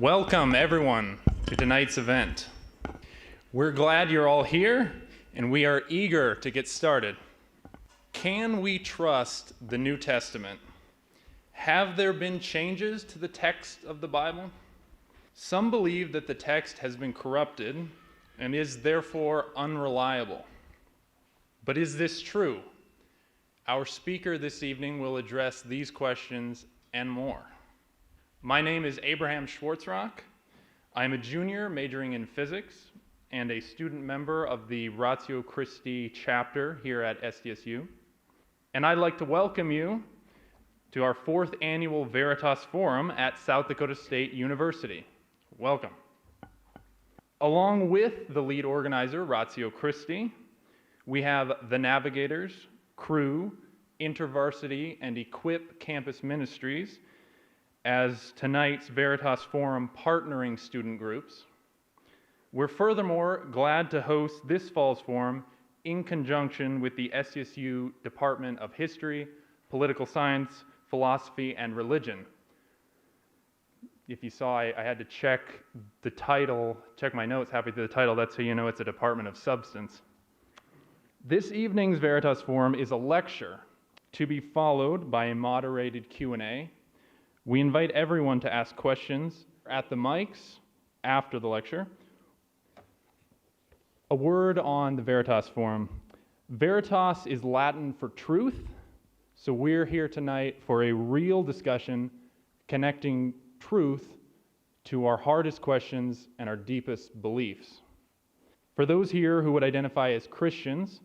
Welcome, everyone, to tonight's event. We're glad you're all here, and we are eager to get started. Can we trust the New Testament? Have there been changes to the text of the Bible? Some believe that the text has been corrupted and is therefore unreliable. But is this true? Our speaker this evening will address these questions and more. My name is Abraham Schwartzrock. I'm a junior majoring in physics and a student member of the Ratio Christi chapter here at SDSU. And I'd like to welcome you to our 4th annual Veritas Forum at South Dakota State University. Welcome. Along with the lead organizer, Ratio Christi, we have the Navigators, Crew, InterVarsity, and Equip campus ministries as tonight's Veritas Forum partnering student groups. We're furthermore glad to host this fall's forum in conjunction with the SDSU Department of History, Political Science, Philosophy, and Religion. If you saw, I had to check the title, check my notes halfway through the title, that's how you know it's a Department of Substance. This evening's Veritas Forum is a lecture to be followed by a moderated Q&A. We invite everyone to ask questions at the mics after the lecture. A word on the Veritas Forum. Veritas is Latin for truth, so we're here tonight for a real discussion connecting truth to our hardest questions and our deepest beliefs. For those here who would identify as Christians,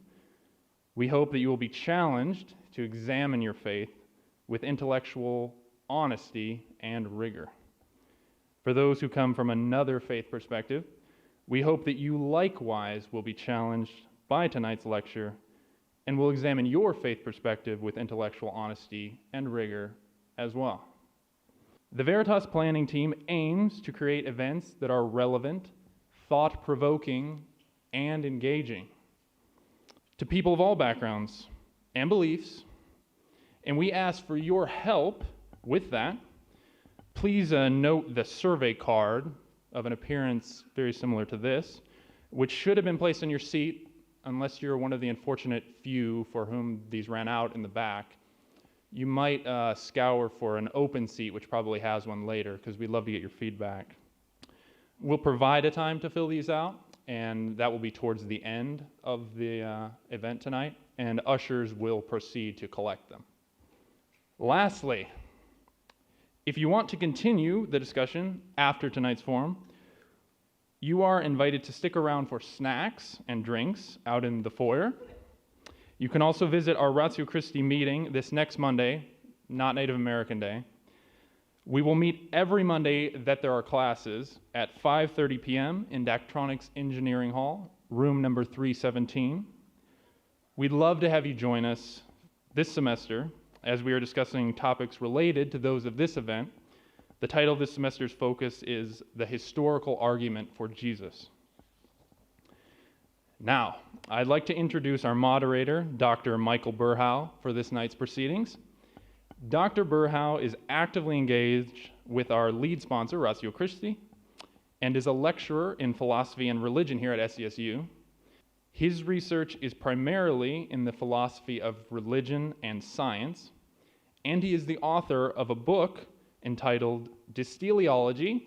we hope that you will be challenged to examine your faith with intellectual honesty and rigor. For those who come from another faith perspective, we hope that you likewise will be challenged by tonight's lecture and will examine your faith perspective with intellectual honesty and rigor as well. The Veritas planning team aims to create events that are relevant, thought-provoking, and engaging to people of all backgrounds and beliefs, and we ask for your help with that. Please note the survey card of an appearance very similar to this, which should have been placed on your seat unless you're one of the unfortunate few for whom these ran out in the back. You might scour for an open seat, which probably has one later, because we'd love to get your feedback. We'll provide a time to fill these out, and that will be towards the end of the event tonight, and ushers will proceed to collect them. Lastly, if you want to continue the discussion after tonight's forum, you are invited to stick around for snacks and drinks out in the foyer. You can also visit our Ratio Christi meeting this next Monday, not Native American Day. We will meet every Monday that there are classes at 5:30 p.m. in Daktronics Engineering Hall, room number 317. We'd love to have you join us this semester as we are discussing topics related to those of this event. The title of this semester's focus is The Historical Argument for Jesus. Now, I'd like to introduce our moderator, Dr. Michael Burhow, for this night's proceedings. Dr. Burhow is actively engaged with our lead sponsor, Ratio Christi, and is a lecturer in philosophy and religion here at SDSU. His research is primarily in the philosophy of religion and science, and he is the author of a book entitled Dysteleology,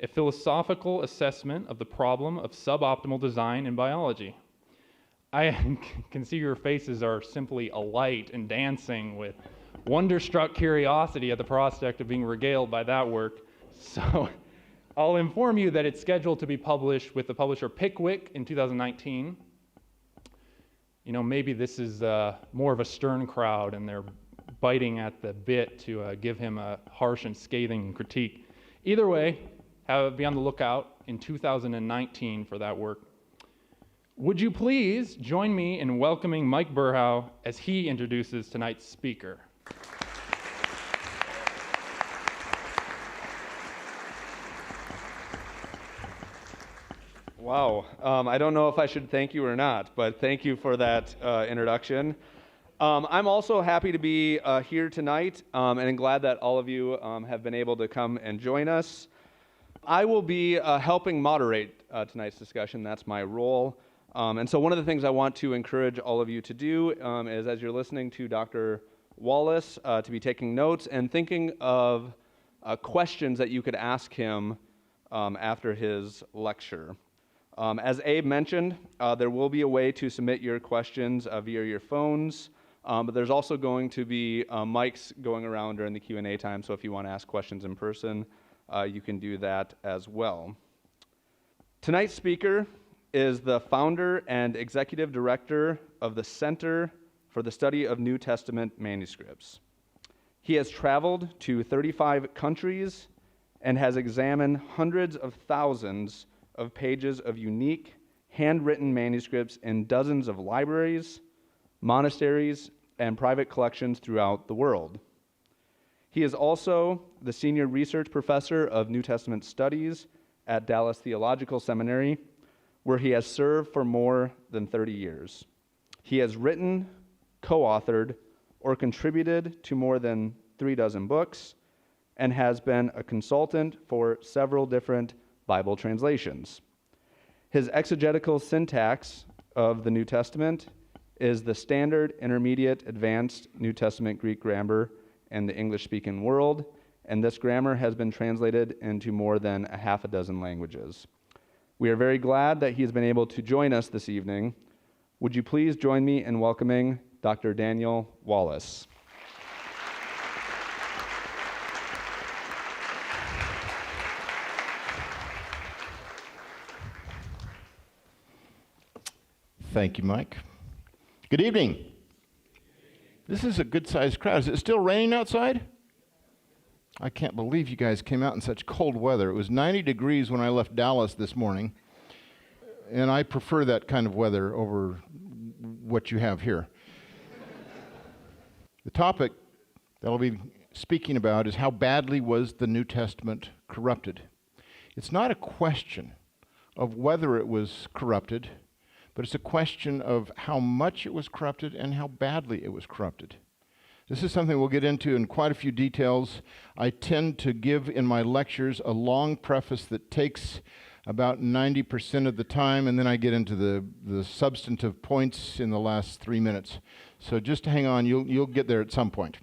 a philosophical assessment of the problem of suboptimal design in biology. I can see your faces are simply alight and dancing with wonderstruck curiosity at the prospect of being regaled by that work. So I'll inform you that it's scheduled to be published with the publisher Pickwick in 2019. You know, maybe this is more of a stern crowd and they're biting at the bit to give him a harsh and scathing critique. Either way, be on the lookout in 2019 for that work. Would you please join me in welcoming Mike Burhow as he introduces tonight's speaker. Wow, I don't know if I should thank you or not, but thank you for that introduction. I'm also happy to be here tonight, and I'm glad that all of you have been able to come and join us. I will be helping moderate tonight's discussion. That's my role. And so one of the things I want to encourage all of you to do is, as you're listening to Dr. Wallace, to be taking notes and thinking of questions that you could ask him after his lecture. As Abe mentioned, there will be a way to submit your questions via your phones, but there's also going to be mics going around during the Q&A time, so if you want to ask questions in person, you can do that as well. Tonight's speaker is the founder and executive director of the Center for the Study of New Testament Manuscripts. He has traveled to 35 countries and has examined hundreds of thousands of pages of unique, handwritten manuscripts in dozens of libraries, monasteries, and private collections throughout the world. He is also the senior research professor of New Testament studies at Dallas Theological Seminary, where he has served for more than 30 years. He has written, co-authored, or contributed to more than 36 books, and has been a consultant for several different Bible translations. His exegetical syntax of the New Testament is the Standard, Intermediate, Advanced New Testament Greek Grammar in the English-speaking world, and this grammar has been translated into more than a half a dozen languages. We are very glad that he has been able to join us this evening. Would you please join me in welcoming Dr. Daniel Wallace. Thank you, Mike. Good evening. This is a good-sized crowd. Is it still raining outside? I can't believe you guys came out in such cold weather. It was 90 degrees when I left Dallas this morning, and I prefer that kind of weather over what you have here. The topic that I'll be speaking about is how badly was the New Testament corrupted. It's not a question of whether it was corrupted, but it's a question of how much it was corrupted and how badly it was corrupted. This is something we'll get into in quite a few details. I tend to give in my lectures a long preface that takes about 90% of the time, and then I get into the substantive points in the last 3 minutes. So just hang on, you'll get there at some point.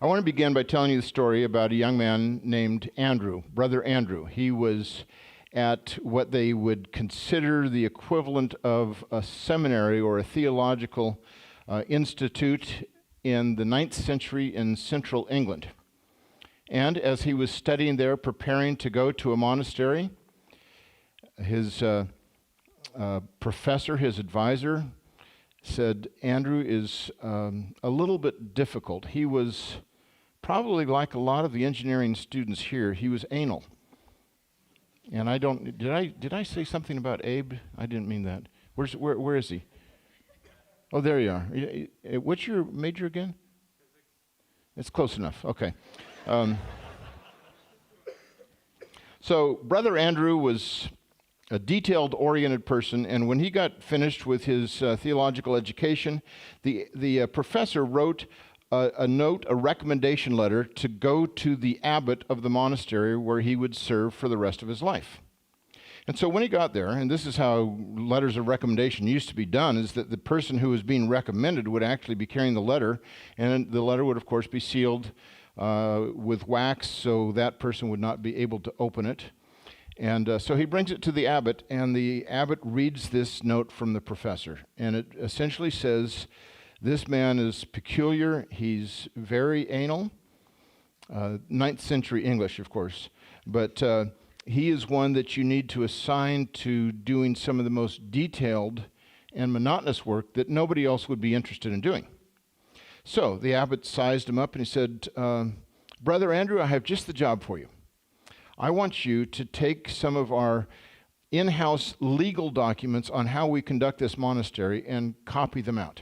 I want to begin by telling you the story about a young man named Andrew, Brother Andrew. He was at what they would consider the equivalent of a seminary or a theological institute in the 9th century in central England. And as he was studying there, preparing to go to a monastery, his professor, his advisor, said, Andrew is a little bit difficult. He was probably like a lot of the engineering students here, he was anal. And did I say something about Abe? I didn't mean that. Where is he? Oh, there you are. What's your major again? Physics. It's close enough. Okay. So Brother Andrew was a detailed-oriented person, and when he got finished with his theological education, the professor wrote a note, a recommendation letter to go to the abbot of the monastery where he would serve for the rest of his life. And so when he got there, and this is how letters of recommendation used to be done, is that the person who was being recommended would actually be carrying the letter, and the letter would, of course, be sealed with wax so that person would not be able to open it. And so he brings it to the abbot, and the abbot reads this note from the professor. And it essentially says, this man is peculiar, he's very anal, 9th century English, of course, but he is one that you need to assign to doing some of the most detailed and monotonous work that nobody else would be interested in doing. So the abbot sized him up and he said, Brother Andrew, I have just the job for you. I want you to take some of our in-house legal documents on how we conduct this monastery and copy them out.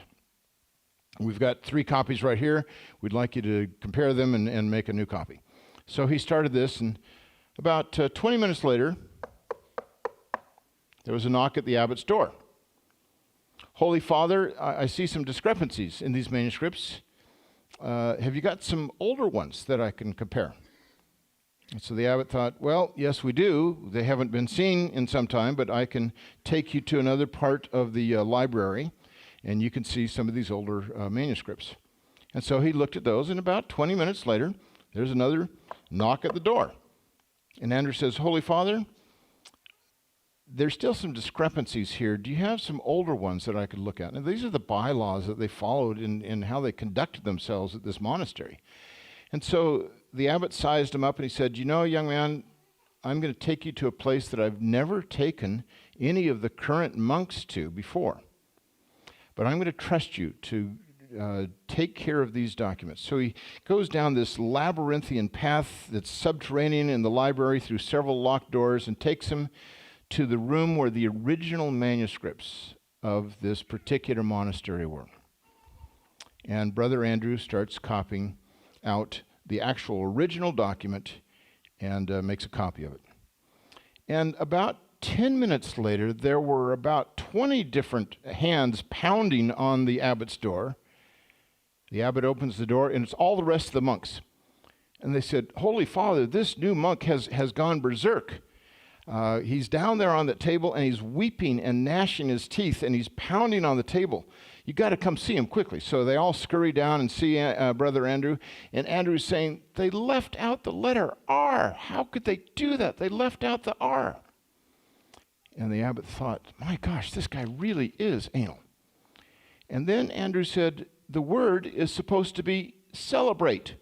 We've got 3 copies right here. We'd like you to compare them and make a new copy. So he started this, and about 20 minutes later, there was a knock at the abbot's door. Holy Father, I see some discrepancies in these manuscripts. Have you got some older ones that I can compare? And so the abbot thought, well, yes, we do. They haven't been seen in some time, but I can take you to another part of the library, and you can see some of these older manuscripts. And so he looked at those, and about 20 minutes later, there's another knock at the door. And Andrew says, Holy Father, there's still some discrepancies here. Do you have some older ones that I could look at? And these are the bylaws that they followed in how they conducted themselves at this monastery. And so the abbot sized him up and he said, you know, young man, I'm going to take you to a place that I've never taken any of the current monks to before. But I'm going to trust you to take care of these documents. So he goes down this labyrinthian path that's subterranean in the library through several locked doors and takes him to the room where the original manuscripts of this particular monastery were. And Brother Andrew starts copying out the actual original document and makes a copy of it. And about 10 minutes later, there were about 20 different hands pounding on the abbot's door. The abbot opens the door, and it's all the rest of the monks. And they said, Holy Father, this new monk has gone berserk. He's down there on the table, and he's weeping and gnashing his teeth, and he's pounding on the table. You got to come see him quickly. So they all scurry down and see Brother Andrew. And Andrew's saying, they left out the letter R. How could they do that? They left out the R. And the abbot thought, my gosh, this guy really is anal. And then Andrew said, the word is supposed to be celebrate.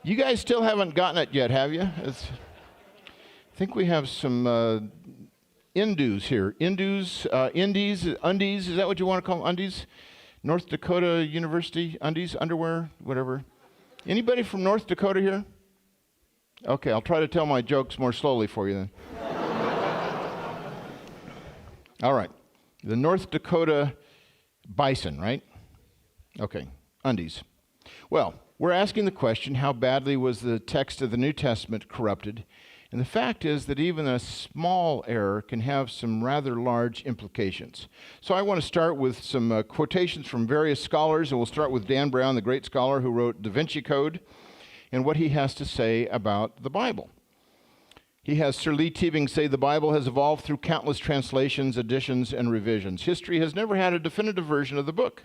You guys still haven't gotten it yet, have you? I think we have some Indus here. Indies, undies, is that what you want to call them? Undies? North Dakota University, undies, underwear, whatever. Anybody from North Dakota here? Okay, I'll try to tell my jokes more slowly for you then. All right, the North Dakota bison, right? Okay, undies. Well, we're asking the question, how badly was the text of the New Testament corrupted? And the fact is that even a small error can have some rather large implications. So I want to start with some quotations from various scholars, and we'll start with Dan Brown, the great scholar who wrote Da Vinci Code, and what he has to say about the Bible. He has Sir Lee Teabing say the Bible has evolved through countless translations, additions, and revisions. History has never had a definitive version of the book.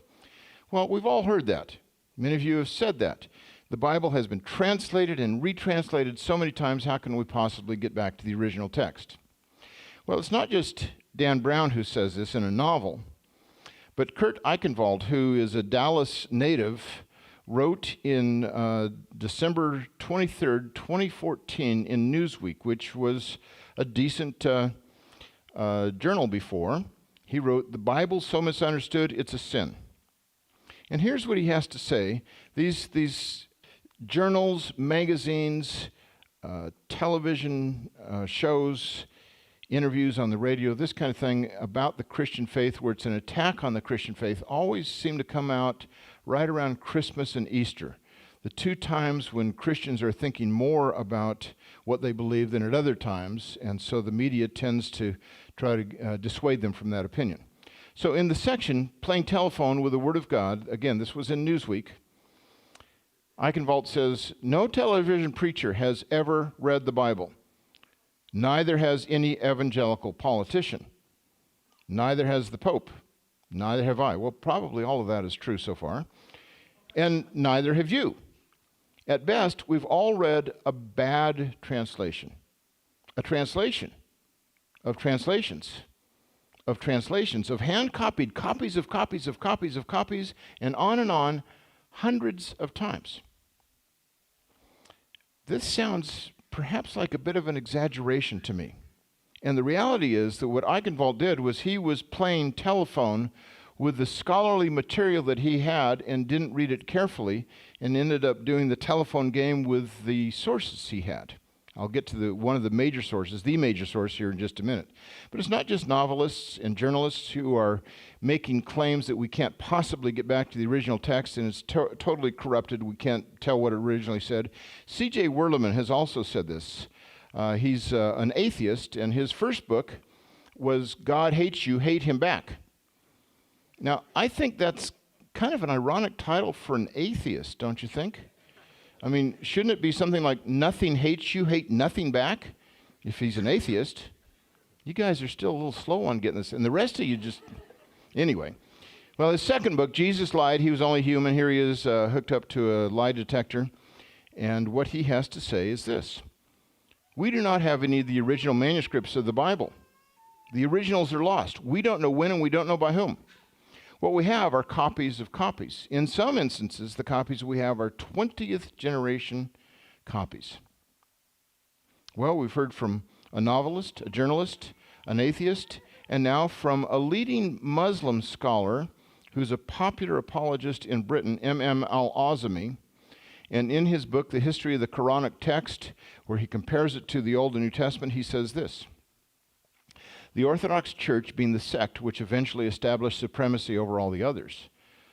Well, we've all heard that. Many of you have said that. The Bible has been translated and retranslated so many times, how can we possibly get back to the original text? Well, it's not just Dan Brown who says this in a novel, but Kurt Eichenwald, who is a Dallas native, wrote in December 23rd, 2014 in Newsweek, which was a decent journal before. He wrote, "The Bible's so misunderstood, it's a sin." And here's what he has to say. These journals, magazines, television shows, interviews on the radio, this kind of thing about the Christian faith, where it's an attack on the Christian faith, always seem to come out right around Christmas and Easter, the two times when Christians are thinking more about what they believe than at other times, and so the media tends to try to dissuade them from that opinion. So in the section, Playing Telephone with the Word of God, again, this was in Newsweek, Eichenwald says, no television preacher has ever read the Bible. Neither has any evangelical politician. Neither has the Pope. Neither have I. Well, probably all of that is true so far. And neither have you. At best, we've all read a bad translation. A translation of translations of translations, of hand-copied copies of copies of copies of copies, and on, hundreds of times. This sounds perhaps like a bit of an exaggeration to me. And the reality is that what Eichenwald did was he was playing telephone with the scholarly material that he had and didn't read it carefully and ended up doing the telephone game with the sources he had. I'll get to one of the major sources, the major source here in just a minute. But it's not just novelists and journalists who are making claims that we can't possibly get back to the original text and it's totally corrupted. We can't tell what it originally said. C.J. Werleman has also said this. He's an atheist, and his first book was God Hates You, Hate Him Back. Now, I think that's kind of an ironic title for an atheist, don't you think? I mean, shouldn't it be something like nothing hates you, hate nothing back? If he's an atheist. You guys are still a little slow on getting this. And the rest of you just... Anyway. Well, his second book, Jesus Lied. He was only human. Here he is hooked up to a lie detector. And what he has to say is this. We do not have any of the original manuscripts of the Bible. The originals are lost. We don't know when and we don't know by whom. What we have are copies of copies. In some instances, the copies we have are 20th generation copies. Well, we've heard from a novelist, a journalist, an atheist, and now from a leading Muslim scholar who's a popular apologist in Britain, M.M. al-Azami. And in his book, The History of the Quranic Text, where he compares it to the Old and New Testament, he says this. The Orthodox Church, being the sect which eventually established supremacy over all the others,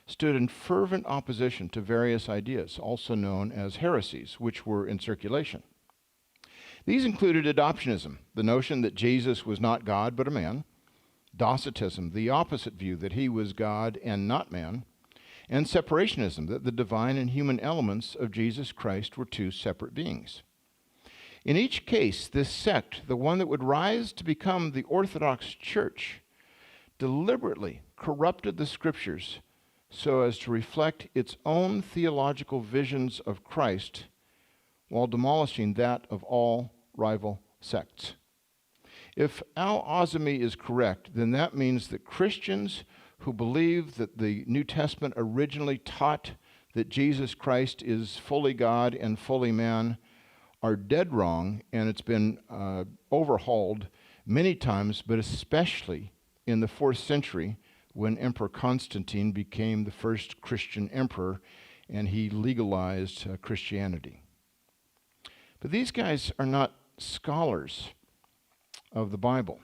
stood in fervent opposition to various ideas, also known as heresies, which were in circulation. These included adoptionism, the notion that Jesus was not God but a man, Docetism, the opposite view that he was God and not man, and separationism, that the divine and human elements of Jesus Christ were two separate beings. In each case, this sect, the one that would rise to become the Orthodox Church, deliberately corrupted the Scriptures so as to reflect its own theological visions of Christ while demolishing that of all rival sects. If al-Azami is correct, then that means that Christians who believe that the New Testament originally taught that Jesus Christ is fully God and fully man are dead wrong, and it's been overhauled many times, but especially in the 4th century when Emperor Constantine became the first Christian emperor and he legalized Christianity. But these guys are not scholars of the Bible.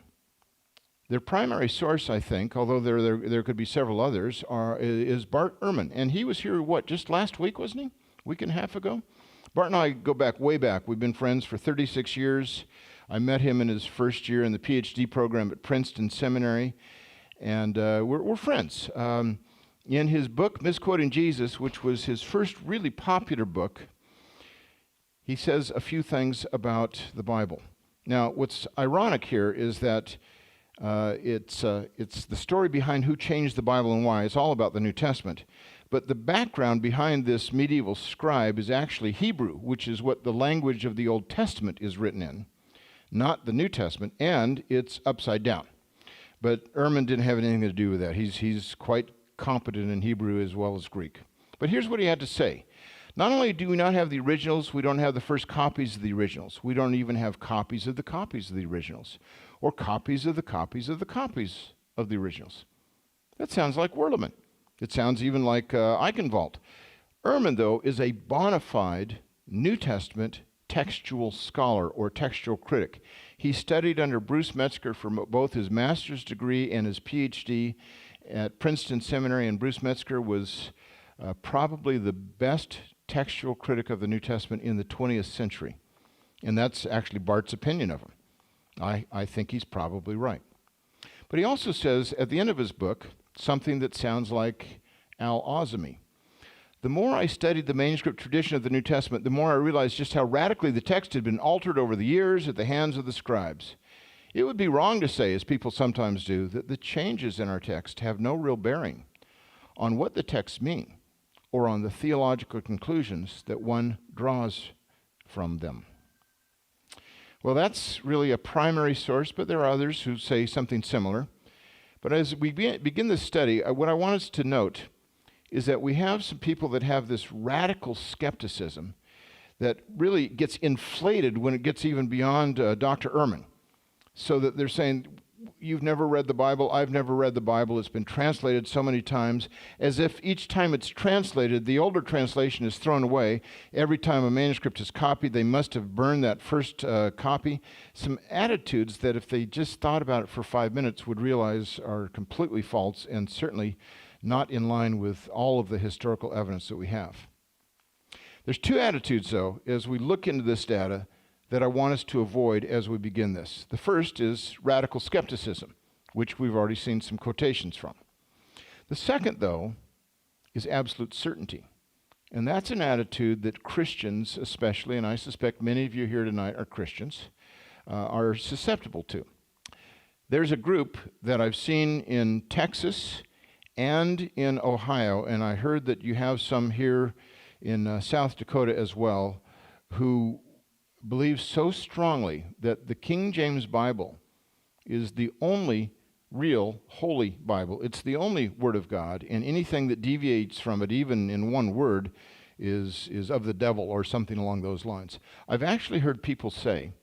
Their primary source, I think, although there could be several others, is Bart Ehrman. And he was here, just last week, wasn't he? Week and a half ago? Bart and I go back, way back. We've been friends for 36 years. I met him in his first year in the PhD program at Princeton Seminary, and we're friends. In his book, Misquoting Jesus, which was his first really popular book, he says a few things about the Bible. Now, what's ironic here is that it's the story behind who changed the Bible and why. It's all about the New Testament. But the background behind this medieval scribe is actually Hebrew, which is what the language of the Old Testament is written in, not the New Testament, and it's upside down. But Ehrman didn't have anything to do with that. He's quite competent in Hebrew as well as Greek. But here's what he had to say. Not only do we not have the originals, we don't have the first copies of the originals. We don't even have copies of the copies of the originals, or copies of the copies of the copies of the originals. That sounds like Wurliman. It sounds even like Eichenwald. Ehrman, though, is a bona fide New Testament textual scholar or textual critic. He studied under Bruce Metzger for both his master's degree and his PhD at Princeton Seminary, and Bruce Metzger was probably the best textual critic of the New Testament in the 20th century. And that's actually Bart's opinion of him. I think he's probably right. But he also says at the end of his book something that sounds like al-Azami. The more I studied the manuscript tradition of the New Testament, the more I realized just how radically the text had been altered over the years at the hands of the scribes. It would be wrong to say, as people sometimes do, that the changes in our text have no real bearing on what the texts mean or on the theological conclusions that one draws from them. Well, that's really a primary source, but there are others who say something similar. But as we begin this study, what I want us to note is that we have some people that have this radical skepticism that really gets inflated when it gets even beyond Dr. Ehrman. So that they're saying, you've never read the Bible, I've never read the Bible, it's been translated so many times, as if each time it's translated, the older translation is thrown away. Every time a manuscript is copied, they must have burned that first copy. Some attitudes that if they just thought about it for 5 minutes would realize are completely false and certainly not in line with all of the historical evidence that we have. There's two attitudes, though, as we look into this data that I want us to avoid as we begin this. The first is radical skepticism, which we've already seen some quotations from. The second, though, is absolute certainty. And that's an attitude that Christians especially, and I suspect many of you here tonight are Christians, are susceptible to. There's a group that I've seen in Texas and in Ohio, and I heard that you have some here in South Dakota as well, who believe so strongly that the King James Bible is the only real holy Bible. It's the only Word of God, and anything that deviates from it, even in one word, is of the devil or something along those lines. I've actually heard people say,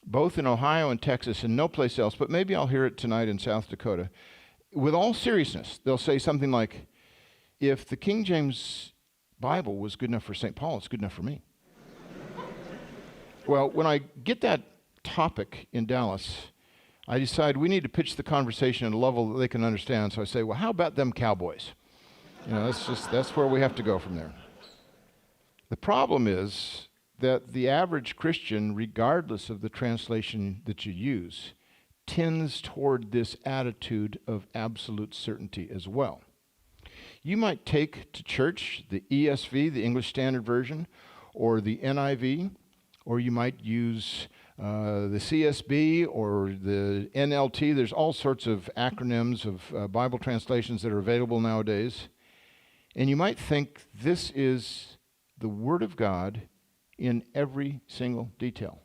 both in Ohio and Texas and no place else, but maybe I'll hear it tonight in South Dakota, with all seriousness, they'll say something like, if the King James Bible was good enough for St. Paul, it's good enough for me. Well, when I get that topic in Dallas, I decide we need to pitch the conversation at a level that they can understand. So I say, well, how about them Cowboys? That's where we have to go from there. The problem is that the average Christian, regardless of the translation that you use, tends toward this attitude of absolute certainty as well. You might take to church the ESV, the English Standard Version, or the NIV, or you might use the CSB or the NLT. There's all sorts of acronyms of Bible translations that are available nowadays. And you might think this is the Word of God in every single detail.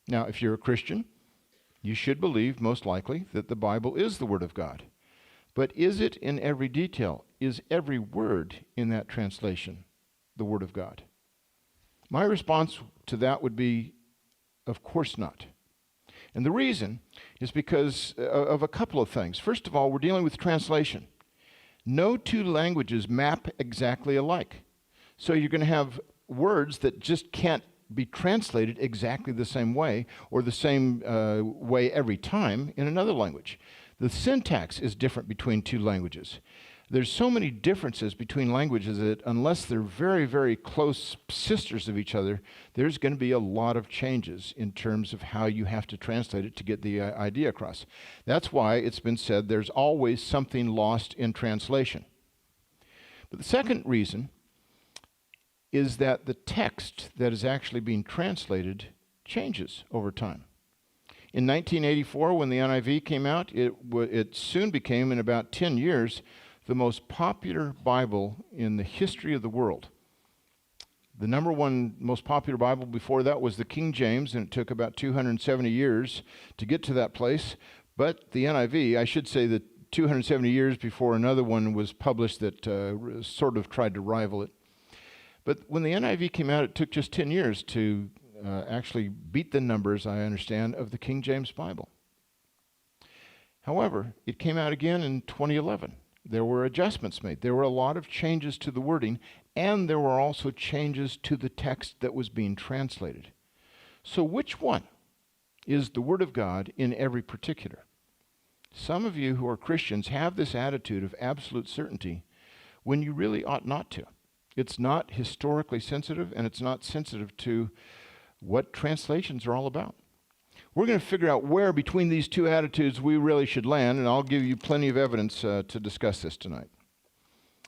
Now, if you're a Christian, you should believe, most likely, that the Bible is the Word of God. But is it in every detail? Is every word in that translation the Word of God? My response to that would be, of course not. And the reason is because of a couple of things. First of all, we're dealing with translation. No two languages map exactly alike. So you're going to have words that just can't be translated exactly the same way or the same way every time in another language. The syntax is different between two languages. There's so many differences between languages that unless they're very, very close sisters of each other, there's going to be a lot of changes in terms of how you have to translate it to get the idea across. That's why it's been said there's always something lost in translation. But the second reason is that the text that is actually being translated changes over time. In 1984, when the NIV came out, it soon became, in about 10 years, the most popular Bible in the history of the world. The number one most popular Bible before that was the King James, and it took about 270 years to get to that place. But the NIV, I should say that 270 years before another one was published that sort of tried to rival it. But when the NIV came out, it took just 10 years to actually beat the numbers, I understand, of the King James Bible. However, it came out again in 2011. There were adjustments made. There were a lot of changes to the wording, and there were also changes to the text that was being translated. So which one is the Word of God in every particular? Some of you who are Christians have this attitude of absolute certainty when you really ought not to. It's not historically sensitive, and it's not sensitive to what translations are all about. We're going to figure out where between these two attitudes we really should land, and I'll give you plenty of evidence to discuss this tonight.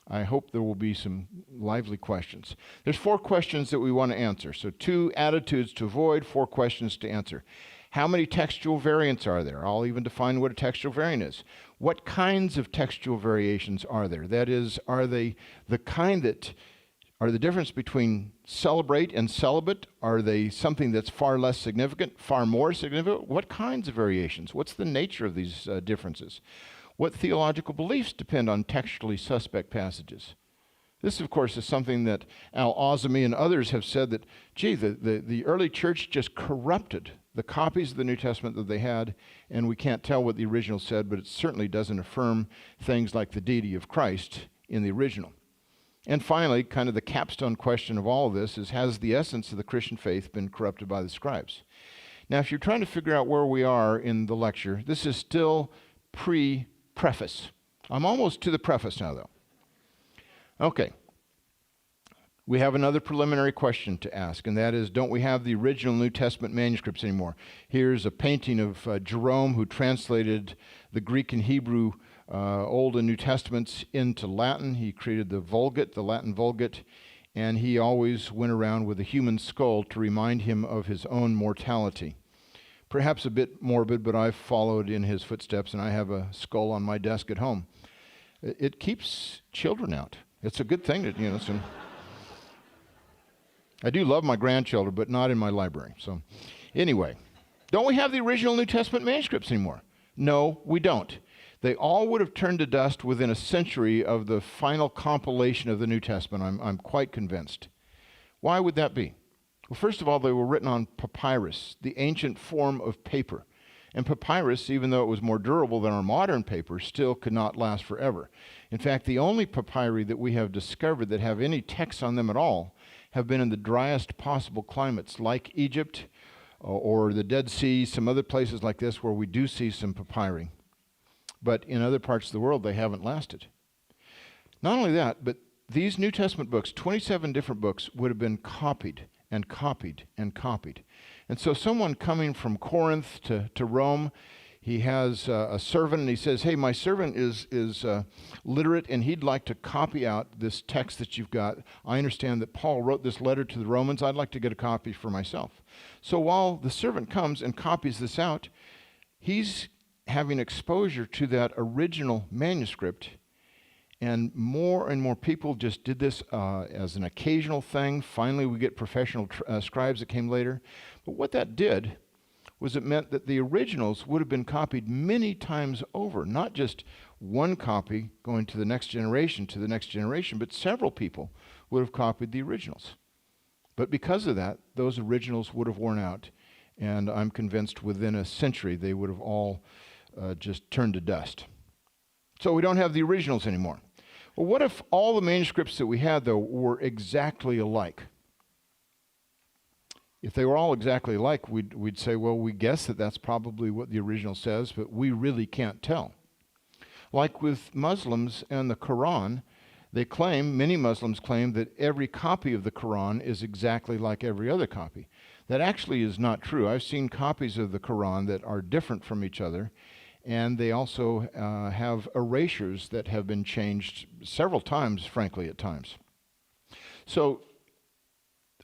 I hope there will be some lively questions. There's 4 questions that we want to answer. So 2 attitudes to avoid, 4 questions to answer. How many textual variants are there? I'll even define what a textual variant is. What kinds of textual variations are there? That is, are they the kind that are the difference between celebrate and celibate? Are they something that's far less significant, far more significant? What kinds of variations? What's the nature of these differences? What theological beliefs depend on textually suspect passages? This, of course, is something that Al-Azami and others have said that, gee, the early church just corrupted the copies of the New Testament that they had, and we can't tell what the original said, but it certainly doesn't affirm things like the deity of Christ in the original. And finally, kind of the capstone question of all of this is, has the essence of the Christian faith been corrupted by the scribes? Now, if you're trying to figure out where we are in the lecture, this is still pre-preface. I'm almost to the preface now, though. Okay. We have another preliminary question to ask, and that is, don't we have the original New Testament manuscripts anymore? Here's a painting of Jerome, who translated the Greek and Hebrew Old and New Testaments into Latin. He created the Vulgate, the Latin Vulgate, and he always went around with a human skull to remind him of his own mortality. Perhaps a bit morbid, but I've followed in his footsteps, and I have a skull on my desk at home. It keeps children out. It's a good thing that, I do love my grandchildren, but not in my library. So anyway, don't we have the original New Testament manuscripts anymore? No, we don't. They all would have turned to dust within a century of the final compilation of the New Testament. I'm quite convinced. Why would that be? Well, first of all, they were written on papyrus, the ancient form of paper. And papyrus, even though it was more durable than our modern paper, still could not last forever. In fact, the only papyri that we have discovered that have any text on them at all have been in the driest possible climates, like Egypt or the Dead Sea, some other places like this where we do see some papyri. But in other parts of the world, they haven't lasted. Not only that, but these New Testament books, 27 different books, would have been copied and copied and copied. And so someone coming from Corinth to Rome, he has a servant, and he says, hey, my servant is literate, and he'd like to copy out this text that you've got. I understand that Paul wrote this letter to the Romans. I'd like to get a copy for myself. So while the servant comes and copies this out, he's having exposure to that original manuscript, and more people just did this as an occasional thing. Finally, we get professional scribes that came later. But what that did was it meant that the originals would have been copied many times over, not just one copy going to the next generation, but several people would have copied the originals. But because of that, those originals would have worn out, and I'm convinced within a century they would have all just turned to dust. So we don't have the originals anymore. Well, what if all the manuscripts that we had, though, were exactly alike? If they were all exactly alike, we'd say, well, we guess that that's probably what the original says, but we really can't tell. Like with Muslims and the Quran, many Muslims claim that every copy of the Quran is exactly like every other copy. That actually is not true. I've seen copies of the Quran that are different from each other, and they also have erasures that have been changed several times, frankly, at times. So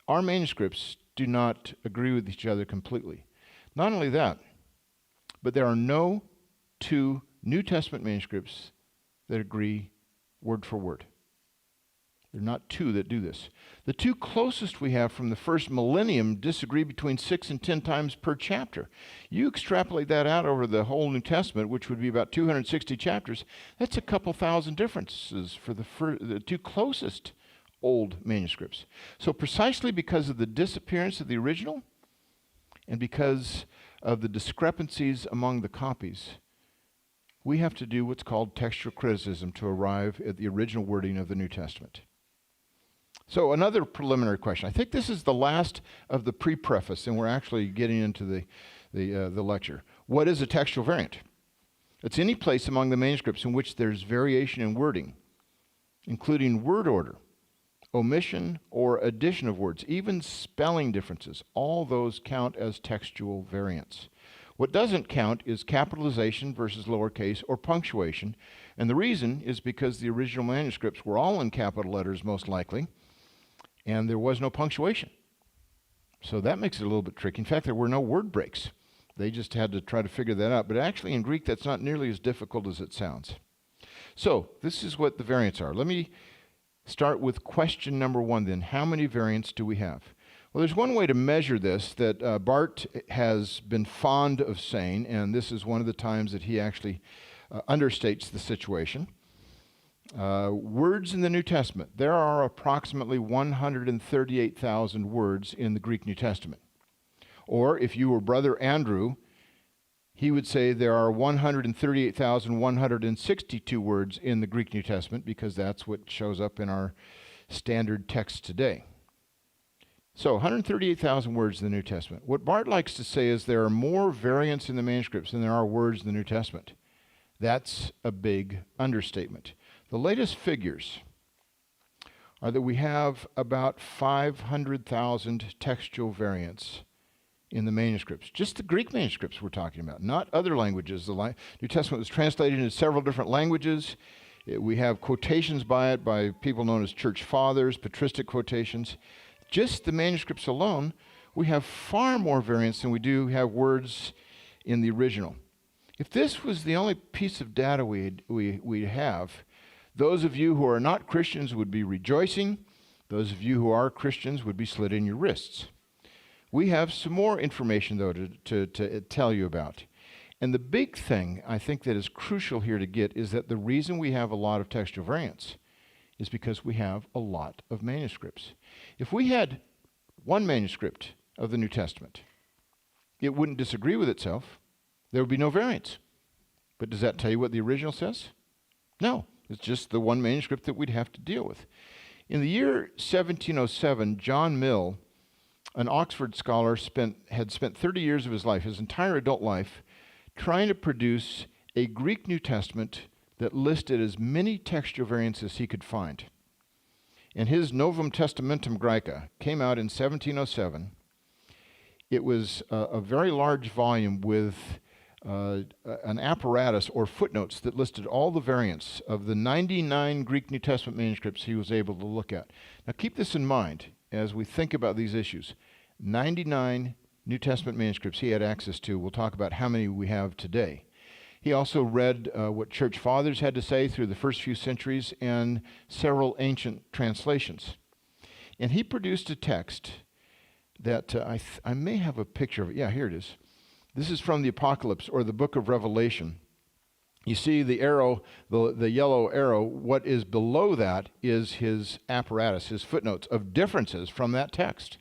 our manuscripts do not agree with each other completely. Not only that, but there are no two New Testament manuscripts that agree word for word. There are not two that do this. The two closest we have from the first millennium disagree between 6 and 10 times per chapter. You extrapolate that out over the whole New Testament, which would be about 260 chapters, that's a couple thousand differences for the two closest old manuscripts. So precisely because of the disappearance of the original and because of the discrepancies among the copies, we have to do what's called textual criticism to arrive at the original wording of the New Testament. So another preliminary question. I think this is the last of the pre-preface, and we're actually getting into the lecture. What is a textual variant? It's any place among the manuscripts in which there's variation in wording, including word order, omission or addition of words, even spelling differences. All those count as textual variants. What doesn't count is capitalization versus lowercase or punctuation, and the reason is because the original manuscripts were all in capital letters most likely, and there was no punctuation. So that makes it a little bit tricky. In fact, there were no word breaks. They just had to try to figure that out. But actually in Greek, that's not nearly as difficult as it sounds. So this is what the variants are. Let me start with question number 1 then. How many variants do we have? Well, there's one way to measure this that Bart has been fond of saying, and this is one of the times that he actually understates the situation. Words in the New Testament. There are approximately 138,000 words in the Greek New Testament. Or if you were Brother Andrew, he would say there are 138,162 words in the Greek New Testament because that's what shows up in our standard text today. So 138,000 words in the New Testament. What Bart likes to say is there are more variants in the manuscripts than there are words in the New Testament. That's a big understatement. The latest figures are that we have about 500,000 textual variants in the manuscripts. Just the Greek manuscripts we're talking about, not other languages. The New Testament was translated into several different languages. We have quotations by it by people known as church fathers, patristic quotations. Just the manuscripts alone, we have far more variants than we do have words in the original. If this was the only piece of data we have, those of you who are not Christians would be rejoicing. Those of you who are Christians would be slitting your wrists. We have some more information, though, to tell you about. And the big thing I think that is crucial here to get is that the reason we have a lot of textual variants is because we have a lot of manuscripts. If we had one manuscript of the New Testament, it wouldn't disagree with itself. There would be no variants. But does that tell you what the original says? No. It's just the one manuscript that we'd have to deal with. In the year 1707, John Mill, an Oxford scholar, had spent 30 years of his life, his entire adult life, trying to produce a Greek New Testament that listed as many textual variants as he could find. And his Novum Testamentum Graeca came out in 1707. It was a very large volume with an apparatus or footnotes that listed all the variants of the 99 Greek New Testament manuscripts he was able to look at. Now keep this in mind as we think about these issues. 99 New Testament manuscripts he had access to. We'll talk about how many we have today. He also read what church fathers had to say through the first few centuries and several ancient translations. And he produced a text that I may have a picture of it. Yeah, here it is. This is from the Apocalypse, or the book of Revelation. You see the arrow, the yellow arrow. What is below that is his apparatus, his footnotes of differences from that text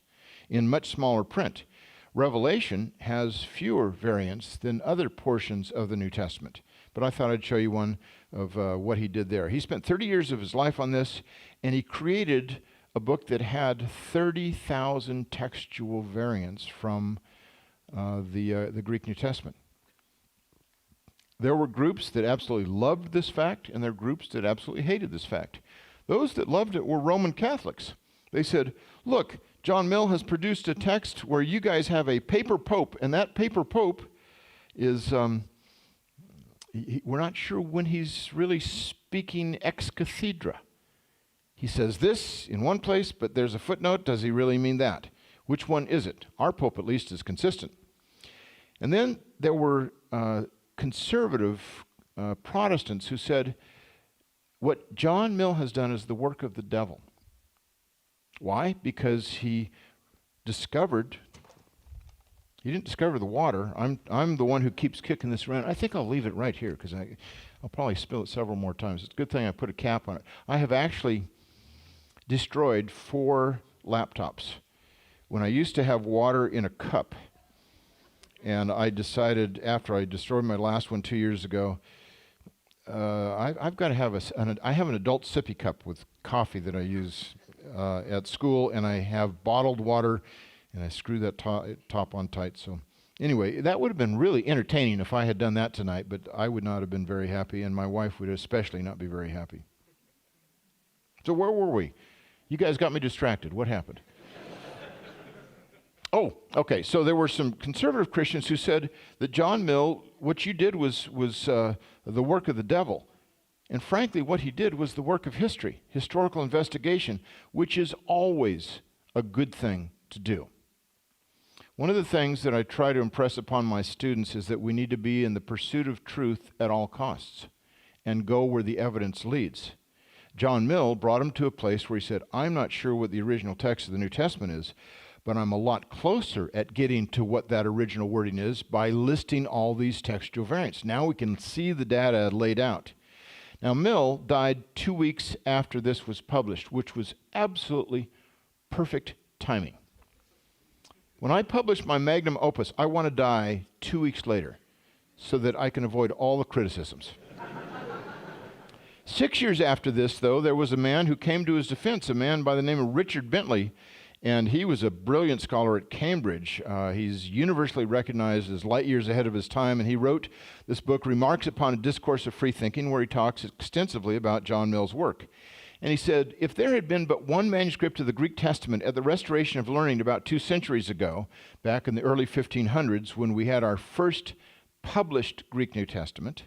in much smaller print. Revelation has fewer variants than other portions of the New Testament. But I thought I'd show you one of what he did there. He spent 30 years of his life on this, and he created a book that had 30,000 textual variants from the Greek New Testament. There were groups that absolutely loved this fact, and there were groups that absolutely hated this fact. Those that loved it were Roman Catholics. They said, look, John Mill has produced a text where you guys have a paper pope, and that paper pope is, we're not sure when he's really speaking ex cathedra. He says this in one place, but there's a footnote. Does he really mean that? Which one is it? Our pope, at least, is consistent. And then there were conservative Protestants who said, what John Mill has done is the work of the devil. Why? Because he didn't discover the water. I'm the one who keeps kicking this around. I think I'll leave it right here because I'll probably spill it several more times. It's a good thing I put a cap on it. I have actually destroyed 4 laptops. When I used to have water in a cup, and I decided after I destroyed my last one 2 years ago, I've got to have I have an adult sippy cup with coffee that I use at school, and I have bottled water, and I screw that top on tight. So anyway, that would have been really entertaining if I had done that tonight, but I would not have been very happy, and my wife would especially not be very happy. So where were we? You guys got me distracted. What happened? Oh, okay. So there were some conservative Christians who said that John Mill, what you did was the work of the devil. And frankly, what he did was the work of history, historical investigation, which is always a good thing to do. One of the things that I try to impress upon my students is that we need to be in the pursuit of truth at all costs and go where the evidence leads. John Mill brought him to a place where he said, I'm not sure what the original text of the New Testament is, but I'm a lot closer at getting to what that original wording is by listing all these textual variants. Now we can see the data laid out. Now, Mill died 2 weeks after this was published, which was absolutely perfect timing. When I publish my magnum opus, I want to die 2 weeks later so that I can avoid all the criticisms. 6 years after this, though, there was a man who came to his defense, a man by the name of Richard Bentley, and he was a brilliant scholar at Cambridge. He's universally recognized as light years ahead of his time, and he wrote this book, Remarks Upon a Discourse of Free Thinking, where he talks extensively about John Mill's work. And he said, if there had been but one manuscript of the Greek Testament at the Restoration of Learning about 2 centuries ago, back in the early 1500s when we had our first published Greek New Testament,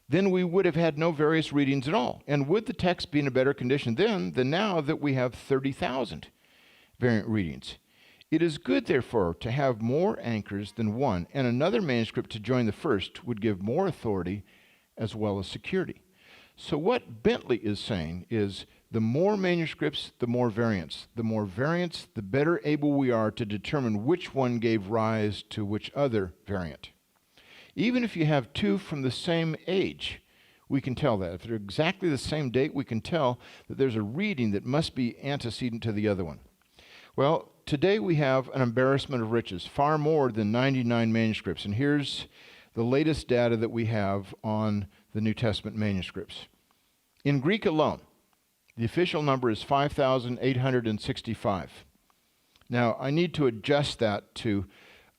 then we would have had no various readings at all. And would the text be in a better condition then than now that we have 30,000 variant readings? It is good, therefore, to have more anchors than one, and another manuscript to join the first would give more authority as well as security. So what Bentley is saying is the more manuscripts, the more variants. The more variants, the better able we are to determine which one gave rise to which other variant. Even if you have two from the same age, we can tell that. If they're exactly the same date, we can tell that there's a reading that must be antecedent to the other one. Well, today we have an embarrassment of riches, far more than 99 manuscripts. And here's the latest data that we have on the New Testament manuscripts. In Greek alone, the official number is 5,865. Now, I need to adjust that to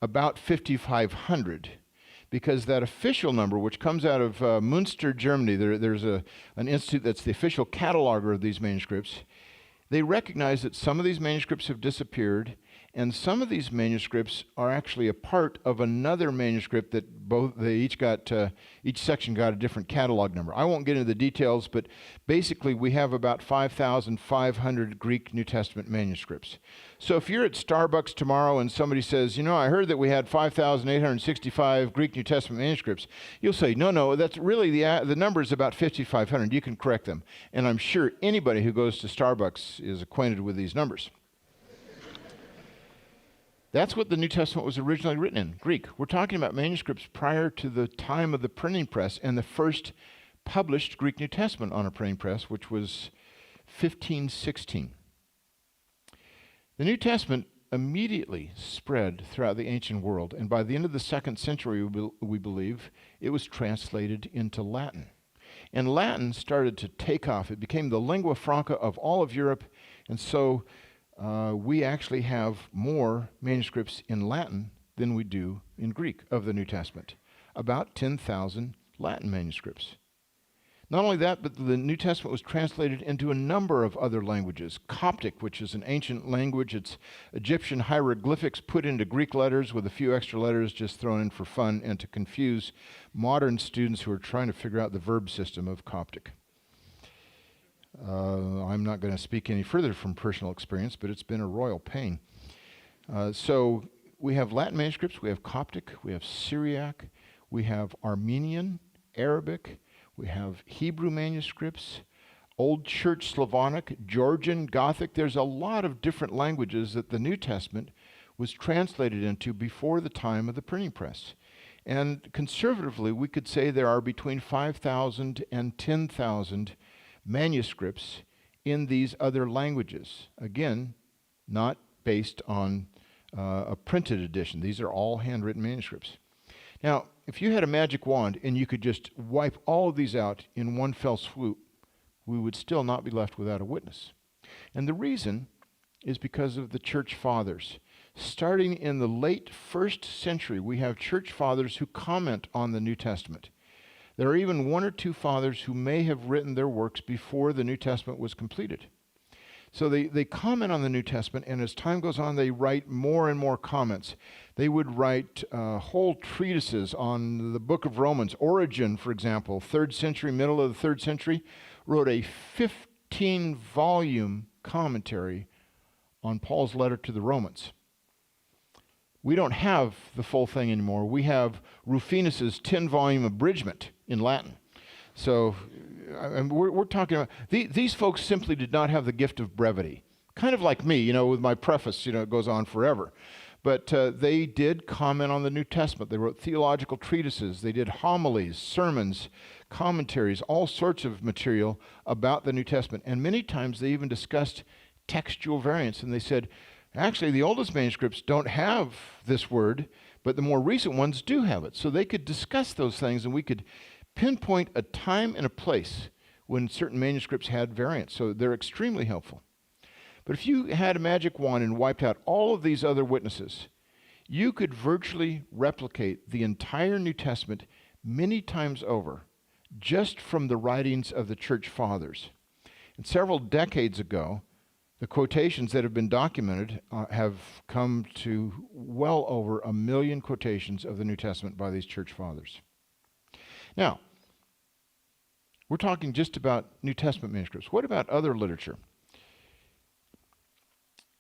about 5,500 because that official number, which comes out of Münster, Germany, there's an institute that's the official cataloger of these manuscripts. They recognize that some of these manuscripts have disappeared, and some of these manuscripts are actually a part of another manuscript that each section got a different catalog number. I won't get into the details, but basically we have about 5,500 Greek New Testament manuscripts. So if you're at Starbucks tomorrow and somebody says, I heard that we had 5,865 Greek New Testament manuscripts, you'll say, no, that's really the number is about 5,500. You can correct them. And I'm sure anybody who goes to Starbucks is acquainted with these numbers. That's what the New Testament was originally written in, Greek. We're talking about manuscripts prior to the time of the printing press and the first published Greek New Testament on a printing press, which was 1516. The New Testament immediately spread throughout the ancient world, and by the end of the 2nd century, we believe, it was translated into Latin. And Latin started to take off. It became the lingua franca of all of Europe, and so we actually have more manuscripts in Latin than we do in Greek of the New Testament. About 10,000 Latin manuscripts. Not only that, but the New Testament was translated into a number of other languages. Coptic, which is an ancient language, it's Egyptian hieroglyphics put into Greek letters with a few extra letters just thrown in for fun and to confuse modern students who are trying to figure out the verb system of Coptic. I'm not going to speak any further from personal experience, but it's been a royal pain. So we have Latin manuscripts, we have Coptic, we have Syriac, we have Armenian, Arabic, we have Hebrew manuscripts, Old Church Slavonic, Georgian, Gothic. There's a lot of different languages that the New Testament was translated into before the time of the printing press. And conservatively, we could say there are between 5,000 and 10,000 manuscripts in these other languages. Again, not based on a printed edition. These are all handwritten manuscripts. Now, if you had a magic wand and you could just wipe all of these out in one fell swoop, we would still not be left without a witness. And the reason is because of the church fathers. Starting in the late 1st century, we have church fathers who comment on the New Testament. There are even one or two fathers who may have written their works before the New Testament was completed. So they comment on the New Testament, and as time goes on, they write more and more comments. They would write whole treatises on the book of Romans. Origen, for example, 3rd century, middle of the 3rd century, wrote a 15-volume commentary on Paul's letter to the Romans. We don't have the full thing anymore. We have Rufinus's 10-volume abridgment in Latin. So we're talking about, these folks simply did not have the gift of brevity. Kind of like me, with my preface, it goes on forever. But they did comment on the New Testament. They wrote theological treatises. They did homilies, sermons, commentaries, all sorts of material about the New Testament. And many times they even discussed textual variants. And they said, actually, the oldest manuscripts don't have this word, but the more recent ones do have it. So they could discuss those things, and we could pinpoint a time and a place when certain manuscripts had variants. So they're extremely helpful. But if you had a magic wand and wiped out all of these other witnesses, you could virtually replicate the entire New Testament many times over just from the writings of the church fathers. And several decades ago, the quotations that have been documented have come to well over 1 million quotations of the New Testament by these church fathers. Now, we're talking just about New Testament manuscripts. What about other literature?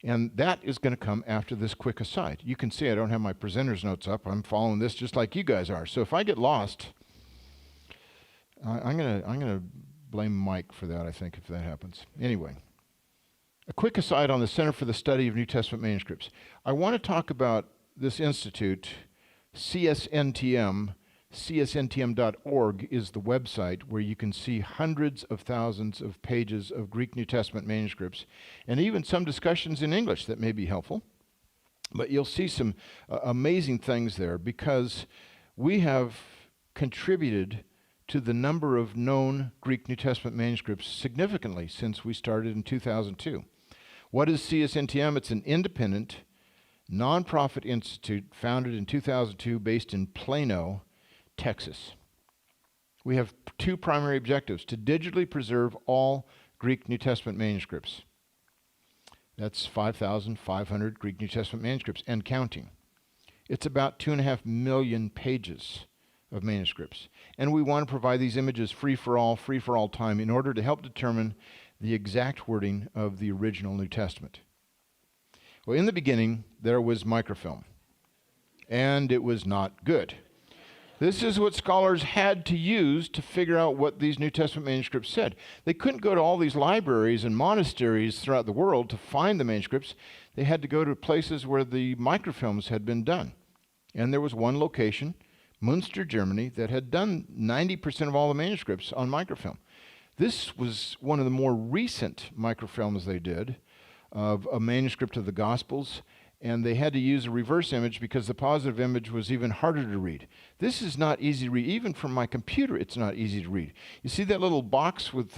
And that is going to come after this quick aside. You can see I don't have my presenter's notes up. I'm following this just like you guys are. So if I get lost, I'm gonna blame Mike for that, I think, if that happens. Anyway, a quick aside on the Center for the Study of New Testament Manuscripts. I want to talk about this institute, CSNTM. CSNTM.org is the website where you can see hundreds of thousands of pages of Greek New Testament manuscripts, and even some discussions in English that may be helpful. But you'll see some amazing things there, because we have contributed to the number of known Greek New Testament manuscripts significantly since we started in 2002. What is CSNTM? It's an independent, nonprofit institute founded in 2002 based in Plano, Texas. We have two primary objectives: to digitally preserve all Greek New Testament manuscripts. That's 5,500 Greek New Testament manuscripts and counting. It's about 2.5 million pages of manuscripts. And we want to provide these images free for all time, in order to help determine the exact wording of the original New Testament. Well, in the beginning, there was microfilm, and it was not good. This is what scholars had to use to figure out what these New Testament manuscripts said. They couldn't go to all these libraries and monasteries throughout the world to find the manuscripts. They had to go to places where the microfilms had been done. And there was one location, Münster, Germany, that had done 90% of all the manuscripts on microfilm. This was one of the more recent microfilms they did of a manuscript of the Gospels, and they had to use a reverse image because the positive image was even harder to read. This is not easy to read. Even from my computer, it's not easy to read. You see that little box with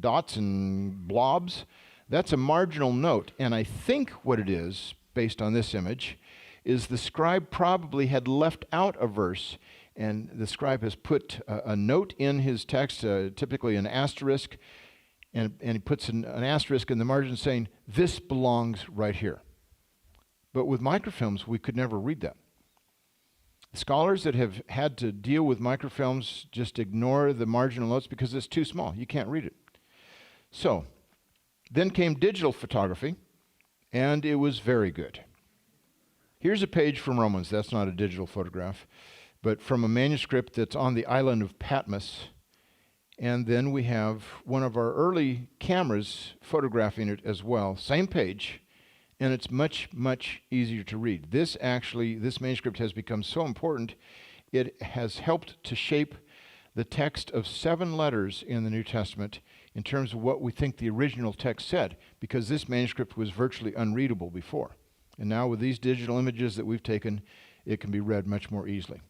dots and blobs? That's a marginal note, and I think what it is, based on this image, is the scribe probably had left out a verse, and the scribe has put a note in his text, typically an asterisk, and he puts an asterisk in the margin saying, this belongs right here. But with microfilms, we could never read that. Scholars that have had to deal with microfilms just ignore the marginal notes because it's too small. You can't read it. So, then came digital photography, and it was very good. Here's a page from Romans. That's not a digital photograph, but from a manuscript that's on the island of Patmos. And then we have one of our early cameras photographing it as well. Same page. And it's much, much easier to read. This manuscript has become so important, it has helped to shape the text of 7 letters in the New Testament in terms of what we think the original text said, because this manuscript was virtually unreadable before. And now with these digital images that we've taken, it can be read much more easily.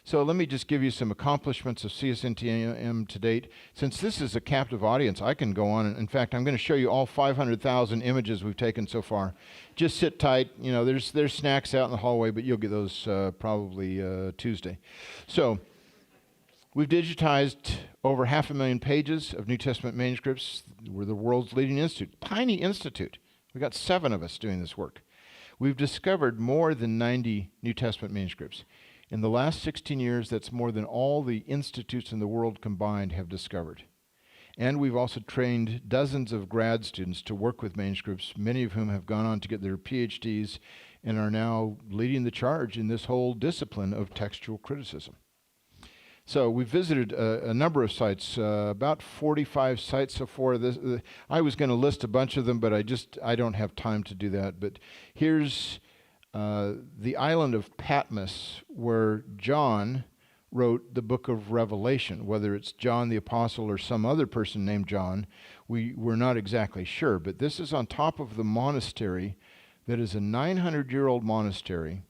So let me just give you some accomplishments of CSNTM to date. Since this is a captive audience, I can go on. And in fact, I'm going to show you all 500,000 images we've taken so far. Just sit tight. You know, there's snacks out in the hallway, but you'll get those probably Tuesday. So we've digitized over 500,000 pages of New Testament manuscripts. We're the world's leading institute. Tiny institute. We've got 7 of us doing this work. We've discovered more than 90 New Testament manuscripts. In the last 16 years, that's more than all the institutes in the world combined have discovered. And we've also trained dozens of grad students to work with manuscripts, many of whom have gone on to get their PhDs and are now leading the charge in this whole discipline of textual criticism. So we visited a number of sites, about 45 sites so far. I was going to list a bunch of them, but I don't have time to do that. But here's the island of Patmos, where John wrote the book of Revelation. Whether it's John the Apostle or some other person named John, we're not exactly sure. But this is on top of the monastery that is a 900-year-old monastery,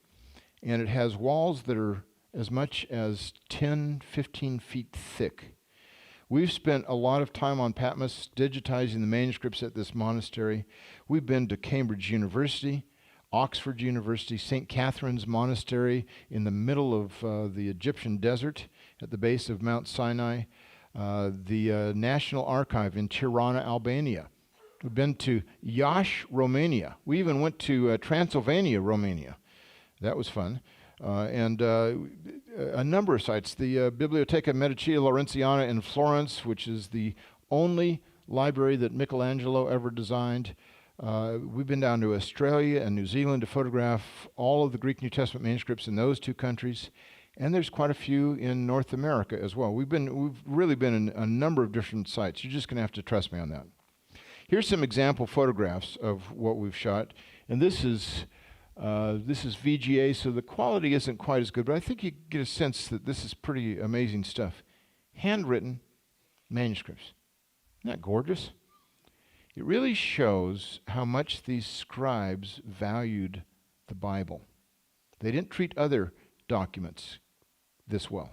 and it has walls that are as much as 10, 15 feet thick. We've spent a lot of time on Patmos digitizing the manuscripts at this monastery. We've been to Cambridge University, Oxford University, St. Catherine's Monastery in the middle of the Egyptian desert at the base of Mount Sinai. the National Archive in Tirana, Albania. We've been to Iași, Romania. We even went to Transylvania, Romania. That was fun. And a number of sites. The Biblioteca Medici Laurentiana in Florence, which is the only library that Michelangelo ever designed. We've been down to Australia and New Zealand to photograph all of the Greek New Testament manuscripts in those two countries. And there's quite a few in North America as well. We've really been in a number of different sites. You're just going to have to trust me on that. Here's some example photographs of what we've shot. And this is VGA, so the quality isn't quite as good, but I think you get a sense that this is pretty amazing stuff. Handwritten manuscripts. Isn't that gorgeous? It really shows how much these scribes valued the Bible. They didn't treat other documents this well.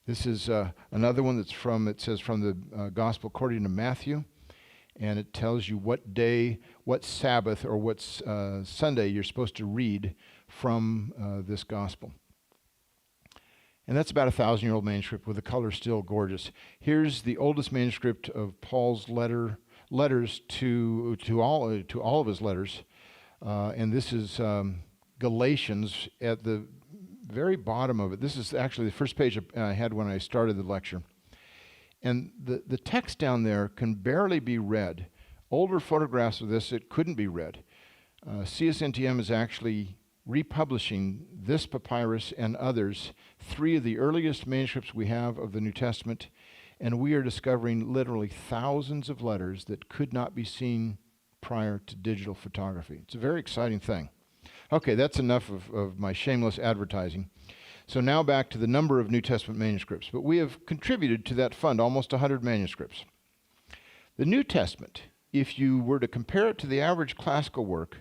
This is another one it says from the Gospel according to Matthew, and it tells you what day, what Sabbath, or what Sunday you're supposed to read from this Gospel. And that's about a 1,000-year-old manuscript with the color still gorgeous. Here's the oldest manuscript of Paul's letters to all of his letters, and this is Galatians at the very bottom of it. This is actually the first page I had when I started the lecture. And the text down there can barely be read. Older photographs of this, it couldn't be read. CSNTM is actually republishing this papyrus and others, 3 of the earliest manuscripts we have of the New Testament, and we are discovering literally thousands of letters that could not be seen prior to digital photography. It's a very exciting thing. Okay, that's enough of my shameless advertising. So now back to the number of New Testament manuscripts. But we have contributed to that fund almost 100 manuscripts. The New Testament, if you were to compare it to the average classical work,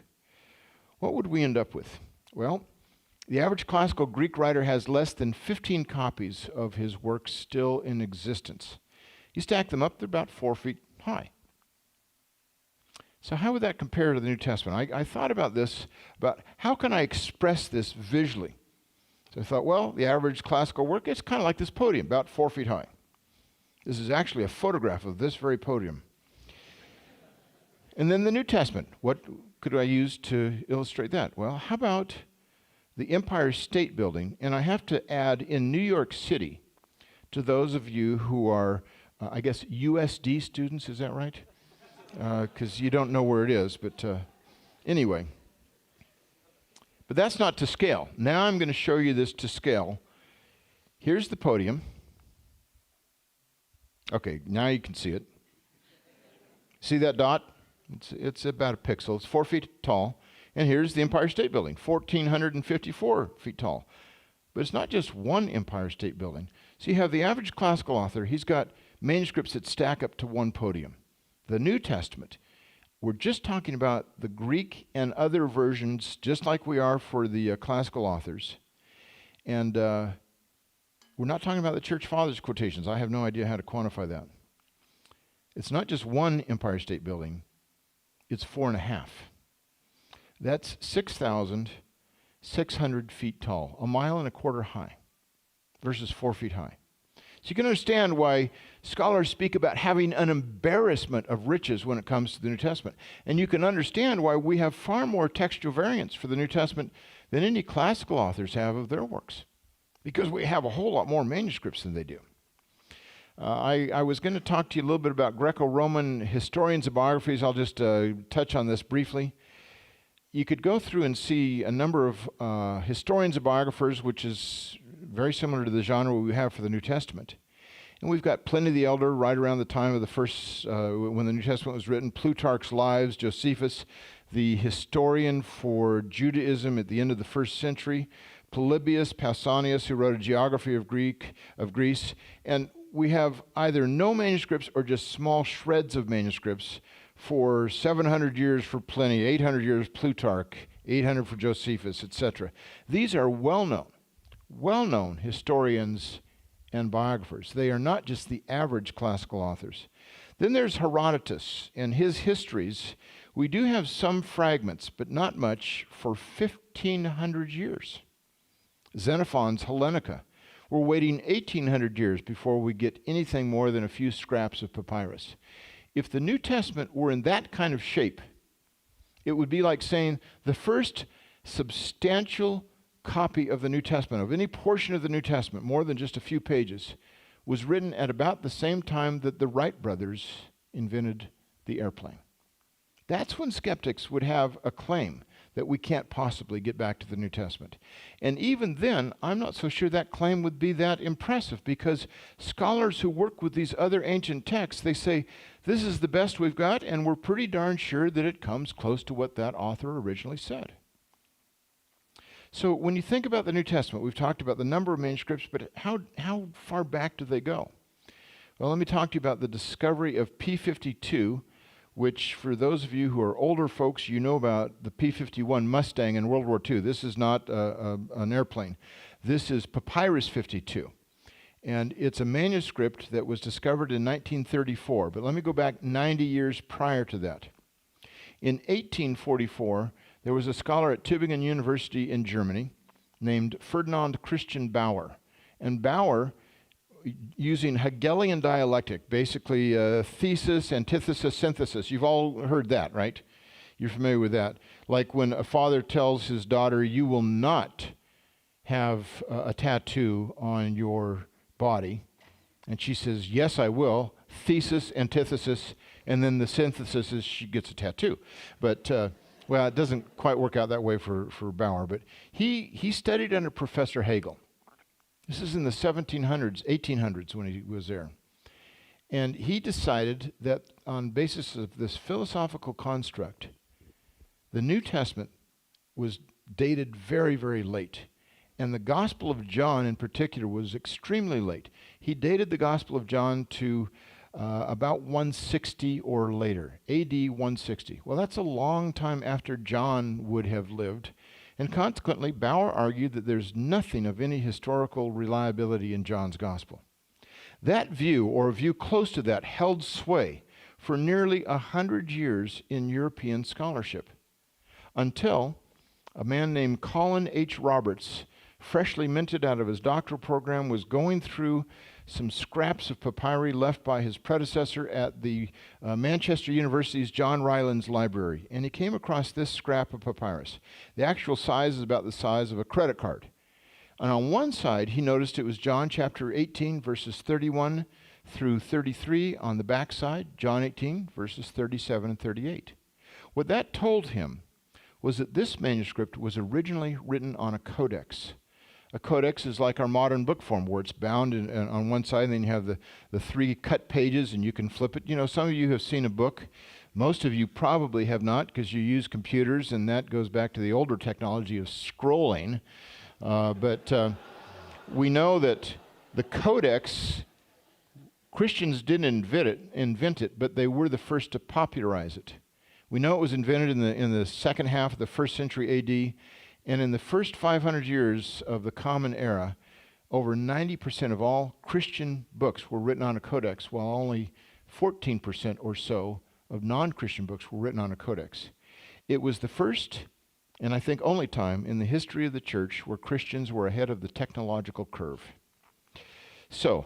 what would we end up with? Well, the average classical Greek writer has less than 15 copies of his works still in existence. You stack them up, they're about 4 feet high. So how would that compare to the New Testament? I thought about this, about how can I express this visually? So I thought, well, the average classical work, it's kind of like this podium, about 4 feet high. This is actually a photograph of this very podium. And then the New Testament, what could I use to illustrate that? Well, how about the Empire State Building? And I have to add in New York City, to those of you who are, I guess, USD students, is that right? Because you don't know where it is, but anyway. But that's not to scale. Now I'm going to show you this to scale. Here's the podium. Okay, now you can see it. See that dot? It's about a pixel. It's 4 feet tall. And here's the Empire State Building, 1,454 feet tall. But it's not just one Empire State Building. So you have the average classical author. He's got manuscripts that stack up to one podium. The New Testament, we're just talking about the Greek and other versions, just like we are for the classical authors. And we're not talking about the Church Fathers quotations. I have no idea how to quantify that. It's not just one Empire State Building. It's 4.5. That's 6,600 feet tall, 1.25 miles high, versus 4 feet high. So you can understand why scholars speak about having an embarrassment of riches when it comes to the New Testament. And you can understand why we have far more textual variants for the New Testament than any classical authors have of their works, because we have a whole lot more manuscripts than they do. I was going to talk to you a little bit about Greco-Roman historians and biographies. I'll just touch on this briefly. You could go through and see a number of historians and biographers, which is very similar to the genre we have for the New Testament. And we've got Pliny the Elder right around the time of the first, when the New Testament was written, Plutarch's Lives, Josephus, the historian for Judaism at the end of the first century, Polybius, Pausanias, who wrote a geography of Greece, and we have either no manuscripts or just small shreds of manuscripts for 700 years for Pliny, 800 years Plutarch, 800 for Josephus, etc. These are well-known historians and biographers. They are not just the average classical authors. Then there's Herodotus and his histories. We do have some fragments, but not much, for 1,500 years. Xenophon's Hellenica. We're waiting 1,800 years before we get anything more than a few scraps of papyrus. If the New Testament were in that kind of shape, it would be like saying the first substantial copy of the New Testament, of any portion of the New Testament, more than just a few pages, was written at about the same time that the Wright brothers invented the airplane. That's when skeptics would have a claim that we can't possibly get back to the New Testament. And even then, I'm not so sure that claim would be that impressive, because scholars who work with these other ancient texts, they say, this is the best we've got, and we're pretty darn sure that it comes close to what that author originally said. So when you think about the New Testament, we've talked about the number of manuscripts, but how far back do they go? Well, let me talk to you about the discovery of P-52, which for those of you who are older folks, you know about the P-51 Mustang in World War II. This is not an airplane. This is Papyrus 52. And it's a manuscript that was discovered in 1934. But let me go back 90 years prior to that. In 1844, there was a scholar at Tübingen University in Germany named Ferdinand Christian Bauer. And Bauer, using Hegelian dialectic, basically thesis, antithesis, synthesis. You've all heard that, right? You're familiar with that. Like when a father tells his daughter, you will not have a tattoo on your body. And she says, yes, I will. Thesis, antithesis, and then the synthesis is she gets a tattoo. But, well, it doesn't quite work out that way for Bauer. But he studied under Professor Hegel. This is in the 1700s, 1800s when he was there. And he decided that on basis of this philosophical construct, the New Testament was dated very, very late. And the Gospel of John in particular was extremely late. He dated the Gospel of John to about 160 or later, AD 160. Well, that's a long time after John would have lived. And consequently, Bauer argued that there's nothing of any historical reliability in John's Gospel. That view, or a view close to that, held sway for nearly 100 years in European scholarship, until a man named Colin H. Roberts, freshly minted out of his doctoral program, was going through some scraps of papyri left by his predecessor at the Manchester University's John Rylands Library. And he came across this scrap of papyrus. The actual size is about the size of a credit card. And on one side, he noticed it was John chapter 18, verses 31 through 33. On the back side, John 18, verses 37 and 38. What that told him was that this manuscript was originally written on a codex. A codex is like our modern book form, where it's bound on one side, and then you have the three cut pages, and you can flip it. You know, some of you have seen a book. Most of you probably have not, because you use computers, and that goes back to the older technology of scrolling. But we know that the codex, Christians didn't invent it, but they were the first to popularize it. We know it was invented in the second half of the first century AD. And in the first 500 years of the Common Era, over 90% of all Christian books were written on a codex, while only 14% or so of non-Christian books were written on a codex. It was the first, and I think only time, in the history of the church where Christians were ahead of the technological curve. So,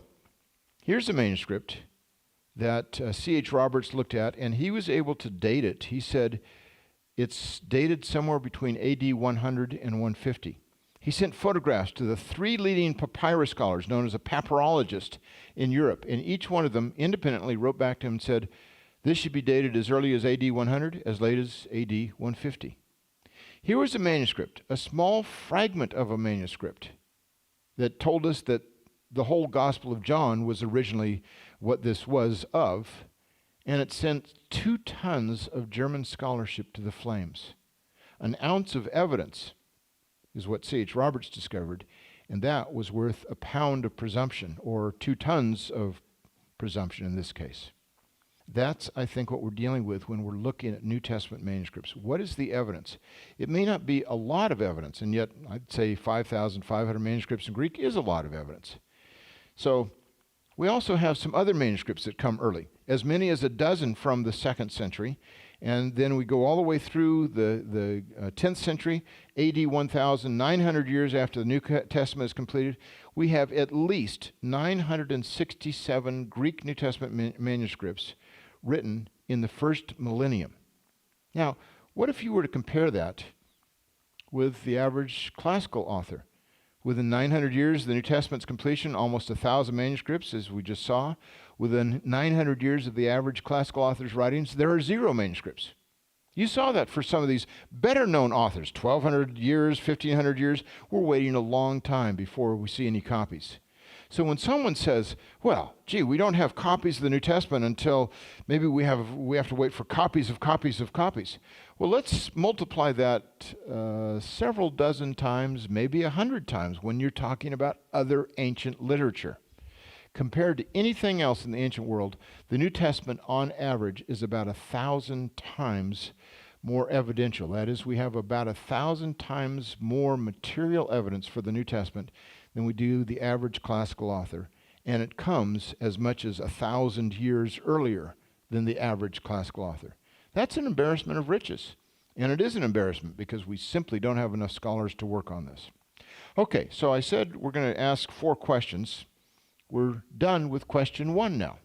here's a manuscript that C.H. Roberts looked at, and he was able to date it. He said, it's dated somewhere between AD 100 and 150. He sent photographs to the three leading papyrus scholars, known as a papyrologist in Europe, and each one of them independently wrote back to him and said, this should be dated as early as AD 100, as late as AD 150. Here was a manuscript, a small fragment of a manuscript, that told us that the whole Gospel of John was originally what this was of, and it sent 2 tons of German scholarship to the flames. An ounce of evidence is what C.H. Roberts discovered, and that was worth a pound of presumption, or 2 tons of presumption in this case. That's, I think, what we're dealing with when we're looking at New Testament manuscripts. What is the evidence? It may not be a lot of evidence, and yet I'd say 5,500 manuscripts in Greek is a lot of evidence. So We also have some other manuscripts that come early, as many as a dozen from the 2nd century, and then we go all the way through the 10th century, AD 1,900 years after the New Testament is completed. We have at least 967 Greek New Testament manuscripts written in the first millennium. Now, what if you were to compare that with the average classical author? Within 900 years of the New Testament's completion, almost 1,000 manuscripts, as we just saw. Within 900 years of the average classical author's writings, there are 0 manuscripts. You saw that for some of these better-known authors. 1,200 years, 1,500 years, we're waiting a long time before we see any copies. So when someone says, well, gee, we don't have copies of the New Testament until maybe we have to wait for copies of copies of copies. Well, let's multiply that several dozen times, maybe 100 times when you're talking about other ancient literature. Compared to anything else in the ancient world, the New Testament on average is about 1,000 times more evidential. That is, we have about 1,000 times more material evidence for the New Testament than we do the average classical author. And it comes as much as 1,000 years earlier than the average classical author. That's an embarrassment of riches. And it is an embarrassment because we simply don't have enough scholars to work on this. Okay, so I said we're going to ask 4 questions. We're done with question 1 now.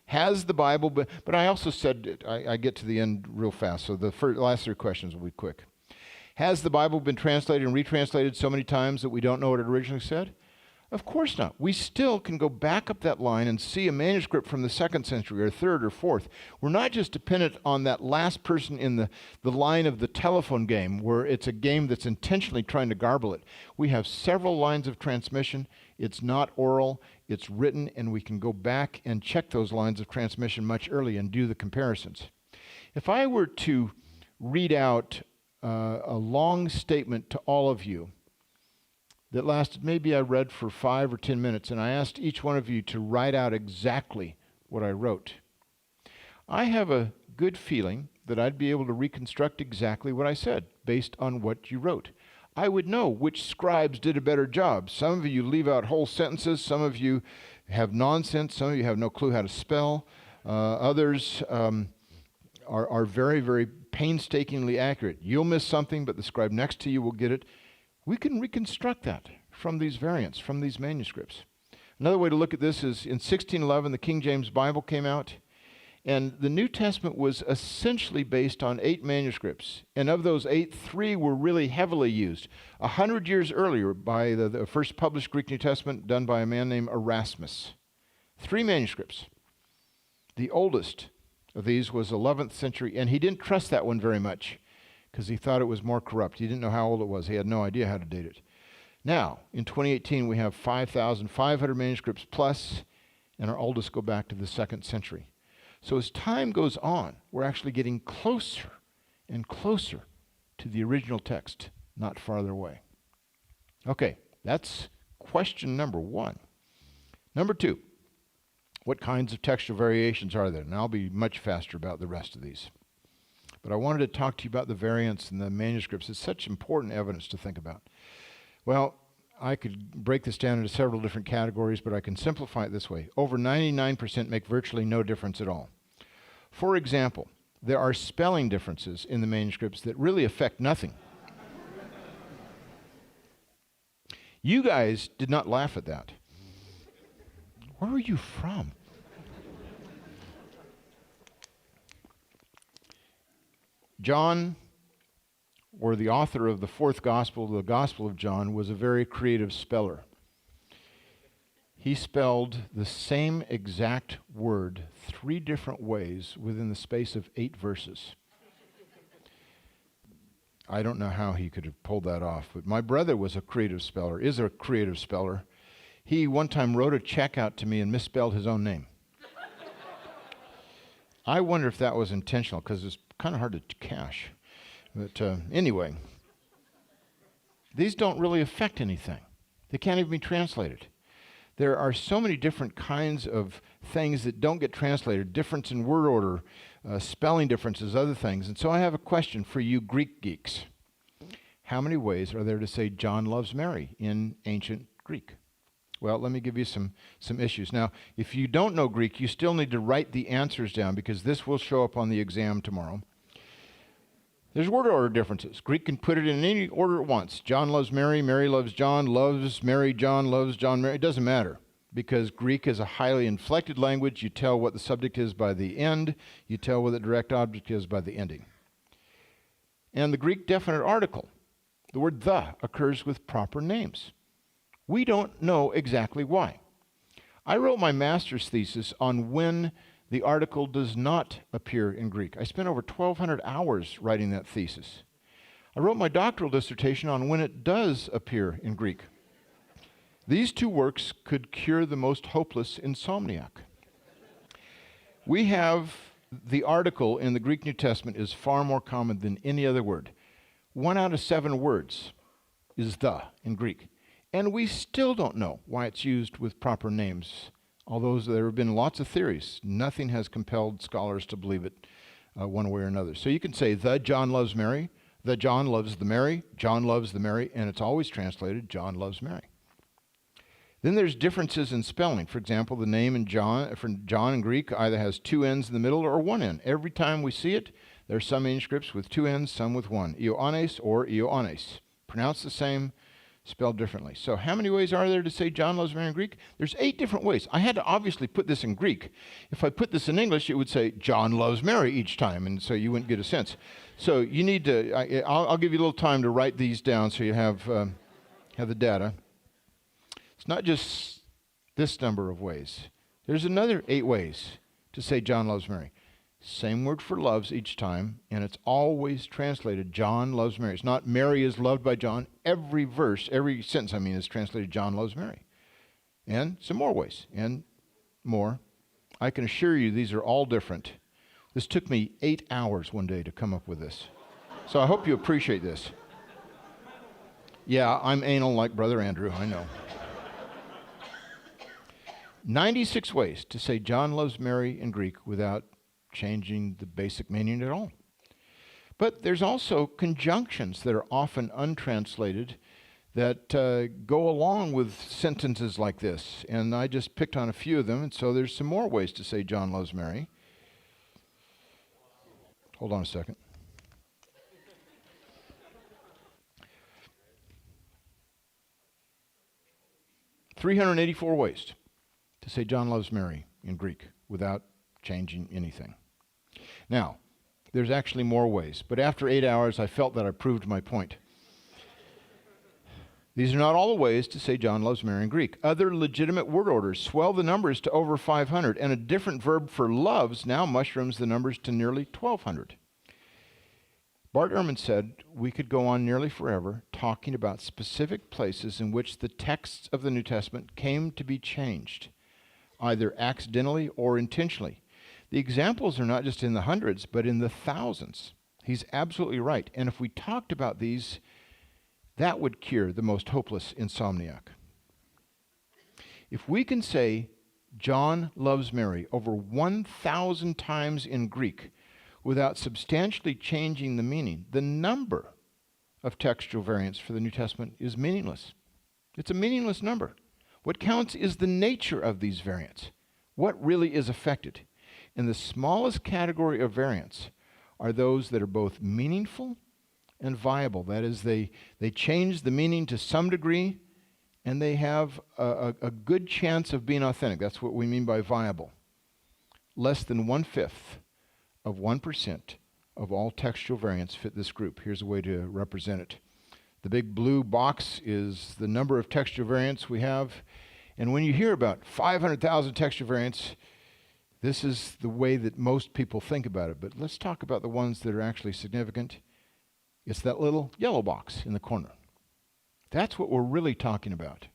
Has the Bible been, but I also said, I get to the end real fast, so the last 3 questions will be quick. Has the Bible been translated and retranslated so many times that we don't know what it originally said? Of course not. We still can go back up that line and see a manuscript from the 2nd century or 3rd or 4th. We're not just dependent on that last person in the line of the telephone game where it's a game that's intentionally trying to garble it. We have several lines of transmission. It's not oral, it's written, and we can go back and check those lines of transmission much earlier and do the comparisons. If I were to read out a long statement to all of you that lasted, maybe I read for 5 or 10 minutes, and I asked each one of you to write out exactly what I wrote, I have a good feeling that I'd be able to reconstruct exactly what I said based on what you wrote. I would know which scribes did a better job. Some of you leave out whole sentences. Some of you have nonsense. Some of you have no clue how to spell. Others are very, very painstakingly accurate. You'll miss something, but the scribe next to you will get it. We can reconstruct that from these variants, from these manuscripts. Another way to look at this is in 1611, the King James Bible came out, and the New Testament was essentially based on 8 manuscripts. And of those 8, 3 were really heavily used. 100 years earlier by the first published Greek New Testament done by a man named Erasmus. 3 manuscripts. The oldest of these was 11th century, and he didn't trust that one very much because he thought it was more corrupt. He didn't know how old it was. He had no idea how to date it. Now, in 2018, we have 5,500 manuscripts plus, and our oldest go back to the 2nd century. So as time goes on, we're actually getting closer and closer to the original text, not farther away. Okay, that's question number 1. Number 2, what kinds of textual variations are there? And I'll be much faster about the rest of these. But I wanted to talk to you about the variants and the manuscripts. It's such important evidence to think about. Well, I could break this down into several different categories, but I can simplify it this way. Over 99% make virtually no difference at all. For example, there are spelling differences in the manuscripts that really affect nothing. You guys did not laugh at that. Where are you from? John, or the author of the 4th gospel, the Gospel of John, was a very creative speller. He spelled the same exact word 3 different ways within the space of 8 verses. I don't know how he could have pulled that off, but my brother was a creative speller, is a creative speller. He one time wrote a check out to me and misspelled his own name. I wonder if that was intentional, because it's kind of hard to cash. But anyway, these don't really affect anything. They can't even be translated. There are so many different kinds of things that don't get translated, difference in word order, spelling differences, other things. And so I have a question for you Greek geeks. How many ways are there to say John loves Mary in ancient Greek? Well, let me give you some issues. Now, if you don't know Greek, you still need to write the answers down because this will show up on the exam tomorrow. There's word order differences. Greek can put it in any order it wants. John loves Mary, Mary loves John, loves Mary, John loves John, Mary. It doesn't matter because Greek is a highly inflected language. You tell what the subject is by the end. You tell what the direct object is by the ending. And the Greek definite article, the word the, occurs with proper names. We don't know exactly why. I wrote my master's thesis on when the article does not appear in Greek. I spent over 1,200 hours writing that thesis. I wrote my doctoral dissertation on when it does appear in Greek. These two works could cure the most hopeless insomniac. We have the article in the Greek New Testament is far more common than any other word. 1 out of 7 words is the in Greek. And we still don't know why it's used with proper names. Although there have been lots of theories, nothing has compelled scholars to believe it one way or another. So you can say, the John loves Mary, the John loves the Mary, John loves the Mary, and it's always translated, John loves Mary. Then there's differences in spelling. For example, the name in John, for John in Greek either has 2 N's in the middle or 1 N. Every time we see it, there are some manuscripts with 2 N's, some with 1. Ioannes or Ioannes. Pronounced the same, spelled differently. So how many ways are there to say John loves Mary in Greek? There's 8 different ways. I had to obviously put this in Greek. If I put this in English, it would say John loves Mary each time, and so you wouldn't get a sense. So you need to, I'll give you a little time to write these down so you have the data. It's not just this number of ways. There's another 8 ways to say John loves Mary. Same word for loves each time, and it's always translated John loves Mary. It's not Mary is loved by John. Every verse, every sentence, is translated John loves Mary. And some more ways, and more. I can assure you these are all different. This took me 8 hours one day to come up with this. So I hope you appreciate this. Yeah, I'm anal like Brother Andrew, I know. 96 ways to say John loves Mary in Greek without changing the basic meaning at all. But there's also conjunctions that are often untranslated that go along with sentences like this. And I just picked on a few of them, and so there's some more ways to say John loves Mary. Hold on a second. "384 ways to say John loves Mary in Greek without changing anything. Now, there's actually more ways, but after 8 hours, I felt that I proved my point. These are not all the ways to say John loves Mary in Greek. Other legitimate word orders swell the numbers to over 500, and a different verb for loves now mushrooms the numbers to nearly 1,200. Bart Ehrman said we could go on nearly forever talking about specific places in which the texts of the New Testament came to be changed, either accidentally or intentionally. The examples are not just in the hundreds, but in the thousands. He's absolutely right. And if we talked about these, that would cure the most hopeless insomniac. If we can say John loves Mary over 1,000 times in Greek without substantially changing the meaning, the number of textual variants for the New Testament is meaningless. It's a meaningless number. What counts is the nature of these variants. What really is affected? And the smallest category of variants are those that are both meaningful and viable. That is, they change the meaning to some degree, and they have a good chance of being authentic. That's what we mean by viable. Less than 1/5 of 1% of all textual variants fit this group. Here's a way to represent it. The big blue box is the number of textual variants we have. And when you hear about 500,000 textual variants, this is the way that most people think about it. But let's talk about the ones that are actually significant. It's that little yellow box in the corner. That's what we're really talking about.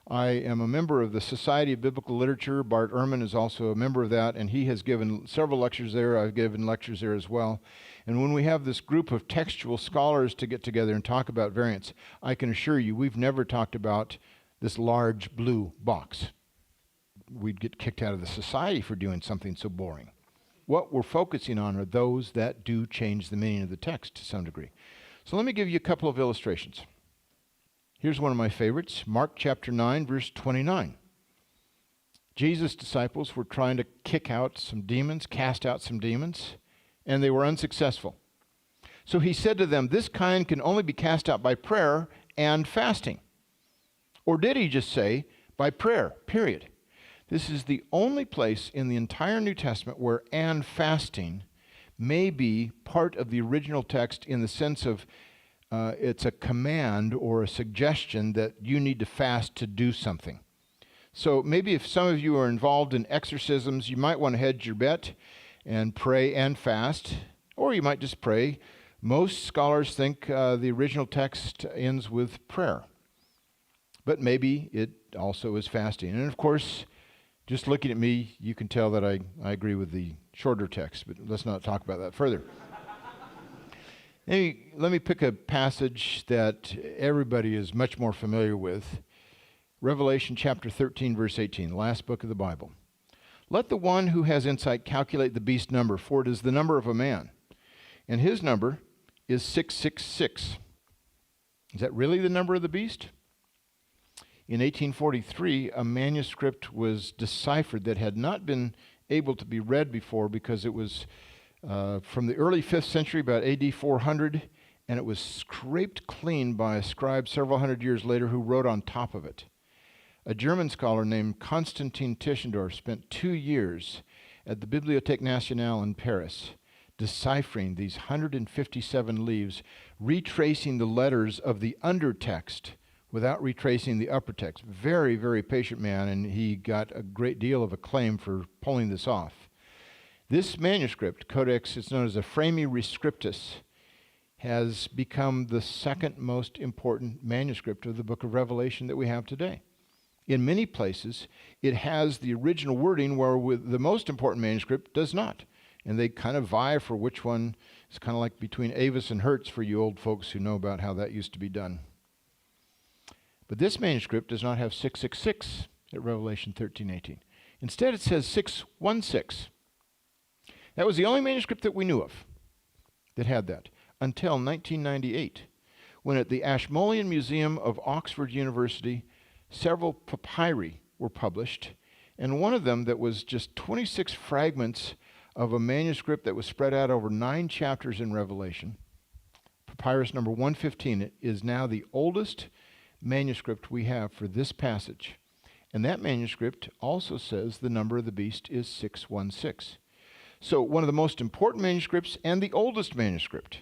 I am a member of the Society of Biblical Literature. Bart Ehrman is also a member of that, and he has given several lectures there. I've given lectures there as well. And when we have this group of textual scholars to get together and talk about variants, I can assure you we've never talked about this large blue box. We'd get kicked out of the society for doing something so boring. What we're focusing on are those that do change the meaning of the text to some degree. So let me give you a couple of illustrations. Here's one of my favorites, Mark chapter 9, verse 29. Jesus' disciples were trying to cast out some demons, and they were unsuccessful. So he said to them, this kind can only be cast out by prayer and fasting. Or did he just say, by prayer, period? This is the only place in the entire New Testament where and fasting may be part of the original text in the sense of it's a command or a suggestion that you need to fast to do something. So maybe if some of you are involved in exorcisms, you might want to hedge your bet and pray and fast, or you might just pray. Most scholars think the original text ends with prayer, but maybe it also is fasting. And of course, just looking at me, you can tell that I agree with the shorter text, but let's not talk about that further. Let me pick a passage that everybody is much more familiar with. Revelation chapter 13, verse 18, the last book of the Bible. Let the one who has insight calculate the beast's number, for it is the number of a man, and his number is 666. Is that really the number of the beast? In 1843, a manuscript was deciphered that had not been able to be read before because it was from the early 5th century, about AD 400, and it was scraped clean by a scribe several hundred years later who wrote on top of it. A German scholar named Konstantin Tischendorf spent 2 years at the Bibliothèque Nationale in Paris deciphering these 157 leaves, retracing the letters of the undertext without retracing the upper text. Very, very patient man, and he got a great deal of acclaim for pulling this off. This manuscript, codex, it's known as a Frami Rescriptus, has become the second most important manuscript of the book of Revelation that we have today. In many places, it has the original wording where the most important manuscript does not. And they kind of vie for which one. It's kind of like between Avis and Hertz for you old folks who know about how that used to be done. But this manuscript does not have 666 at Revelation 13:18. Instead, it says 616. That was the only manuscript that we knew of that had that until 1998, when at the Ashmolean Museum of Oxford University, several papyri were published, and one of them that was just 26 fragments of a manuscript that was spread out over 9 chapters in Revelation. Papyrus number 115 is now the oldest manuscript we have for this passage. And that manuscript also says the number of the beast is 616. So one of the most important manuscripts and the oldest manuscript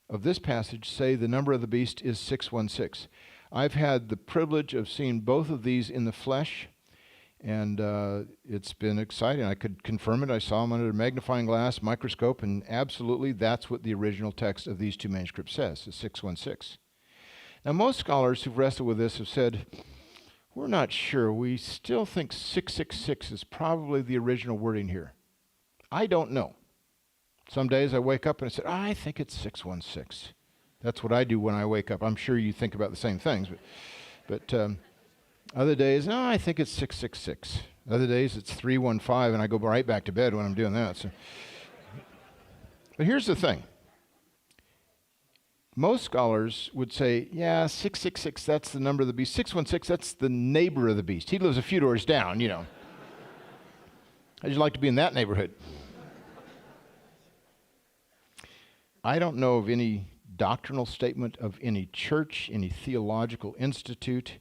of this passage say the number of the beast is 616. I've had the privilege of seeing both of these in the flesh, and it's been exciting. I could confirm it. I saw them under a magnifying glass, microscope, and absolutely that's what the original text of these 2 manuscripts says, is 616. Now, most scholars who've wrestled with this have said, we're not sure. We still think 666 is probably the original wording here. I don't know. Some days I wake up and I say, I think it's 616. That's what I do when I wake up. I'm sure you think about the same things. But other days, no, I think it's 666. Other days it's 315, and I go right back to bed when I'm doing that. So. But here's the thing. Most scholars would say, yeah, 666, that's the number of the beast. 616, that's the neighbor of the beast. He lives a few doors down, you know. How'd you like to be in that neighborhood? I don't know of any doctrinal statement of any church, any theological institute,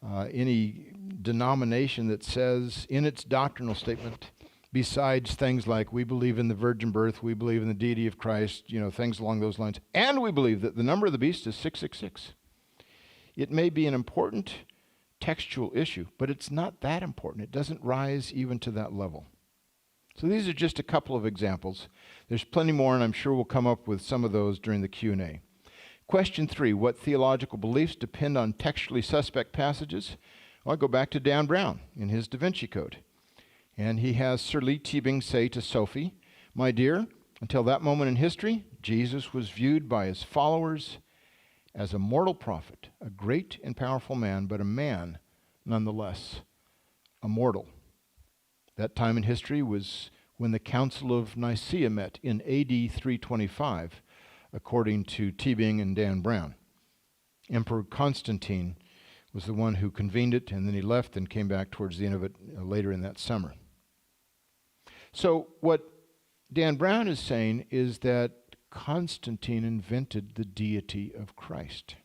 any denomination that says in its doctrinal statement, besides things like we believe in the virgin birth, we believe in the deity of Christ, you know, things along those lines, and we believe that the number of the beast is 666. It may be an important textual issue, but it's not that important. It doesn't rise even to that level. So these are just a couple of examples. There's plenty more, and I'm sure we'll come up with some of those during the Q&A. Question 3, what theological beliefs depend on textually suspect passages? Well, I'll go back to Dan Brown in his Da Vinci Code. And he has Sir Lee Teabing say to Sophie, my dear, until that moment in history, Jesus was viewed by his followers as a mortal prophet, a great and powerful man, but a man nonetheless, a mortal. That time in history was when the Council of Nicaea met in AD 325, according to Teabing and Dan Brown. Emperor Constantine was the one who convened it, and then he left and came back towards the end of it later in that summer. So what Dan Brown is saying is that Constantine invented the deity of Christ.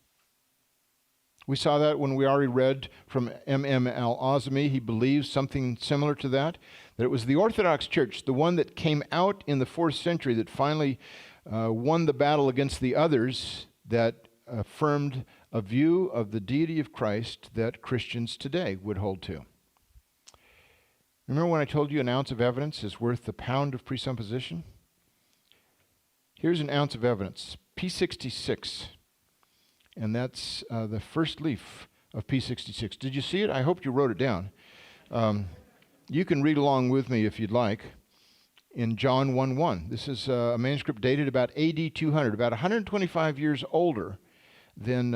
We saw that when we already read from M.M. al-Azmi. He believes something similar to that it was the Orthodox Church, the one that came out in the 4th century that finally won the battle against the others, that affirmed a view of the deity of Christ that Christians today would hold to. Remember when I told you an ounce of evidence is worth a pound of presupposition? Here's an ounce of evidence, P66, and that's the first leaf of P66. Did you see it? I hope you wrote it down. You can read along with me if you'd like. In John 1:1, this is a manuscript dated about AD 200, about 125 years older than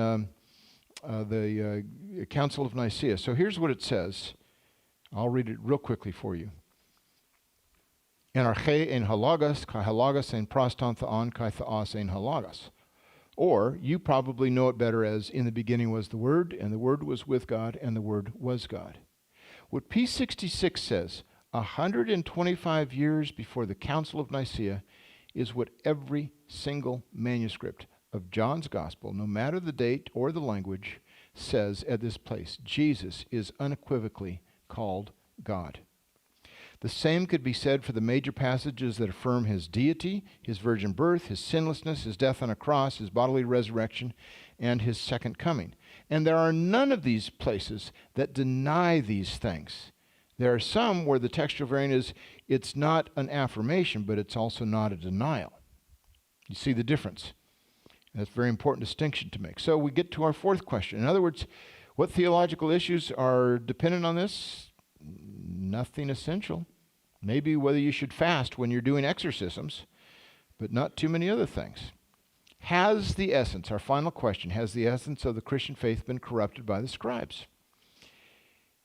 the Council of Nicaea. So here's what it says. I'll read it real quickly for you. En arche en halagas, kai halagas en proston theon, kai theos en halagas. Or, you probably know it better as, in the beginning was the Word, and the Word was with God, and the Word was God. What P66 says, 125 years before the Council of Nicaea, is what every single manuscript of John's Gospel, no matter the date or the language, says at this place. Jesus is unequivocally called God. The same could be said for the major passages that affirm his deity, his virgin birth, his sinlessness, his death on a cross, his bodily resurrection, and his second coming. And there are none of these places that deny these things. There are some where the textual variant is, it's not an affirmation, but it's also not a denial. You see the difference? That's a very important distinction to make. So we get to our fourth question. In other words, what theological issues are dependent on this? Nothing essential. Maybe whether you should fast when you're doing exorcisms, but not too many other things. Has the essence, our final question, has the essence of the Christian faith been corrupted by the scribes?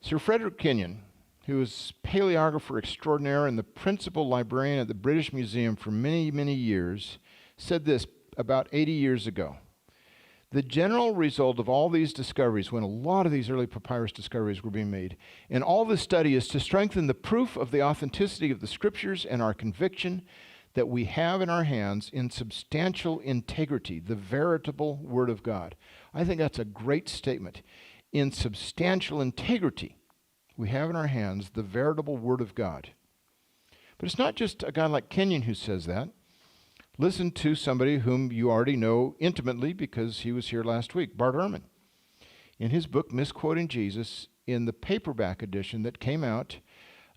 Sir Frederick Kenyon, who was paleographer extraordinaire and the principal librarian at the British Museum for many, many years, said this about 80 years ago. The general result of all these discoveries, when a lot of these early papyrus discoveries were being made, and all this study is to strengthen the proof of the authenticity of the scriptures and our conviction that we have in our hands in substantial integrity, the veritable Word of God. I think that's a great statement. In substantial integrity, we have in our hands the veritable Word of God. But it's not just a guy like Kenyon who says that. Listen to somebody whom you already know intimately because he was here last week, Bart Ehrman. In his book, Misquoting Jesus, in the paperback edition that came out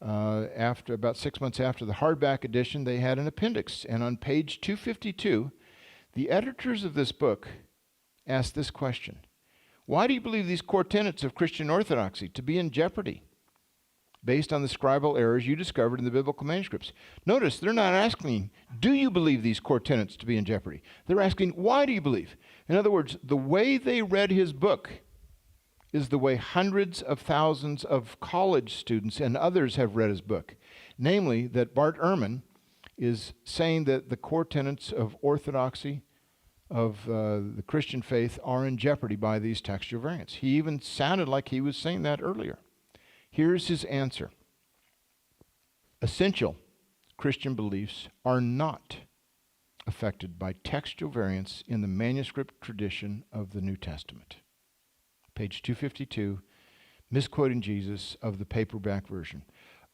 after about 6 months after the hardback edition, they had an appendix. And on page 252, the editors of this book asked this question: why do you believe these core tenets of Christian orthodoxy to be in jeopardy based on the scribal errors you discovered in the biblical manuscripts? Notice, they're not asking, do you believe these core tenets to be in jeopardy? They're asking, why do you believe? In other words, the way they read his book is the way hundreds of thousands of college students and others have read his book. Namely, that Bart Ehrman is saying that the core tenets of orthodoxy, of the Christian faith, are in jeopardy by these textual variants. He even sounded like he was saying that earlier. Here's his answer. Essential Christian beliefs are not affected by textual variants in the manuscript tradition of the New Testament. Page 252, Misquoting Jesus of the paperback version.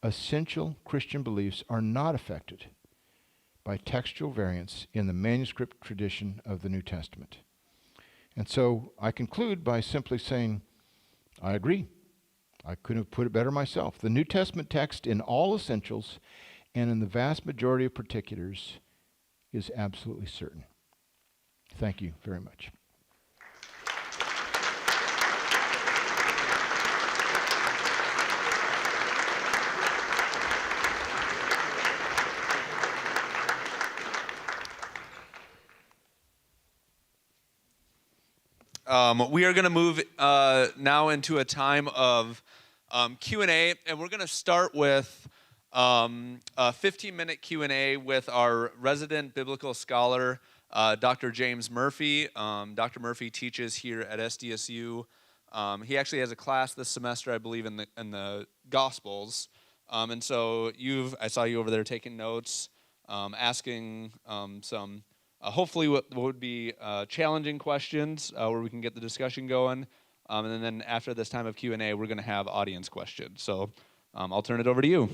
Essential Christian beliefs are not affected by textual variants in the manuscript tradition of the New Testament. And so I conclude by simply saying, I agree. I couldn't have put it better myself. The New Testament text in all essentials and in the vast majority of particulars is absolutely certain. Thank you very much. We are going to move now into a time of Q&A, and we're going to start with a 15-minute Q&A with our resident biblical scholar, Dr. James Murphy. Dr. Murphy teaches here at SDSU. He actually has a class this semester, I believe, in the Gospels. And so I saw you over there taking notes, asking some hopefully what would be challenging questions where we can get the discussion going. And then after this time of Q&A, we're going to have audience questions. So I'll turn it over to you.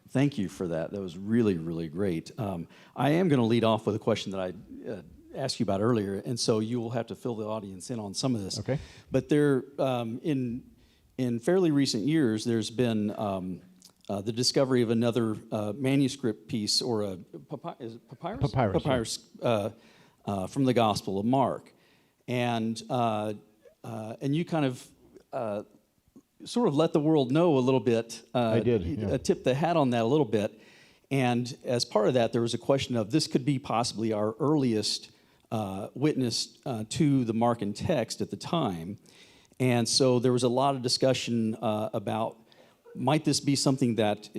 Thank you for that. That was really, really great. I am going to lead off with a question that I asked you about earlier, and so you will have to fill the audience in on some of this. Okay. But there, in fairly recent years, there's been the discovery of another manuscript piece, or a is it papyrus? Papyrus, From the Gospel of Mark, and you kind of sort of let the world know a little bit. I did, yeah. Tip the hat on that a little bit. And as part of that, there was a question of this could be possibly our earliest witness to the Markan text at the time. And so there was a lot of discussion about, might this be something that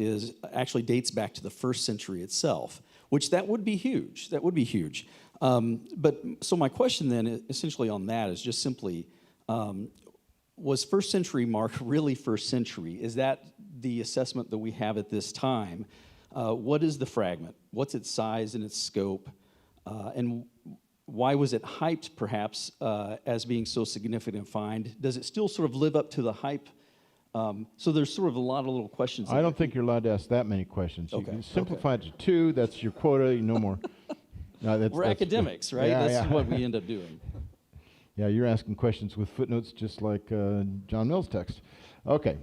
actually dates back to the first century itself, which that would be huge. That would be huge. But so my question then essentially on that is just simply, was first century Mark really first century? Is that the assessment that we have at this time? What is the fragment? What's its size and its scope? And why was it hyped perhaps as being so significant a find? Does it still sort of live up to the hype? So there's sort of a lot of little questions. I don't think you're allowed to ask that many questions. Okay. You can simplify it to 2. That's your quota. No more. No, We're academics, right? Yeah, That's what we end up doing. Yeah, you're asking questions with footnotes just like John Mill's text. Okay.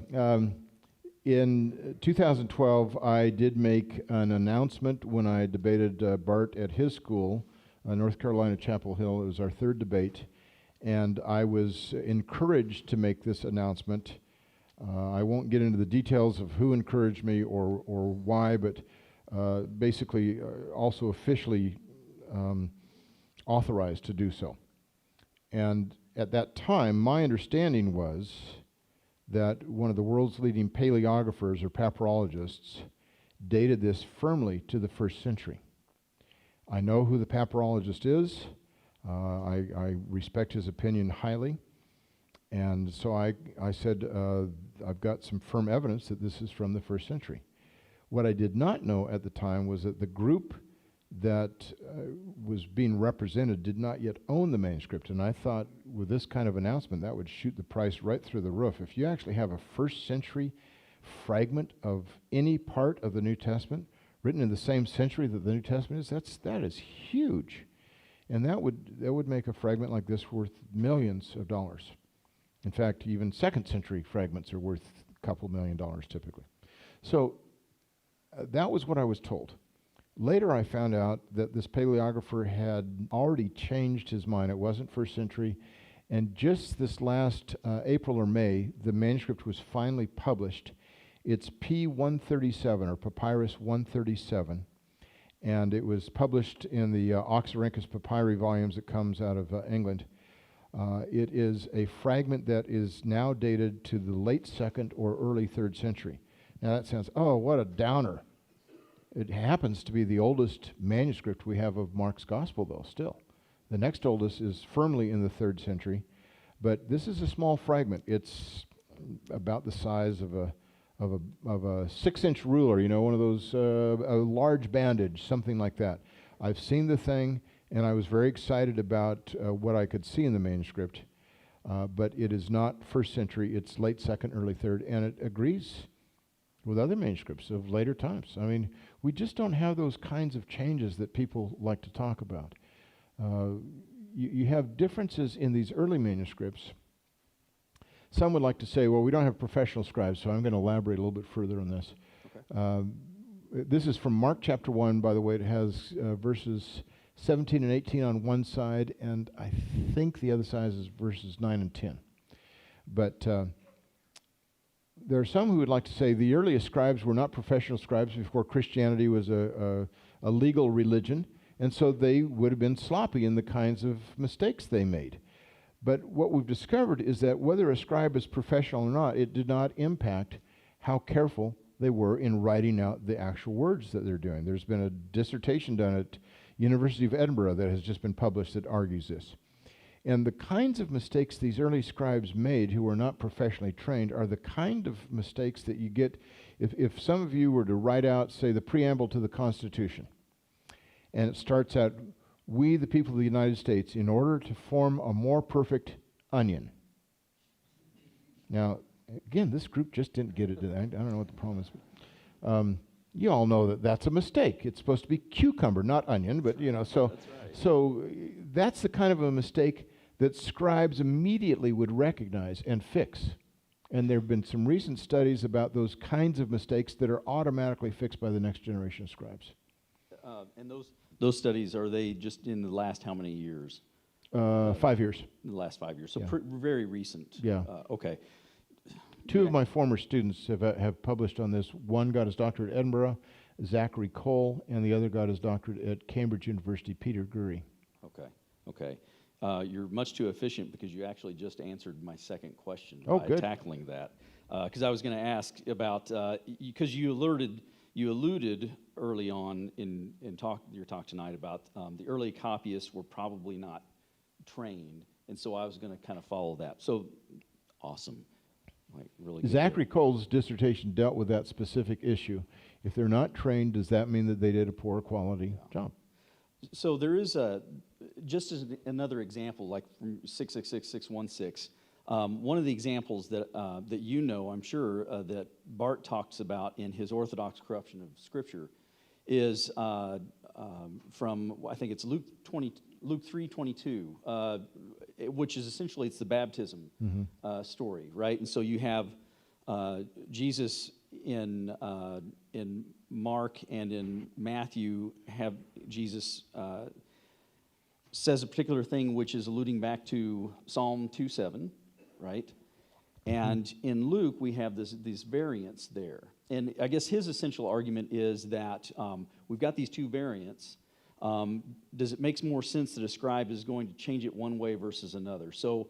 In 2012, I did make an announcement when I debated Bart at his school, North Carolina Chapel Hill. It was our 3rd debate, and I was encouraged to make this announcement. I won't get into the details of who encouraged me or why, but basically also officially authorized to do so. And at that time, my understanding was that one of the world's leading paleographers or papyrologists dated this firmly to the 1st century. I know who the papyrologist is. I respect his opinion highly. And so I said, I've got some firm evidence that this is from the 1st century. What I did not know at the time was that the group that was being represented did not yet own the manuscript, and I thought with this kind of announcement that would shoot the price right through the roof. If you actually have a 1st century fragment of any part of the New Testament written in the same century that the New Testament is, that is huge, and that would make a fragment like this worth millions of dollars. In fact, even 2nd century fragments are worth a couple $1 million typically. So that was what I was told. Later I found out that this paleographer had already changed his mind. It wasn't 1st century. And just this last April or May, the manuscript was finally published. It's P137, or Papyrus 137. And it was published in the Oxyrhynchus Papyri volumes that comes out of England. It is a fragment that is now dated to the late 2nd or early 3rd century. Now that sounds, oh, what a downer. It happens to be the oldest manuscript we have of Mark's Gospel, though, still. The next oldest is firmly in the 3rd century, but this is a small fragment. It's about the size of a 6-inch ruler, one of those, a large bandage, something like that. I've seen the thing, and I was very excited about what I could see in the manuscript, but it is not 1st century. It's late 2nd, early 3rd, and it agrees with other manuscripts of later times. I mean, we just don't have those kinds of changes that people like to talk about. You have differences in these early manuscripts. Some would like to say, well, we don't have professional scribes, so I'm going to elaborate a little bit further on this. Okay. This is from Mark chapter 1, by the way. It has verses 17 and 18 on one side, and I think the other side is verses 9 and 10. But there are some who would like to say the earliest scribes were not professional scribes before Christianity was a legal religion, and so they would have been sloppy in the kinds of mistakes they made. But what we've discovered is that whether a scribe is professional or not, it did not impact how careful they were in writing out the actual words that they're doing. There's been a dissertation done at University of Edinburgh that has just been published that argues this. And the kinds of mistakes these early scribes made who were not professionally trained are the kind of mistakes that you get if some of you were to write out, say, the preamble to the Constitution, and it starts out, "We, the people of the United States, in order to form a more perfect onion." Now, again, this group just didn't get it. I don't know what the problem is. You all know that that's a mistake. It's supposed to be cucumber, not onion, but so That's right. so that's the kind of a mistake that scribes immediately would recognize and fix. And there have been some recent studies about those kinds of mistakes that are automatically fixed by the next generation of scribes. And those studies, are they just in the last how many years? 5 years. In the last 5 years, so Yeah. very recent. Yeah. Okay. Two of my former students have published on this. One got his doctorate at Edinburgh, Zachary Cole, and the other got his doctorate at Cambridge University, Peter Gurry. Okay. You're much too efficient because you actually just answered my second question Oh, by good. tackling that. Because I was going to ask about, because you alluded early on in your talk tonight about the early copyists were probably not trained, and so I was going to kind of follow that. So, awesome. Like, really good Zachary Cole's dissertation dealt with that specific issue. If they're not trained, does that mean that they did a poor quality job? So there is just as another example, like from 666-616, one of the examples that I'm sure, that Bart talks about in his Orthodox Corruption of Scripture is from, I think it's Luke 3:22, which is essentially, it's the baptism story, right? And so you have Jesus in Mark and in Matthew have Jesus says a particular thing which is alluding back to Psalm 2:7, right? And in Luke, we have these variants there. And I guess his essential argument is that we've got these two variants. Does it make more sense that a scribe is going to change it one way versus another? So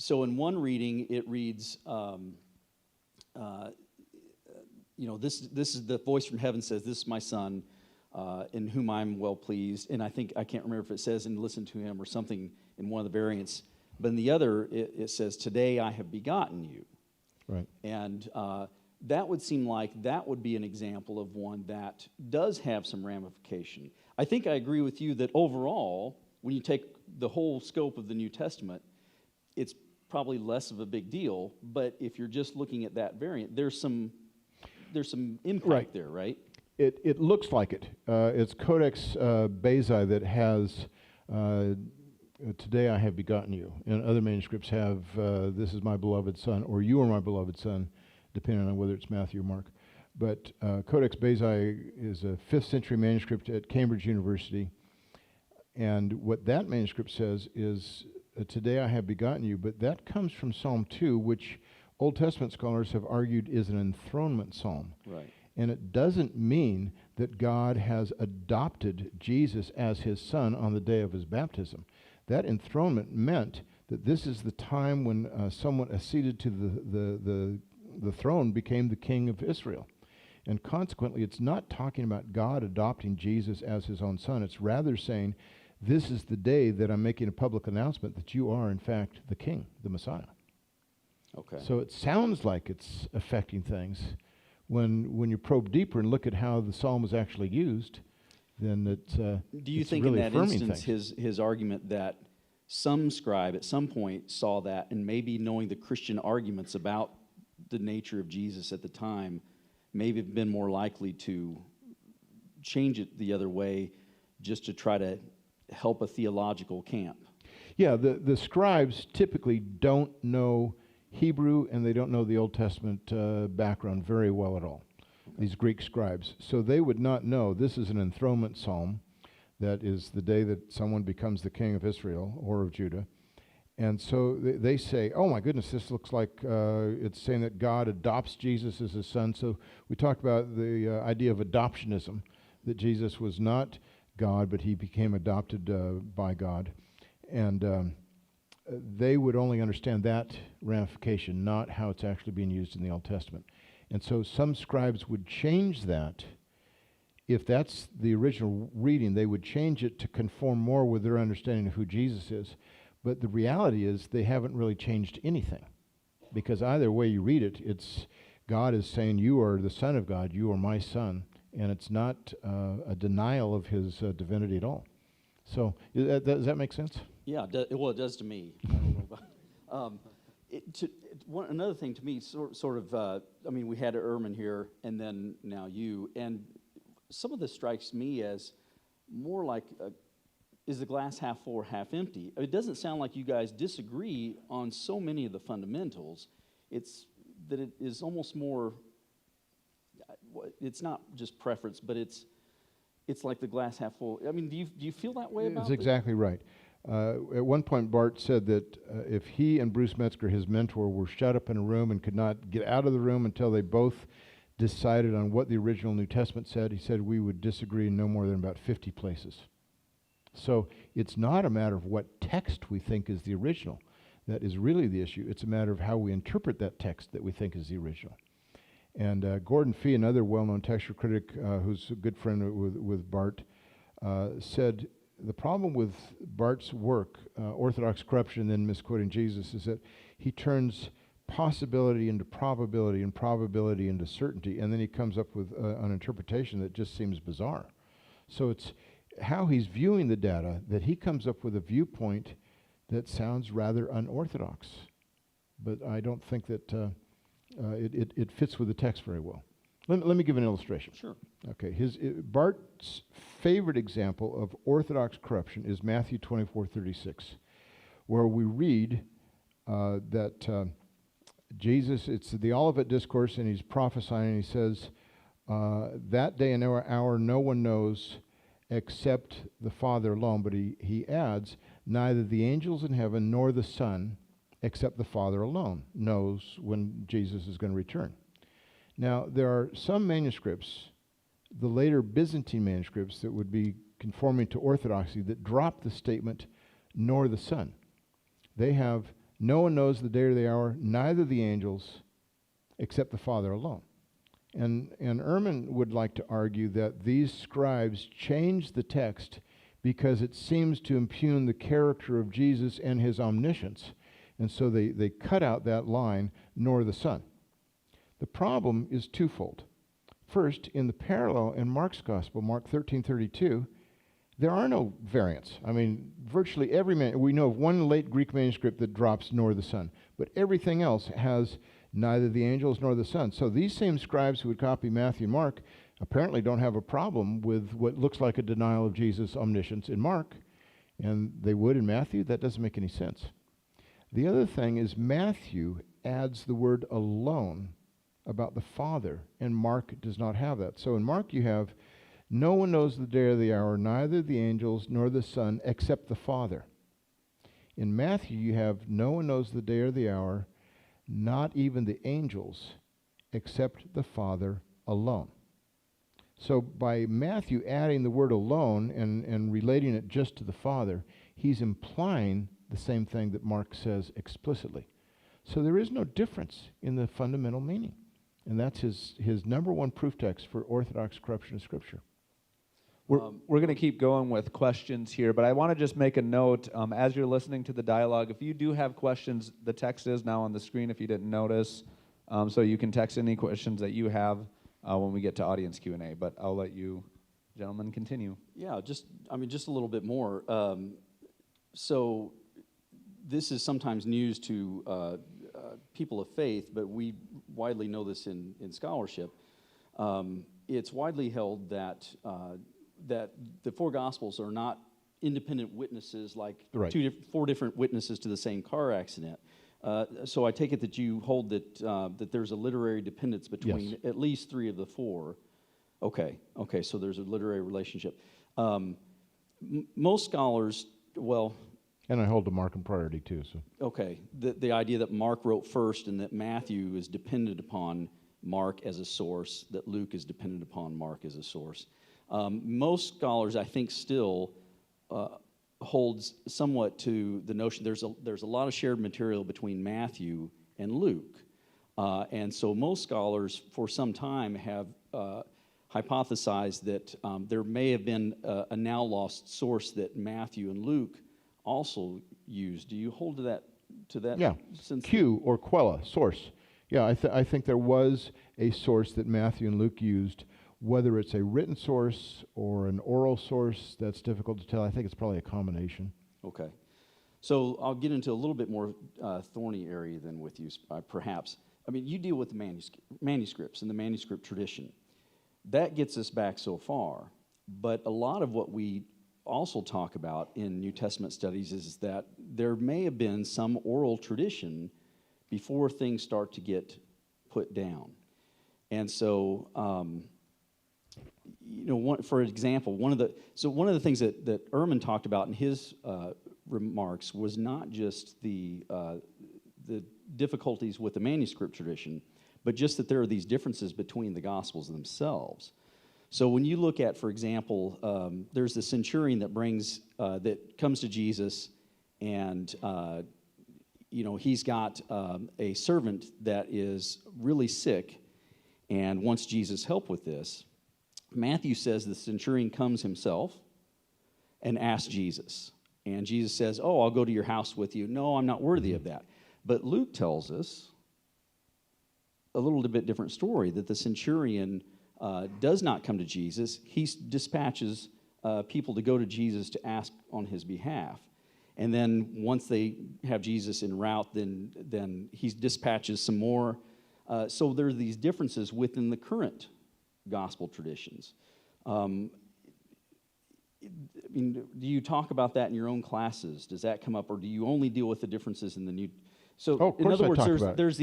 in one reading, it reads, this is the voice from heaven says, "This is my son, in whom I'm well pleased." And I can't remember if it says, "and listen to him," or something in one of the variants. But in the other, it says, "Today I have begotten you." Right. And that would seem like that would be an example of one that does have some ramification. I think I agree with you that overall, when you take the whole scope of the New Testament, it's probably less of a big deal. But if you're just looking at that variant, there's some impact there, right? It looks like it. It's Codex Bezae that has "Today I have begotten you," and other manuscripts have "This is my beloved son," or "You are my beloved son," depending on whether it's Matthew or Mark. But Codex Bezae is a 5th century manuscript at Cambridge University, and what that manuscript says is "Today I have begotten you," but that comes from Psalm 2, which Old Testament scholars have argued is an enthronement psalm. Right. And it doesn't mean that God has adopted Jesus as his son on the day of his baptism. That enthronement meant that this is the time when someone acceded to the throne became the king of Israel. And consequently, it's not talking about God adopting Jesus as his own son. It's rather saying, this is the day that I'm making a public announcement that you are, in fact, the king, the Messiah. Okay. So it sounds like it's affecting things. When you probe deeper and look at how the psalm was actually used, then Do you it's think really in that affirming instance things. his argument that some scribe at some point saw that, and maybe knowing the Christian arguments about the nature of Jesus at the time, maybe have been more likely to change it the other way just to try to help a theological camp? Yeah, the scribes typically don't know Hebrew and they don't know the Old Testament background very well at all, these Greek scribes. So they would not know this is an enthronement psalm, that is the day that someone becomes the king of Israel or of Judah. And so they say, oh my goodness, this looks like it's saying that God adopts Jesus as his son. So we talked about the idea of adoptionism, that Jesus was not God, but he became adopted by God. And they would only understand that ramification, not how it's actually being used in the Old Testament. And so some scribes would change that if that's the original reading, they would change it to conform more with their understanding of who Jesus is. But the reality is they haven't really changed anything, because either way you read it, it's God is saying, you are the Son of God, you are my Son, and it's not a denial of his divinity at all. So does that make sense? Yeah, well, it does to me. I don't know about, another thing to me, sort of, I mean, we had Erman here, and then now you, and some of this strikes me as more like, is the glass half full or half empty? It doesn't sound like you guys disagree on so many of the fundamentals. It's that it is almost more, it's not just preference, but it's like the glass half full. I mean, do you feel that way about it? That's exactly right. At one point, Bart said that if he and Bruce Metzger, his mentor, were shut up in a room and could not get out of the room until they both decided on what the original New Testament said, he said we would disagree in no more than about 50 places. So it's not a matter of what text we think is the original that is really the issue. It's a matter of how we interpret that text that we think is the original. And Gordon Fee, another well-known textual critic who's a good friend with Bart, said the problem with Bart's work, Orthodox Corruption and then Misquoting Jesus, is that he turns possibility into probability and probability into certainty, and then he comes up with an interpretation that just seems bizarre. So it's how he's viewing the data that he comes up with a viewpoint that sounds rather unorthodox. But I don't think that it fits with the text very well. Let me give an illustration. Sure. Okay, Bart's favorite example of Orthodox corruption is Matthew 24:36, where we read that Jesus, it's the Olivet Discourse, and he's prophesying, and he says, that day and hour no one knows except the Father alone. But he adds, neither the angels in heaven nor the Son, except the Father alone, knows when Jesus is going to return. Now, there are some manuscripts, the later Byzantine manuscripts, that would be conforming to orthodoxy, that drop the statement, nor the Son. They have, no one knows the day or the hour, neither the angels, except the Father alone. And Erman would like to argue that these scribes changed the text because it seems to impugn the character of Jesus and his omniscience. And so they cut out that line, nor the Son. The problem is twofold. First, in the parallel in Mark's Gospel, Mark 13:32, there are no variants. I mean, virtually every we know of one late Greek manuscript that drops nor the Son, but everything else has neither the angels nor the Son. So these same scribes who would copy Matthew and Mark apparently don't have a problem with what looks like a denial of Jesus' omniscience in Mark, and they would in Matthew. That doesn't make any sense. The other thing is Matthew adds the word alone about the Father, and Mark does not have that. So in Mark you have, no one knows the day or the hour, neither the angels nor the Son, except the Father. In Matthew you have, no one knows the day or the hour, not even the angels, except the Father alone. So by Matthew adding the word alone and relating it just to the Father, he's implying the same thing that Mark says explicitly. So there is no difference in the fundamental meaning. And that's his number one proof text for Orthodox corruption of Scripture. We're going to keep going with questions here, but I want to just make a note, as you're listening to the dialogue, if you do have questions, the text is now on the screen if you didn't notice, so you can text any questions that you have when we get to audience Q&A, but I'll let you gentlemen continue. Yeah, just a little bit more. So this is sometimes news to people of faith, but we widely know this in scholarship. It's widely held that that the four Gospels are not independent witnesses, like right. Four different witnesses to the same car accident. So I take it that you hold that that there's a literary dependence between yes. at least three of the four. Okay, so there's a literary relationship. Most scholars, well... And I hold to Mark and priority too. So okay, the idea that Mark wrote first and that Matthew is dependent upon Mark as a source, that Luke is dependent upon Mark as a source. Most scholars, I think, still holds somewhat to the notion there's a lot of shared material between Matthew and Luke, and so most scholars for some time have hypothesized that there may have been a now lost source that Matthew and Luke also used. Do you hold to that? Yeah, Q or Quella, source. Yeah, I think there was a source that Matthew and Luke used. Whether it's a written source or an oral source, that's difficult to tell. I think it's probably a combination. Okay. So I'll get into a little bit more thorny area than with you, perhaps. I mean, you deal with the manuscripts and the manuscript tradition. That gets us back so far. But a lot of what we also talk about in New Testament studies is that there may have been some oral tradition before things start to get put down. And so, for example, one of the things that Ehrman talked about in his remarks was not just the difficulties with the manuscript tradition, but just that there are these differences between the Gospels themselves. So when you look at, for example, there's the centurion that comes to Jesus, and he's got a servant that is really sick and wants Jesus' help with this. Matthew says the centurion comes himself and asks Jesus. And Jesus says, "Oh, I'll go to your house with you." "No, I'm not worthy of that." But Luke tells us a little bit different story, that the centurion does not come to Jesus. He dispatches people to go to Jesus to ask on his behalf. And then once they have Jesus en route, then he dispatches some more. So there are these differences within the current gospel traditions. I mean, do you talk about that in your own classes? Does that come up, or do you only deal with the differences in the New? So, in other words, there's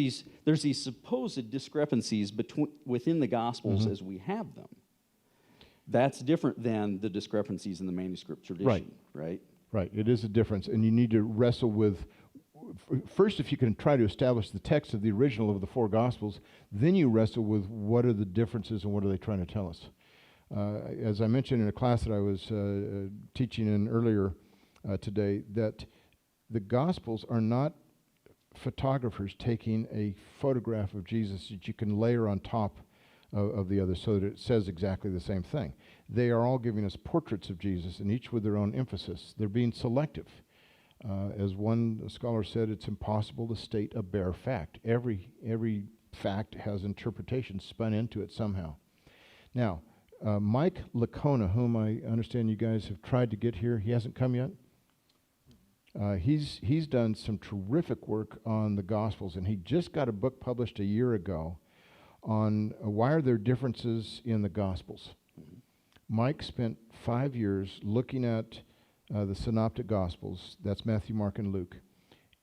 these supposed discrepancies within the Gospels as we have them. That's different than the discrepancies in the manuscript tradition, right? Right. It is a difference, and you need to wrestle with. First, if you can try to establish the text of the original of the four Gospels, then you wrestle with what are the differences and what are they trying to tell us. As I mentioned in a class that I was teaching in earlier today, that the Gospels are not photographers taking a photograph of Jesus that you can layer on top of the other so that it says exactly the same thing. They are all giving us portraits of Jesus, and each with their own emphasis. They're being selective. As one scholar said, it's impossible to state a bare fact. Every fact has interpretation spun into it somehow. Now, Mike Lacona, whom I understand you guys have tried to get here, he hasn't come yet. He's done some terrific work on the Gospels, and he just got a book published a year ago on why are there differences in the Gospels. Mike spent 5 years looking at the Synoptic Gospels, that's Matthew, Mark, and Luke,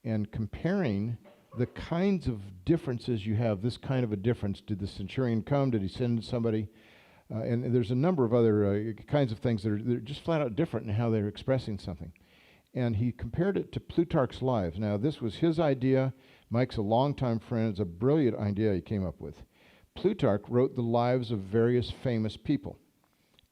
and comparing the kinds of differences you have, this kind of a difference. Did the centurion come? Did he send somebody? And there's a number of other kinds of things that are just flat out different in how they're expressing something. And he compared it to Plutarch's Lives. Now, this was his idea. Mike's a longtime friend. It's a brilliant idea he came up with. Plutarch wrote the lives of various famous people.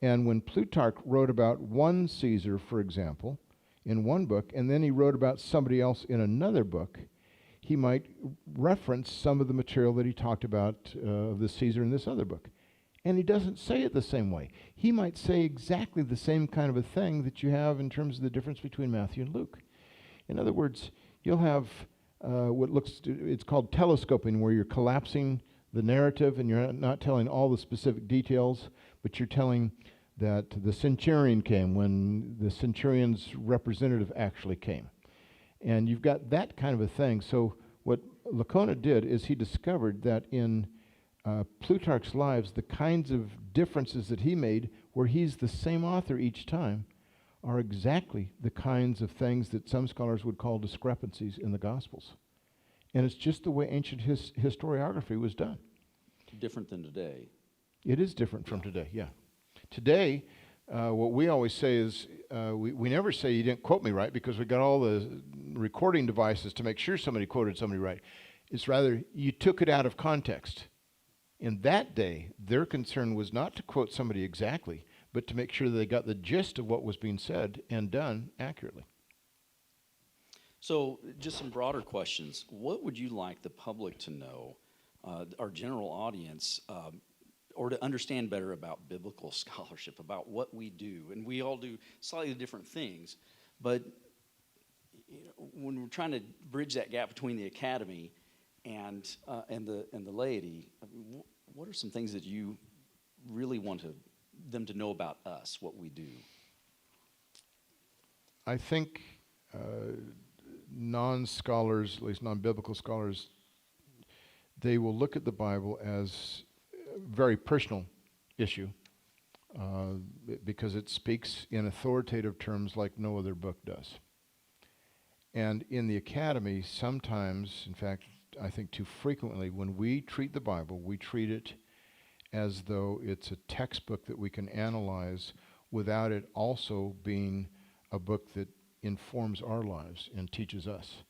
And when Plutarch wrote about one Caesar, for example, in one book, and then he wrote about somebody else in another book, he might reference some of the material that he talked about of the Caesar in this other book. And he doesn't say it the same way. He might say exactly the same kind of a thing that you have in terms of the difference between Matthew and Luke. In other words, you'll have it's called telescoping, where you're collapsing the narrative and you're not telling all the specific details, but you're telling that the centurion came when the centurion's representative actually came. And you've got that kind of a thing. So what Lacona did is he discovered that in Plutarch's Lives, the kinds of differences that he made, where he's the same author each time, are exactly the kinds of things that some scholars would call discrepancies in the Gospels. And it's just the way ancient historiography was done. Different than today. It is different from today, yeah. Today, what we always say is, we never say you didn't quote me right, because we got all the recording devices to make sure somebody quoted somebody right. It's rather, you took it out of context. In that day, their concern was not to quote somebody exactly, but to make sure that they got the gist of what was being said and done accurately. So, just some broader questions. What would you like the public to know, our general audience, or to understand better about biblical scholarship, about what we do. And we all do slightly different things. But when we're trying to bridge that gap between the academy and the laity, what are some things that you really want them to know about us, what we do? I think non-scholars, at least non-biblical scholars, they will look at the Bible as a very personal issue because it speaks in authoritative terms like no other book does. And in the academy, sometimes, in fact, I think too frequently, when we treat the Bible, we treat it as though it's a textbook that we can analyze without it also being a book that informs our lives and teaches us.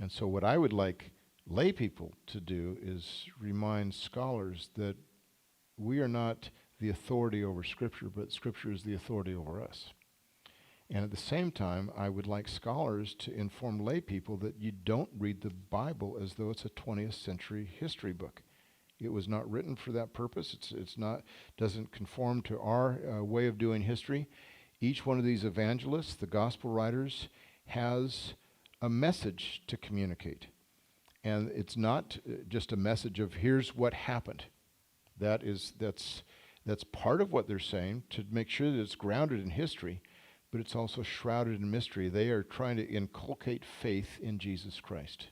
And so what I would like lay people to do is remind scholars that we are not the authority over Scripture, but Scripture is the authority over us. And at the same time, I would like scholars to inform lay people that you don't read the Bible as though it's a 20th century history book. It was not written for that purpose. Doesn't conform to our way of doing history. Each one of these evangelists, the gospel writers, has a message to communicate. And it's not just a message of here's what happened. That's part of what they're saying to make sure that it's grounded in history, but it's also shrouded in mystery. They are trying to inculcate faith in Jesus Christ.